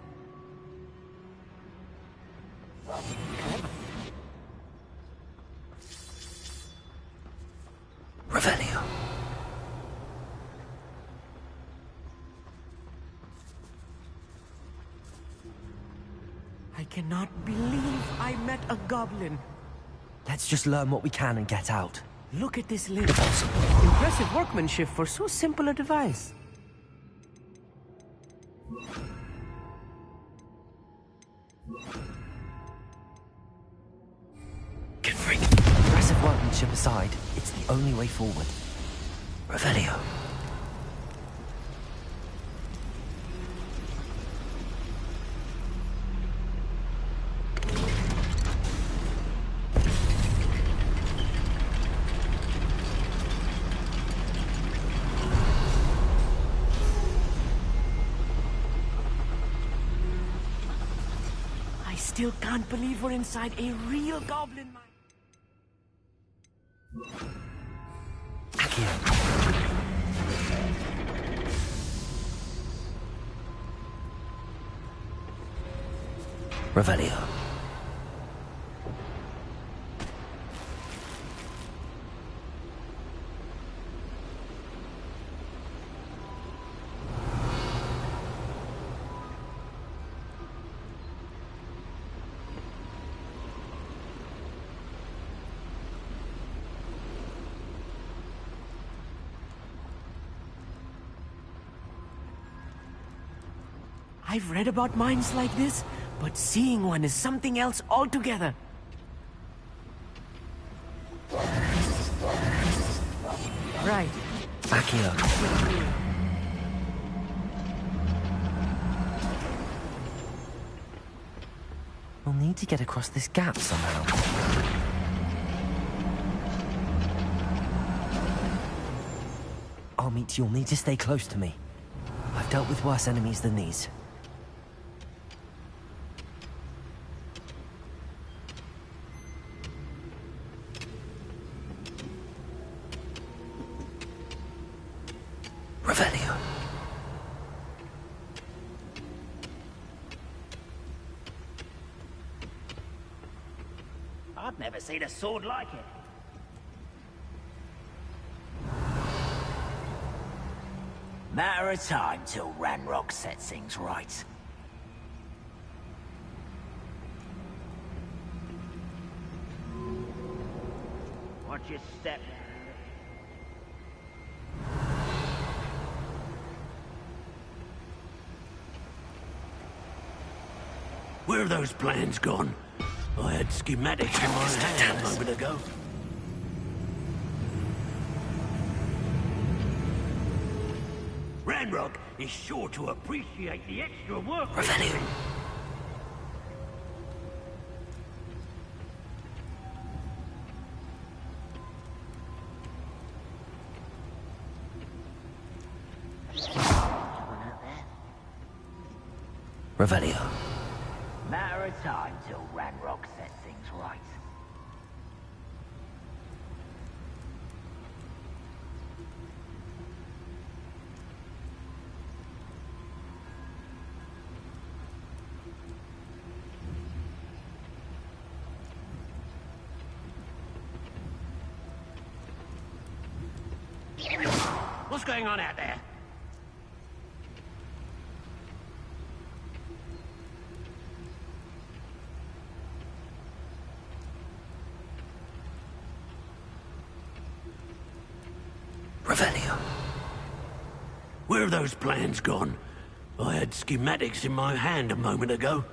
Revelio. I cannot believe I met a goblin. Let's just learn what we can and get out. Look at this lid. Impressive workmanship for so simple a device. Impressive workmanship aside, it's the only way forward. Revelio. I still can't believe we're inside a real goblin mine. Revelio. I've read about mines like this, but seeing one is something else altogether. Right. Back here. We'll need to get across this gap somehow. I'll meet you. You'll need to stay close to me. I've dealt with worse enemies than these. Revelio. I've never seen a sword like it. Matter of time till Ranrock sets things right. Watch your step. Where are those plans gone? I had schematics in my hand a moment ago. Ranrock is sure to appreciate the extra work. Revelio. Revelio. Matter of time till Ranrock sets things right. What's going on out there? Revelio. Where have those plans gone? I had schematics in my hand a moment ago.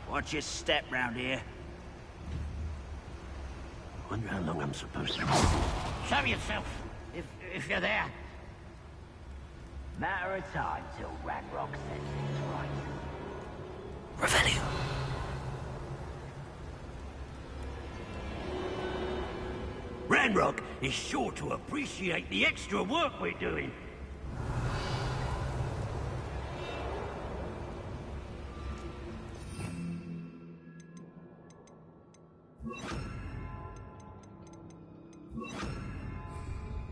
Watch your step round here. Wonder how long I'm supposed to... Show yourself, if you're there. Matter of time till Ranrock sets things right. Revelio. Ranrock is sure to appreciate the extra work we're doing.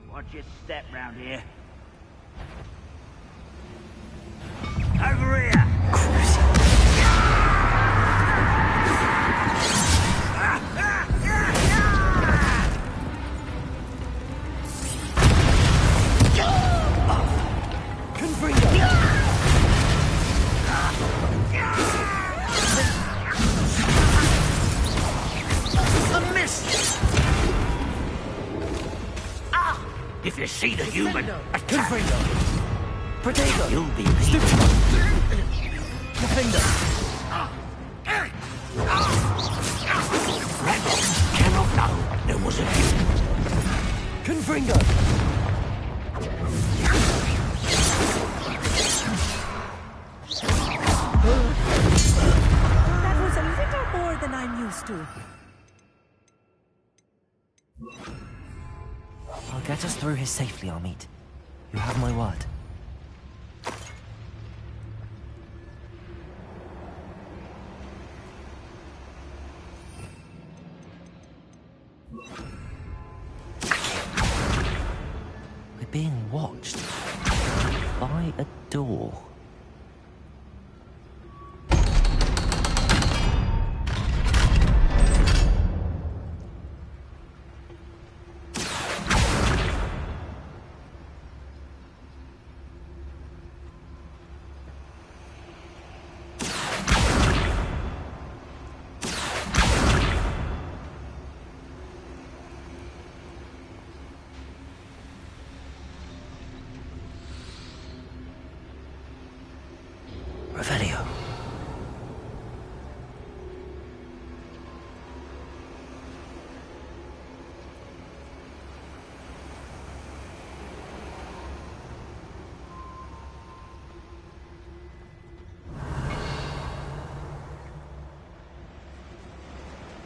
Watch your step round here. Over here! If you see the human attack, Protego. you'll be Defender. Ranrock cannot know there was a human. Confringo. That was a little more than I'm used to. I'll get us through here safely, Amit. You have my word. We're being watched by a door. Revelio.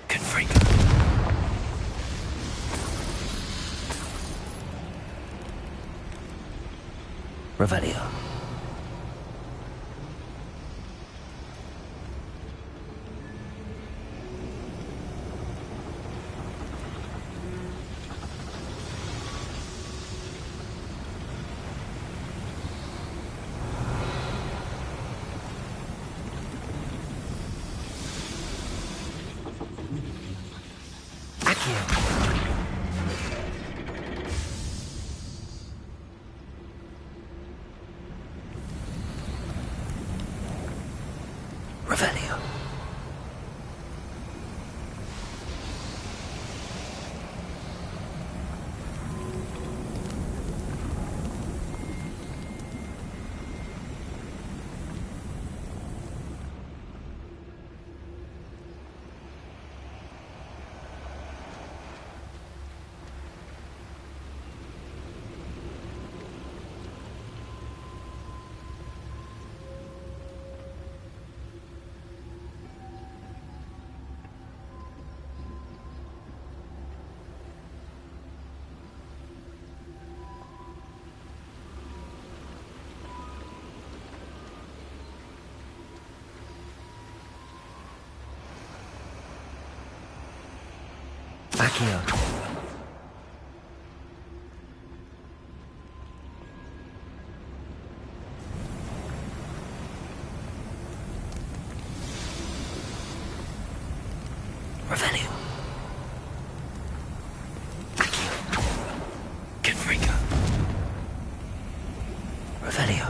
Confringo. Revelio. Accio. Revelio. Accio. Confringo. Revelio.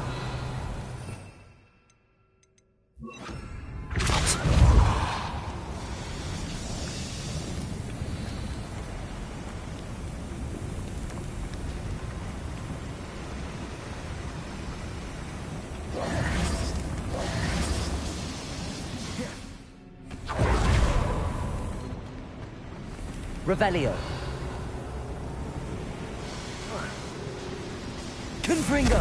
Revelio. Confringo.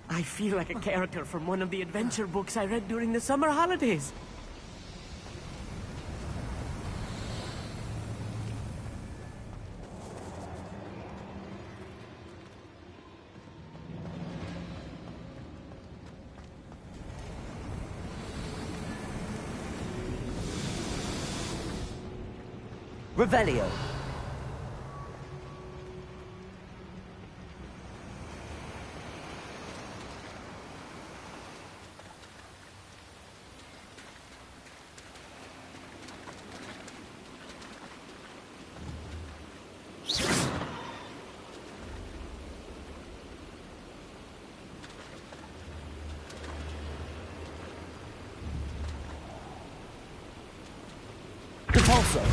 I feel like a character from one of the adventure books I read during the summer holidays. Revelio. Repulsor.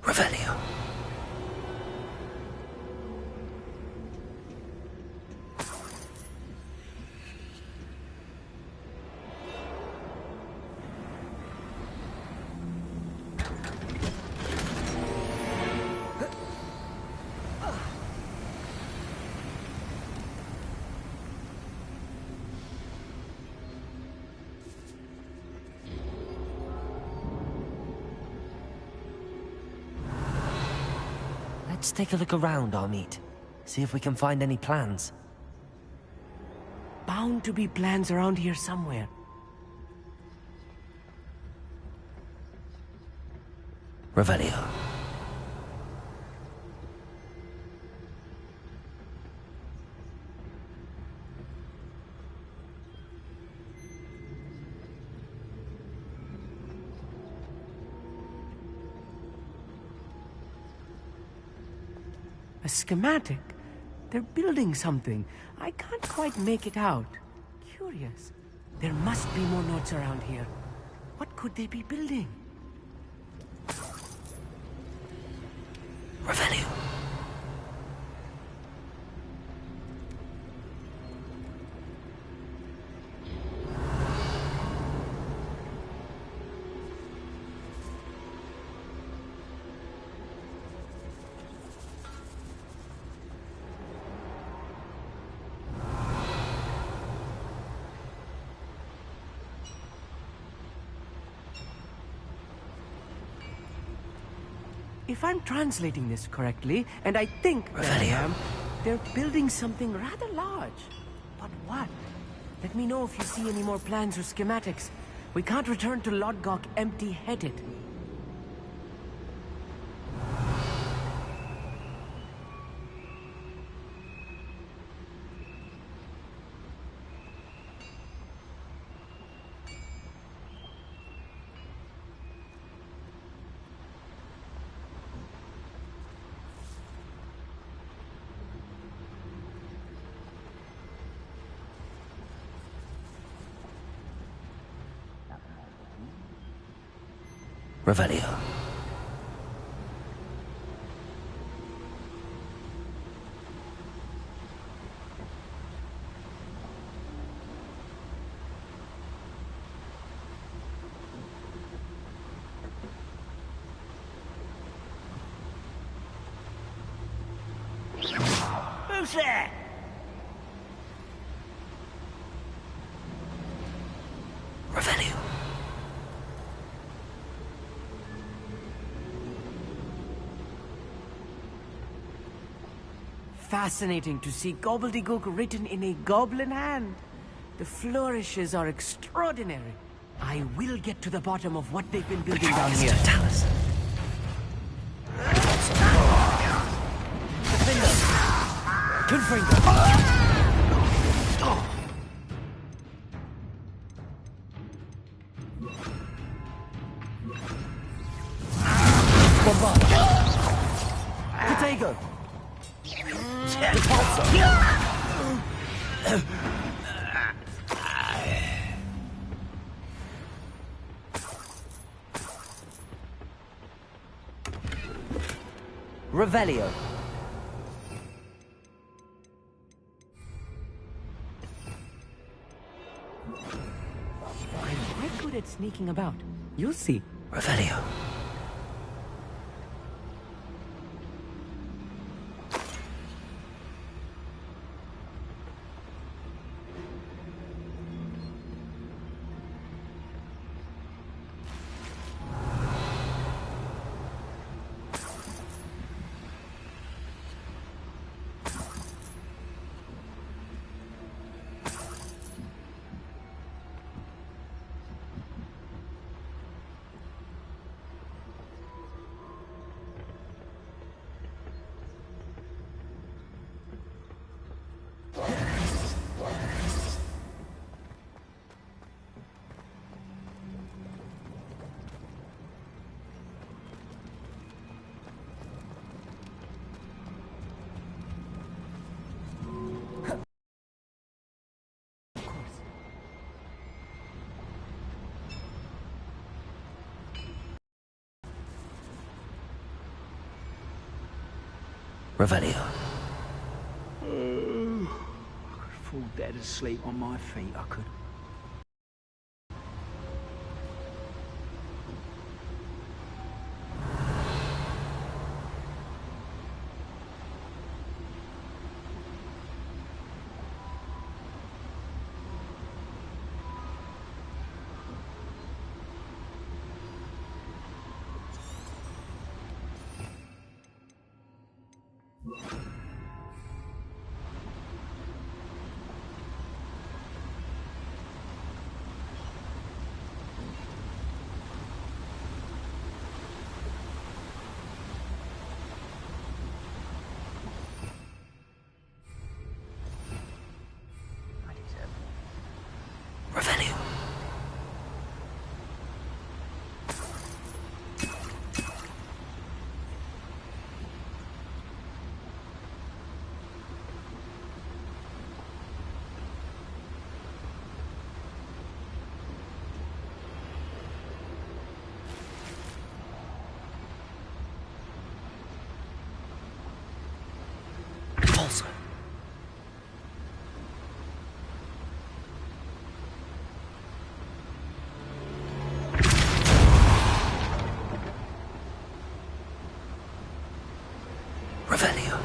Revelio. Let's take a look around, Armeet. See if we can find any plans. Bound to be plans around here somewhere. Revelio. A schematic? They're building something. I can't quite make it out. Curious. There must be more notes around here. What could they be building? Revelio. If I'm translating this correctly, and I think that I am, they're building something rather large. But what? Let me know if you see any more plans or schematics. We can't return to Lodgok empty-headed. Revelio. Who's there? fascinating to see gobbledygook written in a goblin hand. The flourishes are extraordinary. I will get to the bottom of what they've been building down here. Talus. Confringo. Potato. Revelio. I'm quite good at sneaking about. You'll see. Revelio. Revelio. I could fall dead asleep on my feet, I could. Revelio. Pulsar. Revelio.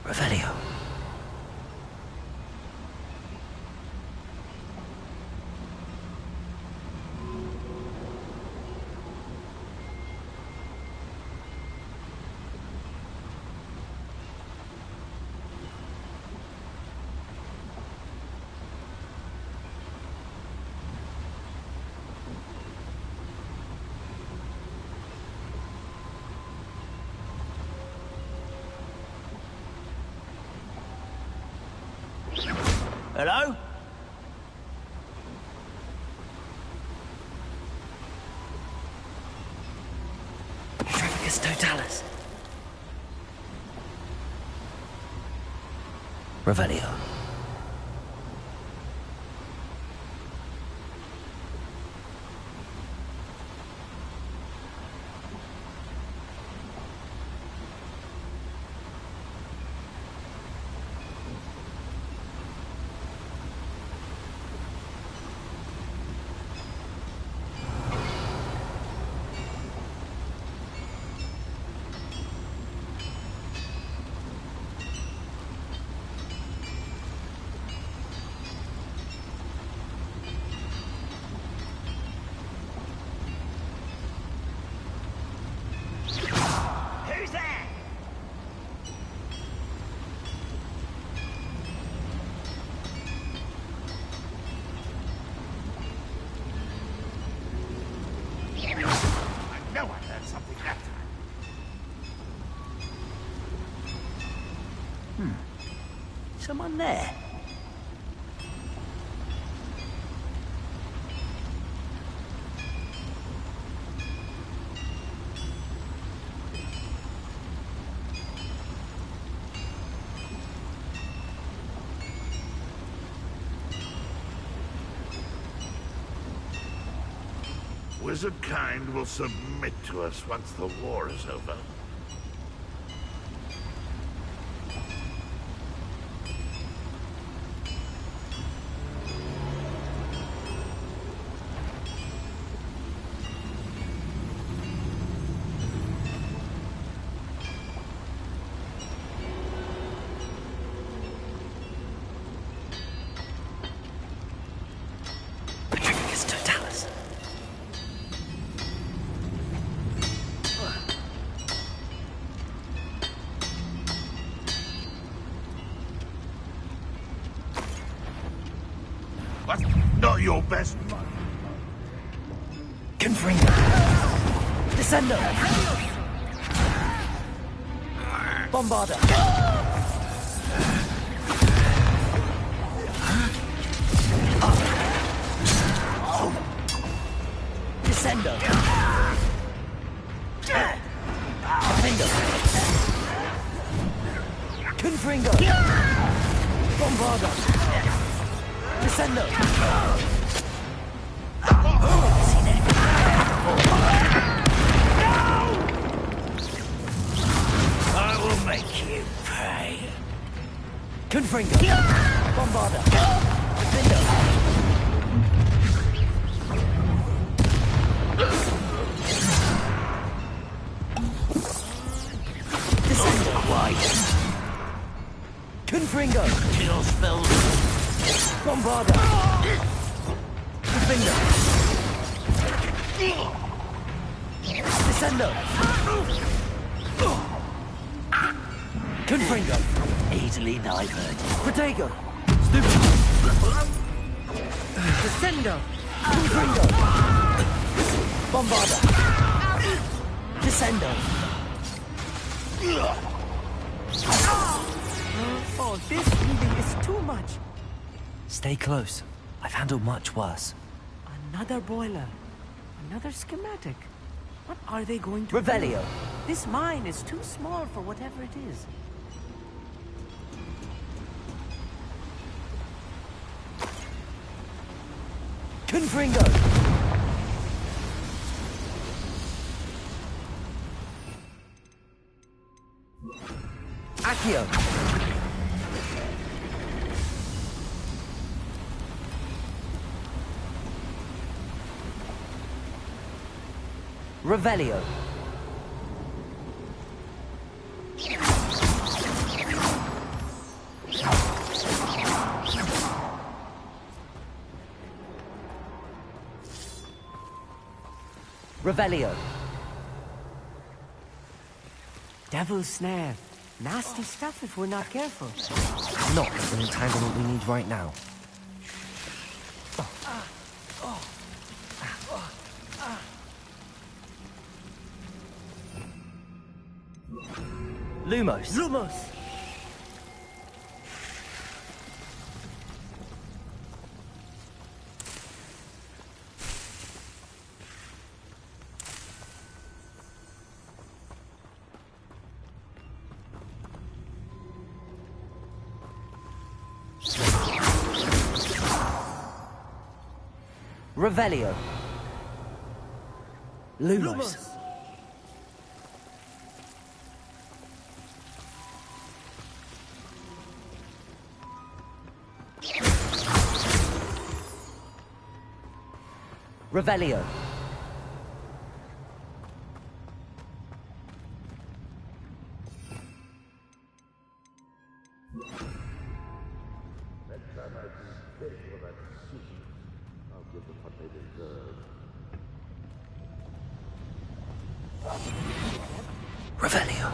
Revelio. Hello? Totalis. Revelio. Who's there? I know I heard something that time. Someone there? Wizard kind will submit to us once the war is over. Totalis. That's not your best. Confringo. Descendo. Bombarda. Descendo. Defendo. Confringo. Bombarda. Descendo. I will make you pay. Confringo. Bombarda. Defendo. Confringo. Kill spells. Bombarda. Defender. Descendo. Confringo. Easily nightmare. Protego. Stupid. Descendo. Confringo. Bombarda. Descendo. Oh, this really is too much. Stay close. I've handled much worse. Another boiler. Another schematic. What are they going to Revelio. do? This mine is too small for whatever it is. Confringo. Accio. Revelio. Revelio. Devil's snare. Nasty stuff if we're not careful. Not the entanglement we need right now. Lumos. Lumos! Revelio. Lumos. Revelio. Revelio.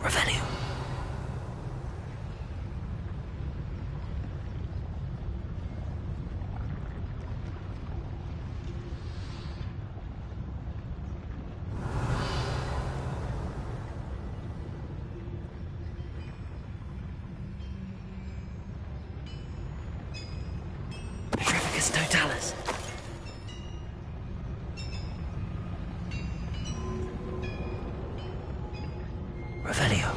Revelio. Petrificus totalis. Revelio.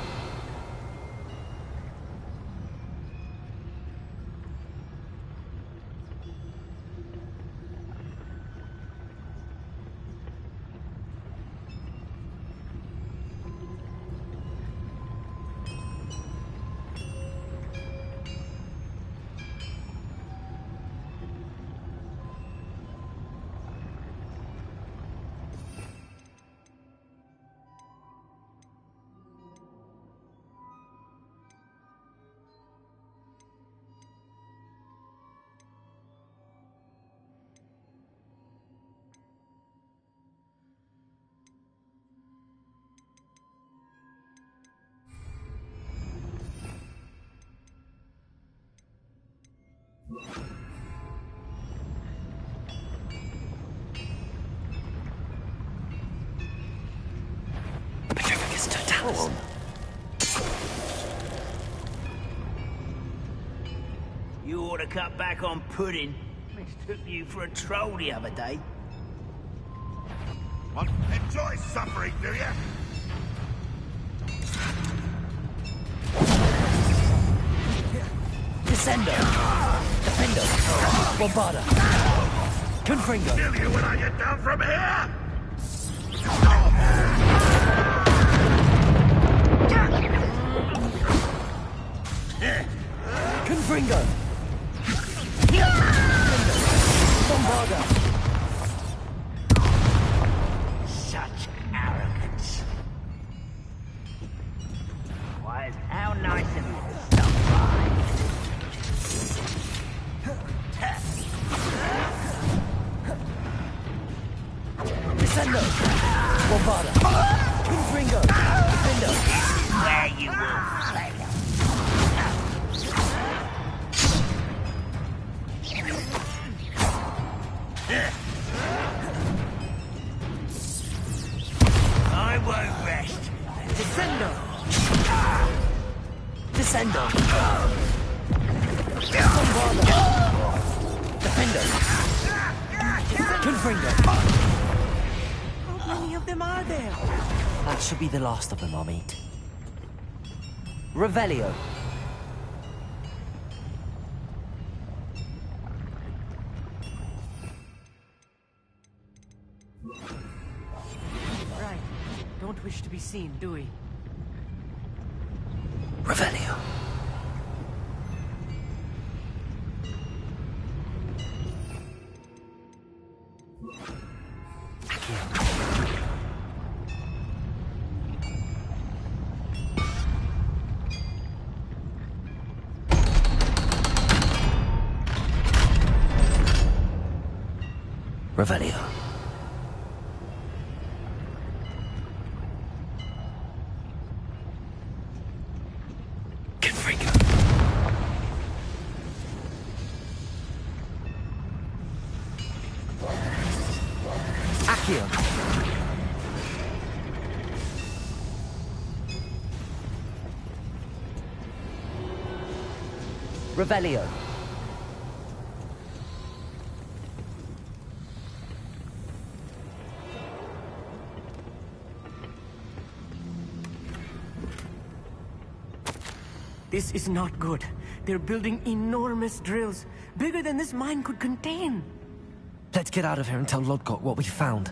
Petrificus totalis. You ought to cut back on pudding. Mistook you for a troll the other day. What? Enjoy suffering, do you? Descendo. Defendo. Bombarda. Confringo. Kill you when I get down from here! Confringo. Bombarda. Such arrogance. Why, how nice of you to stop by. Descendo. Bombarda. Confringo. Defendo. Where you will play. I won't rest. Descendo. Descendo. Bombarda. Defendo. Confringo. How many of them are there? That should be the last of them, I'll meet. Revelio. Right. Don't wish to be seen, do we? Revelio. Revelio. here. Revelio. This is not good. They're building enormous drills, bigger than this mine could contain. Let's get out of here and tell Lodgok what we found.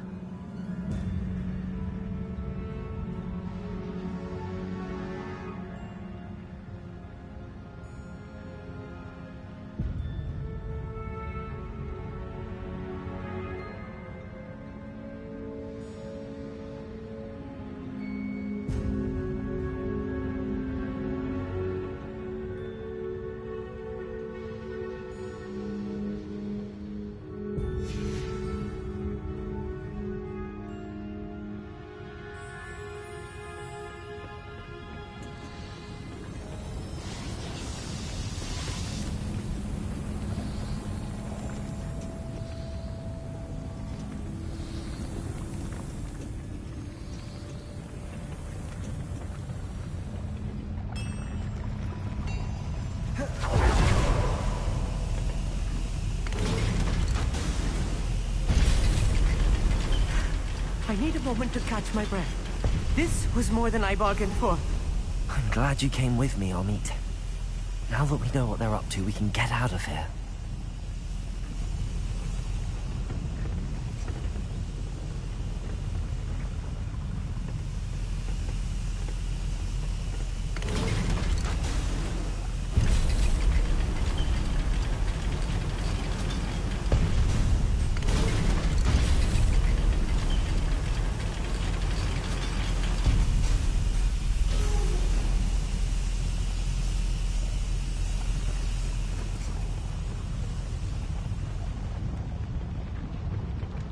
I need a moment to catch my breath. This was more than I bargained for. I'm glad you came with me, Amit. Now that we know what they're up to, we can get out of here.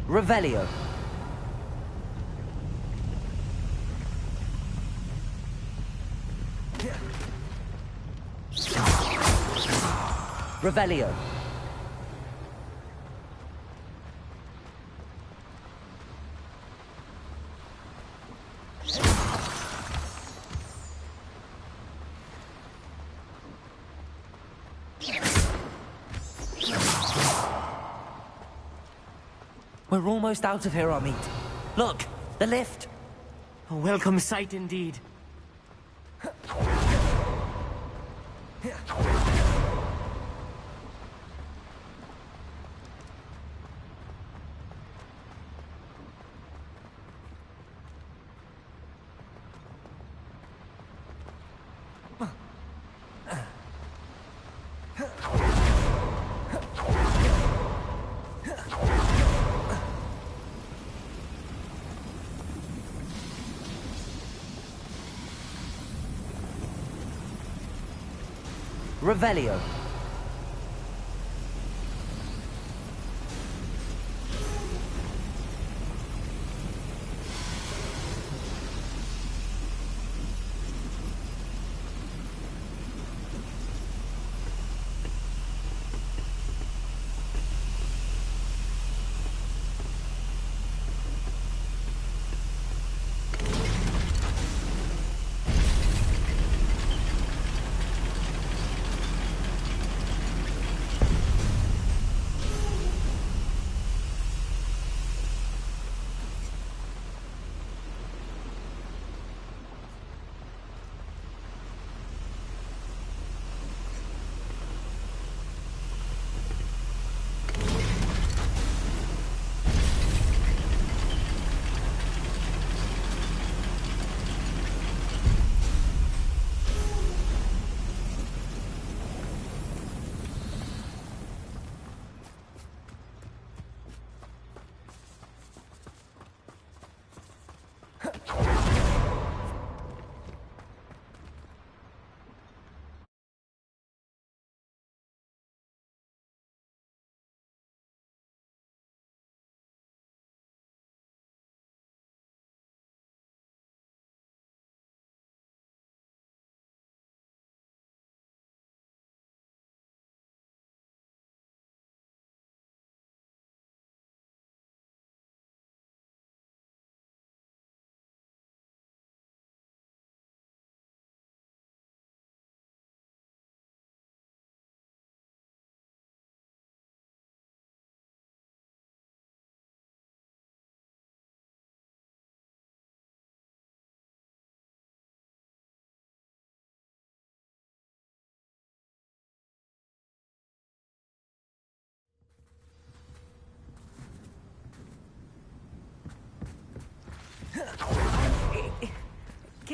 Revelio. Revelio. We're almost out of here, Amit. Look, the lift. A welcome sight indeed. Revelio.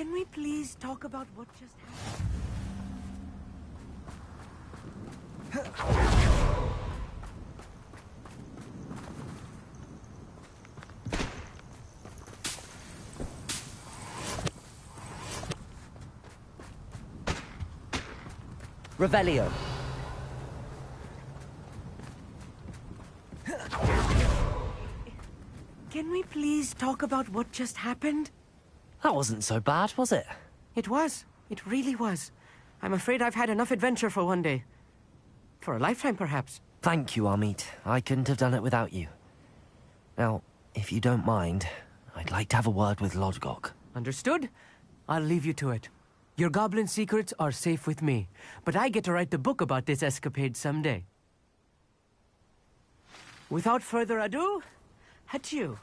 Can we please talk about what just happened? Revelio. Can we please talk about what just happened? That wasn't so bad, was it? It was. It really was. I'm afraid I've had enough adventure for one day. For a lifetime, perhaps. Thank you, Amit. I couldn't have done it without you. Now, if you don't mind, I'd like to have a word with Lodgok. Understood? I'll leave you to it. Your goblin secrets are safe with me, but I get to write the book about this escapade someday. Without further ado, adieu.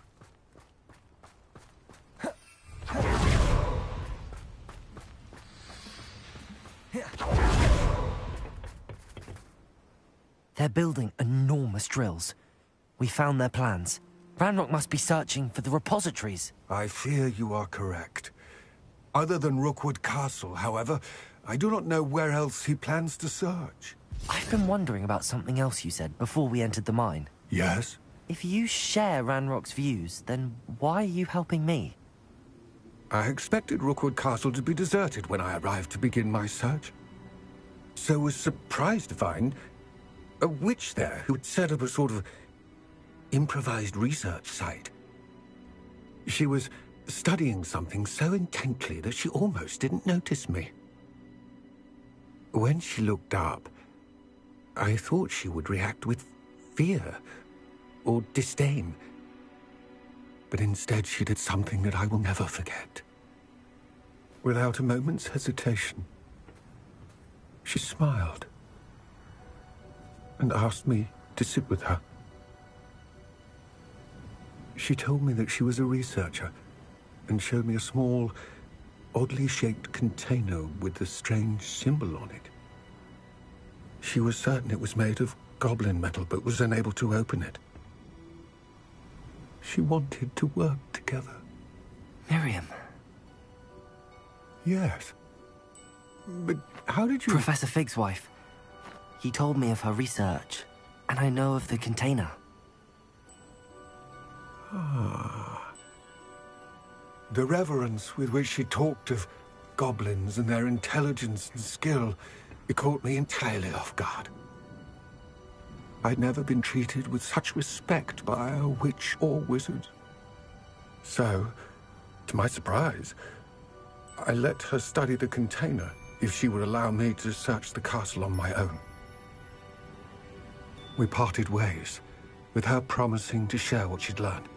They're building enormous drills. We found their plans. Ranrock must be searching for the repositories. I fear you are correct. Other than Rookwood Castle, however, I do not know where else he plans to search. I've been wondering about something else you said before we entered the mine. Yes? If you share Ranrock's views, then why are you helping me? I expected Rookwood Castle to be deserted when I arrived to begin my search. So was surprised to find a witch there who had set up a sort of improvised research site. She was studying something so intently that she almost didn't notice me. When she looked up, I thought she would react with fear or disdain. But instead she did something that I will never forget. Without a moment's hesitation, she smiled and asked me to sit with her. She told me that she was a researcher and showed me a small, oddly shaped container with a strange symbol on it. She was certain it was made of goblin metal, but was unable to open it. She wanted to work together. Miriam. Yes. But how did you... Professor Fig's wife. He told me of her research, and I know of the container. Ah. The reverence with which she talked of goblins and their intelligence and skill, it caught me entirely off guard. I'd never been treated with such respect by a witch or wizard. So, to my surprise, I let her study the container if she would allow me to search the castle on my own. We parted ways, with her promising to share what she'd learned.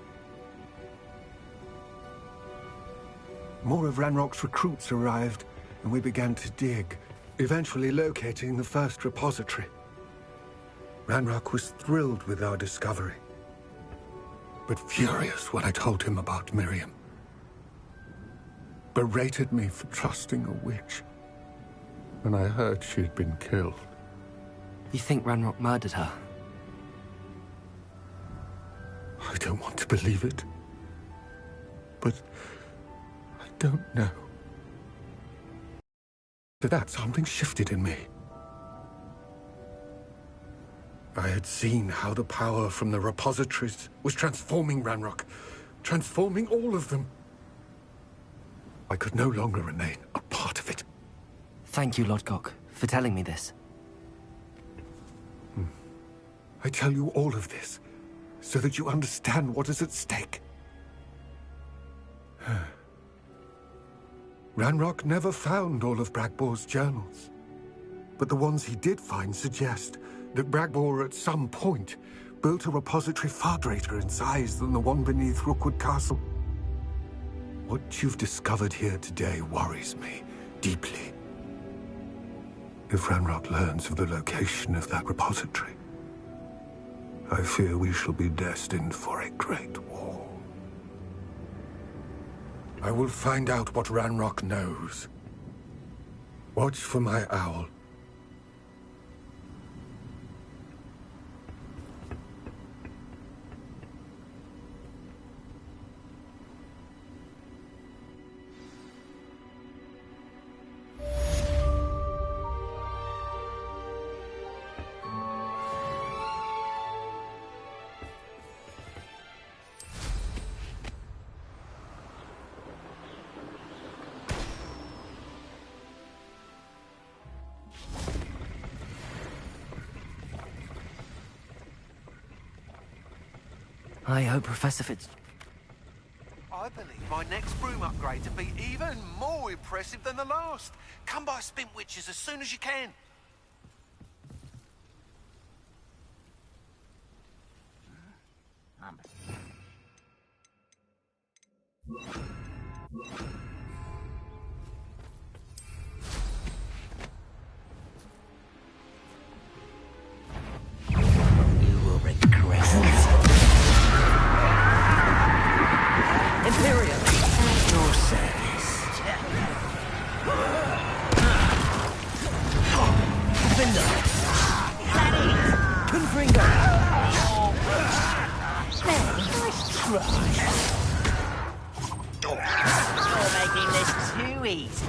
More of Ranrock's recruits arrived, and we began to dig, eventually locating the first repository. Ranrock was thrilled with our discovery, but furious when I told him about Miriam. Berated me for trusting a witch when I heard she'd been killed. You think Ranrock murdered her? I don't want to believe it, but I don't know. After that, something shifted in me. I had seen how the power from the repositories was transforming Ranrock, transforming all of them. I could no longer remain a part of it. Thank you, Lodgok, for telling me this. I tell you all of this so that you understand what is at stake. Ranrock never found all of Bragbor's journals, but the ones he did find suggest that Bragbor at some point built a repository far greater in size than the one beneath Rookwood Castle. What you've discovered here today worries me deeply. If Ranrock learns of the location of that repository, I fear we shall be destined for a great war. I will find out what Ranrock knows. Watch for my owl. I hope Professor Fitz... I believe my next broom upgrade to be even more impressive than the last. Come by Spin Witches as soon as you can. You will regret it. Imperium! At your service. Defender! Confringo! Nice try. You're making this too easy.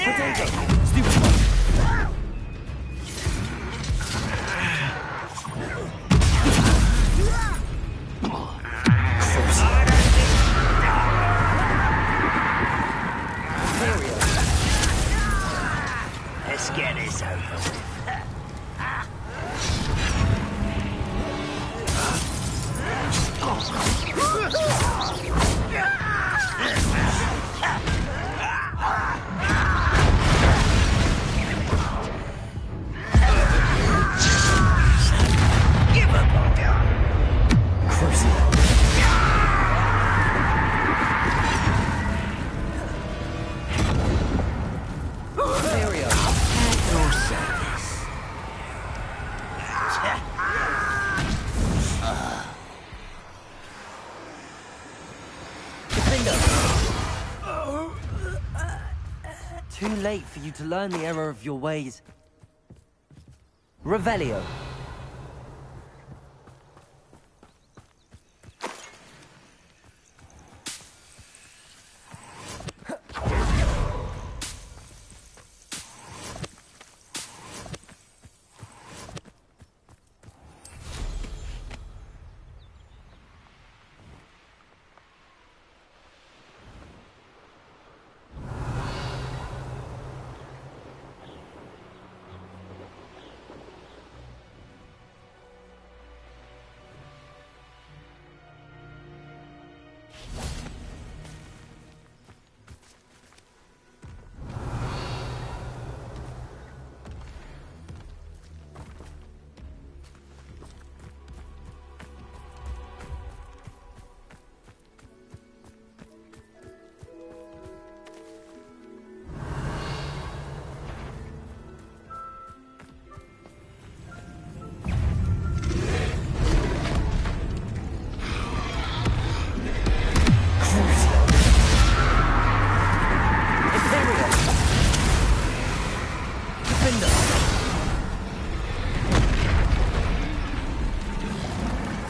Potato! Stupid one! Let's get this over with. Give up on God. Crucible. Imperium! At your service. Defender! Too late for you to learn the error of your ways. Revelio.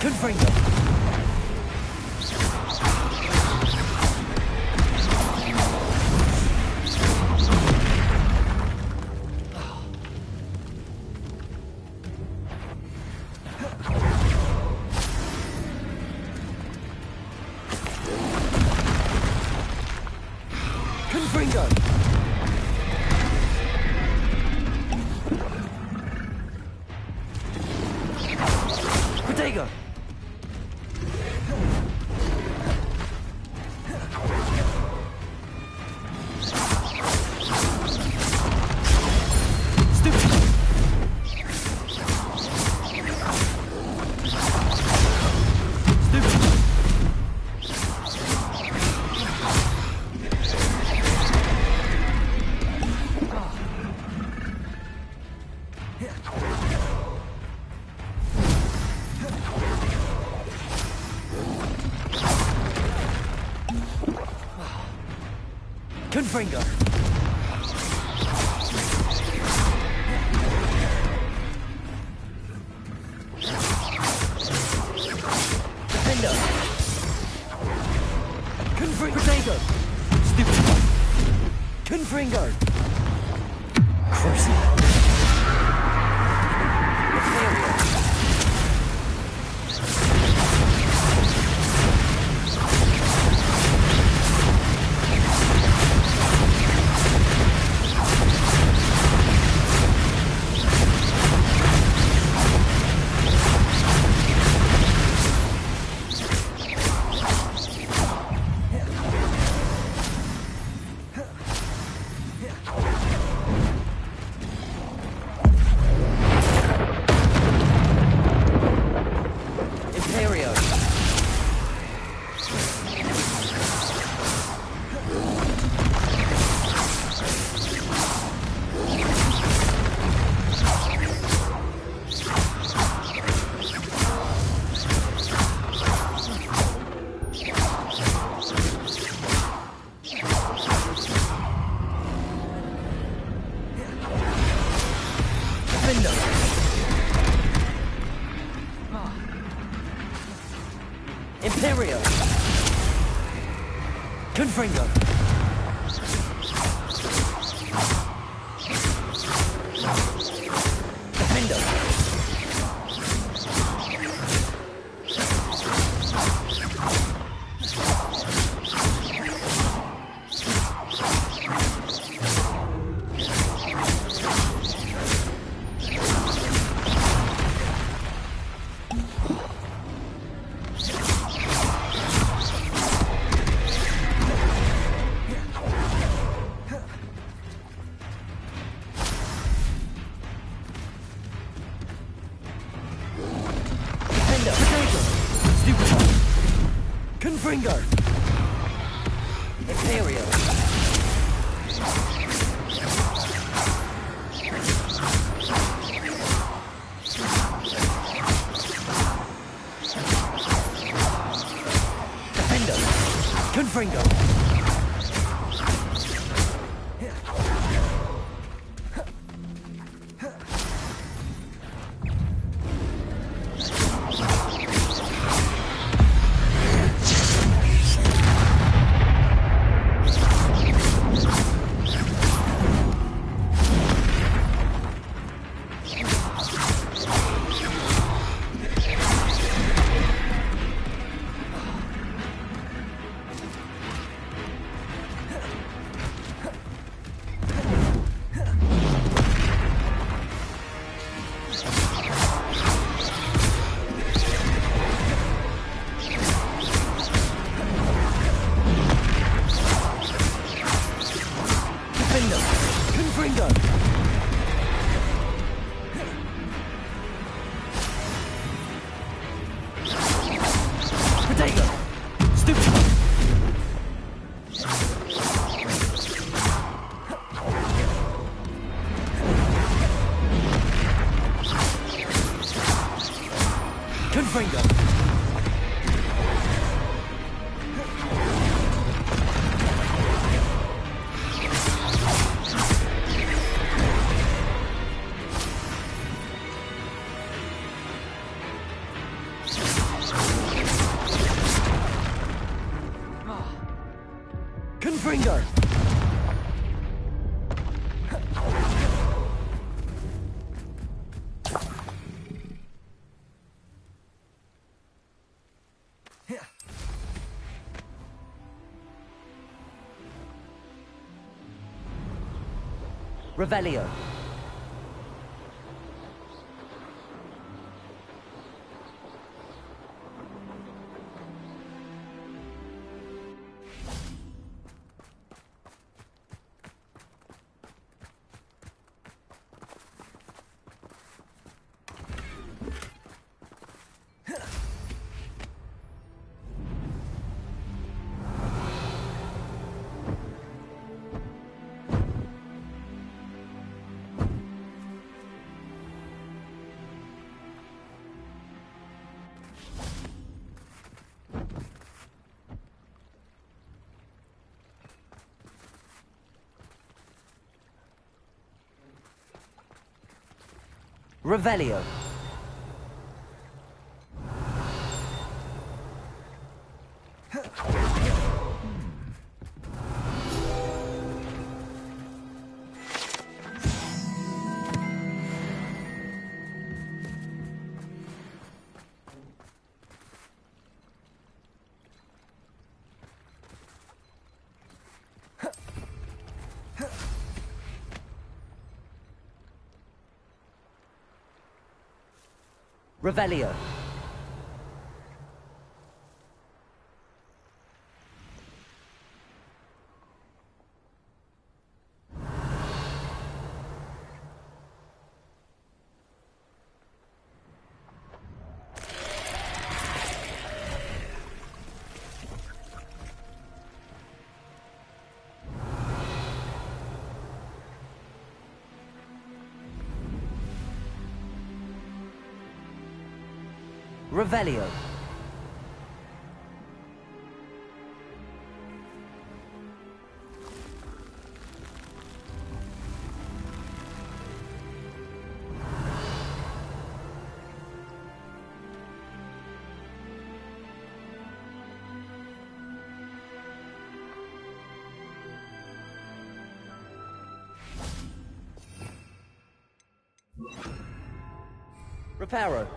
Confringo. Confringo. Protego. Confringo. Defender. Confringo. Protego. Stupid one. Confringo. Crucible. Defender! Imperio! Confringo! Defender! Confringo! Imperio! Defender! Confringo! Confringo! Potato! Stupid! Confringo! Confringo! Revelio. Revelio. Revelio. Revelio. Reparo.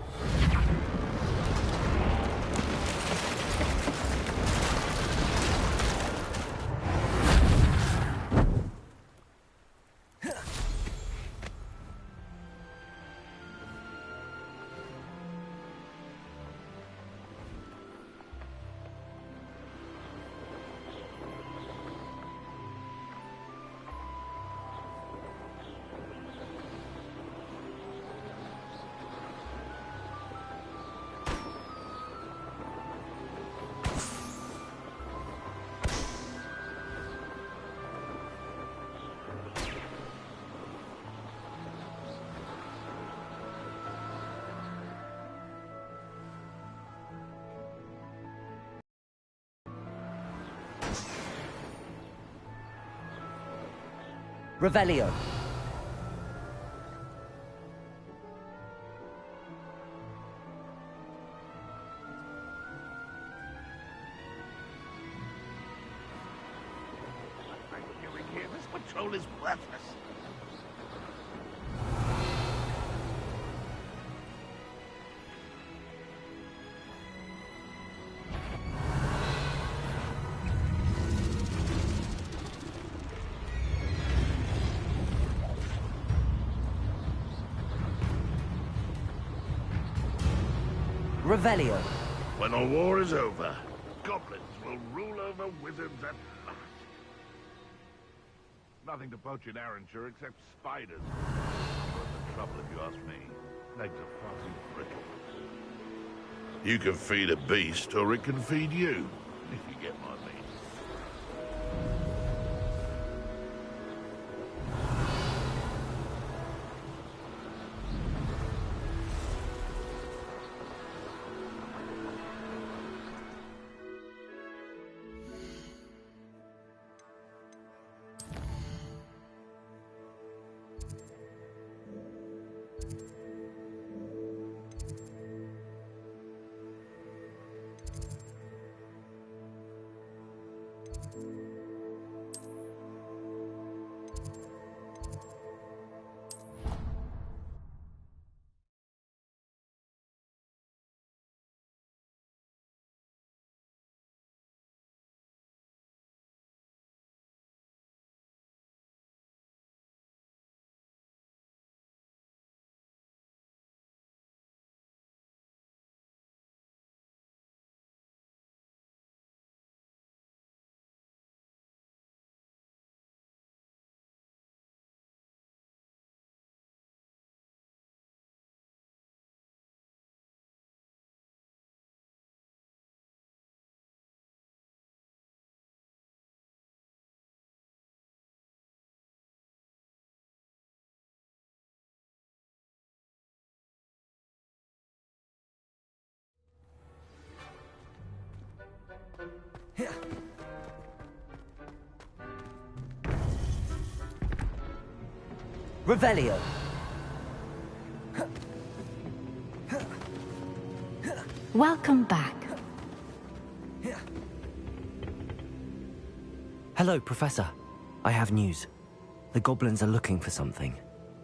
Revelio. This patrol is worthless. Revelio. When the war is over, goblins will rule over wizards at last. Nothing to poach in Arranshire except spiders. Worth the trouble if you ask me. Legs are far too brittle. You can feed a beast, or it can feed you, if you get my meaning. Revelio. Welcome back. Hello, Professor. I have news. The goblins are looking for something.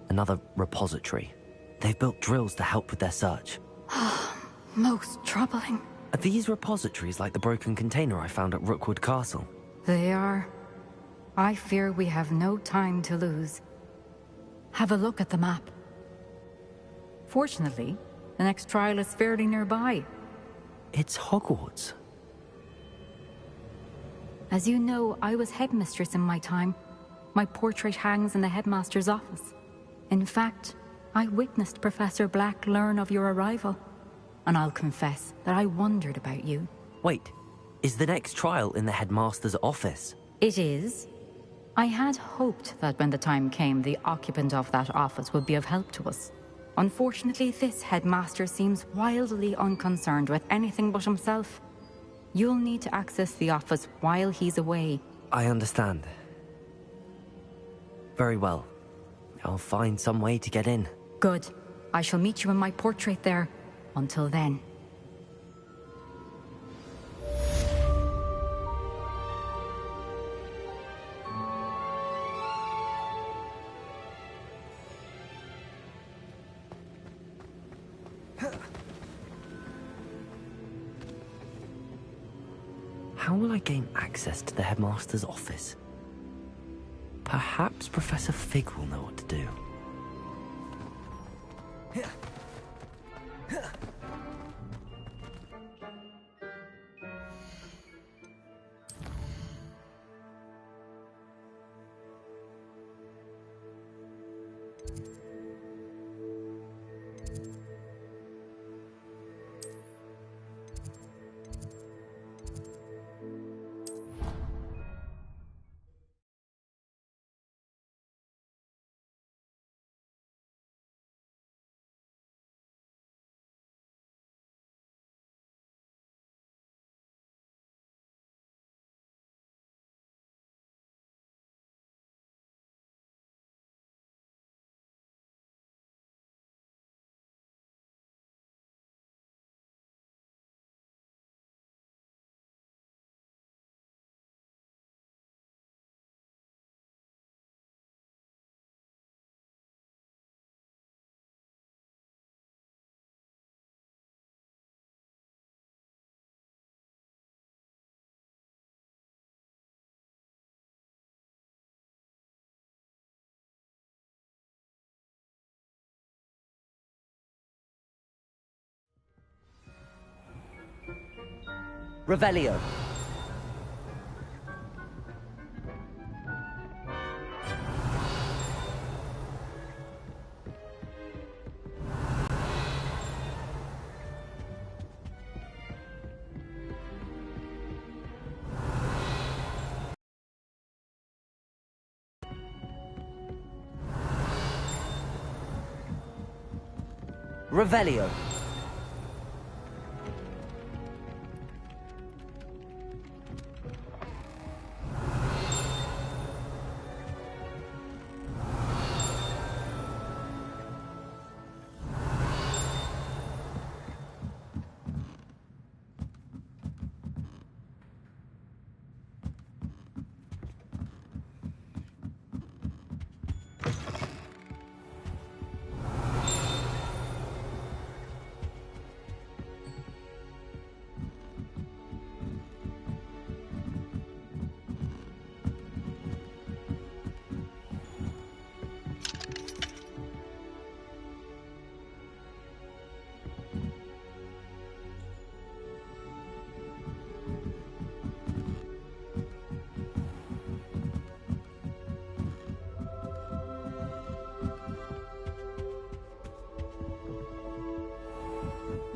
Another repository. They've built drills to help with their search. Most troubling. Are these repositories like the broken container I found at Rookwood Castle? They are. I fear we have no time to lose. Have a look at the map. Fortunately, the next trial is fairly nearby. It's Hogwarts. As you know, I was headmistress in my time. My portrait hangs in the headmaster's office. In fact, I witnessed Professor Black learn of your arrival. And I'll confess that I wondered about you. Wait, is the next trial in the headmaster's office? It is. I had hoped that when the time came, the occupant of that office would be of help to us. Unfortunately, this headmaster seems wildly unconcerned with anything but himself. You'll need to access the office while he's away. I understand. Very well. I'll find some way to get in. Good. I shall meet you in my portrait there. Until then. How will I gain access to the headmaster's office? Perhaps Professor Fig will know what to do. Revelio. Revelio.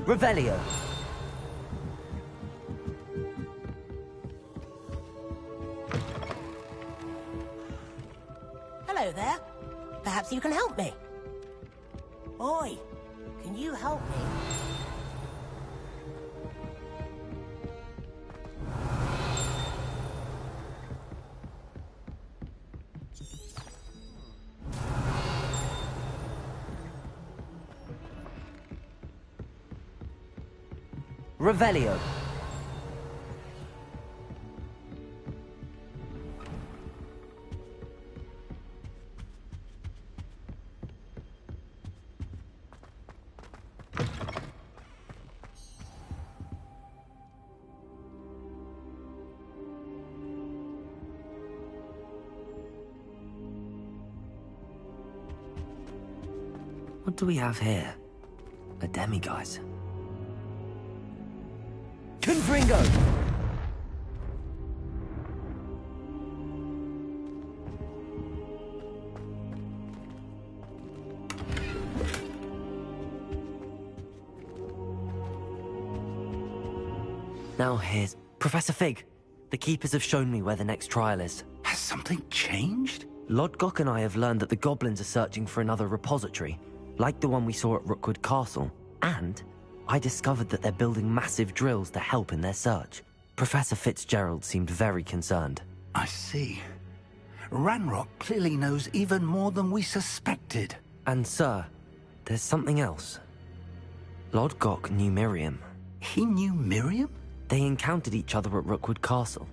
Revelio. Hello there. Perhaps you can help me. Oi, can you help me? Revelio. What do we have here? A demiguise. Confringo! Now here's... Professor Fig! The Keepers have shown me where the next trial is. Has something changed? Lodgok and I have learned that the goblins are searching for another repository, like the one we saw at Rookwood Castle. And I discovered that they're building massive drills to help in their search. Professor Fitzgerald seemed very concerned. I see. Ranrock clearly knows even more than we suspected. And sir, there's something else. Lodgok knew Miriam. He knew Miriam? They encountered each other at Rookwood Castle.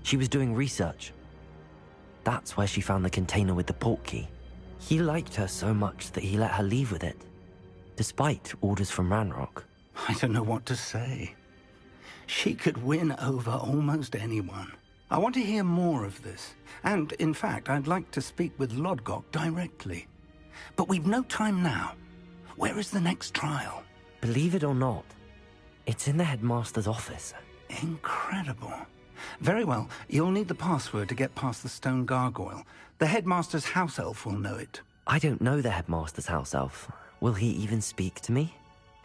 She was doing research. That's where she found the container with the port key. He liked her so much that he let her leave with it. despite orders from Ranrock. I don't know what to say. She could win over almost anyone. I want to hear more of this. And, in fact, I'd like to speak with Lodgok directly. But we've no time now. Where is the next trial? Believe it or not, it's in the headmaster's office. Incredible. Very well. You'll need the password to get past the stone gargoyle. The headmaster's house elf will know it. I don't know the headmaster's house elf. Will he even speak to me?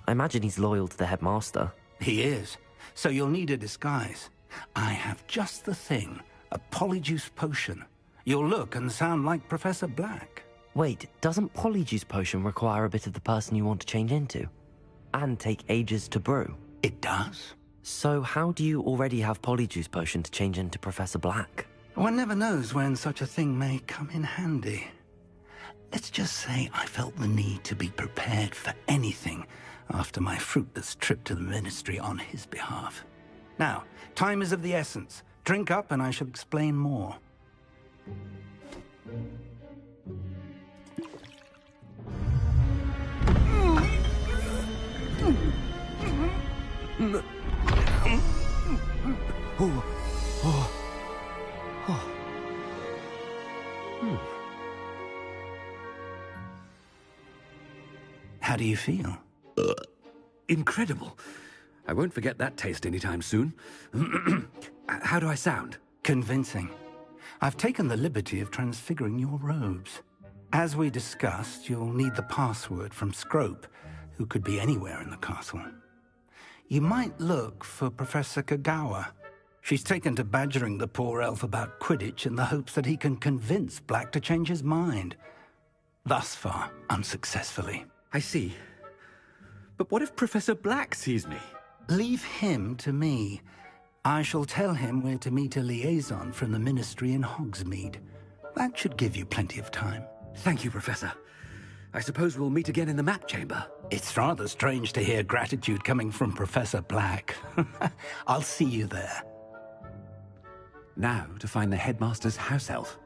I imagine he's loyal to the headmaster. He is. So you'll need a disguise. I have just the thing. A polyjuice potion. You'll look and sound like Professor Black. Wait, doesn't polyjuice potion require a bit of the person you want to change into? And take ages to brew? It does. So how do you already have polyjuice potion to change into Professor Black? One never knows when such a thing may come in handy. Let's just say I felt the need to be prepared for anything after my fruitless trip to the Ministry on his behalf. Now, time is of the essence. Drink up and I shall explain more. How do you feel? Incredible. I won't forget that taste anytime soon. How do I sound? Convincing. I've taken the liberty of transfiguring your robes. As we discussed, you'll need the password from Scrope, who could be anywhere in the castle. You might look for Professor Kagawa. She's taken to badgering the poor elf about Quidditch in the hopes that he can convince Black to change his mind. Thus far, unsuccessfully. I see. But what if Professor Black sees me? Leave him to me. I shall tell him where to meet a liaison from the Ministry in Hogsmeade. That should give you plenty of time. Thank you, Professor. I suppose we'll meet again in the map chamber. It's rather strange to hear gratitude coming from Professor Black. I'll see you there. Now to find the headmaster's house elf.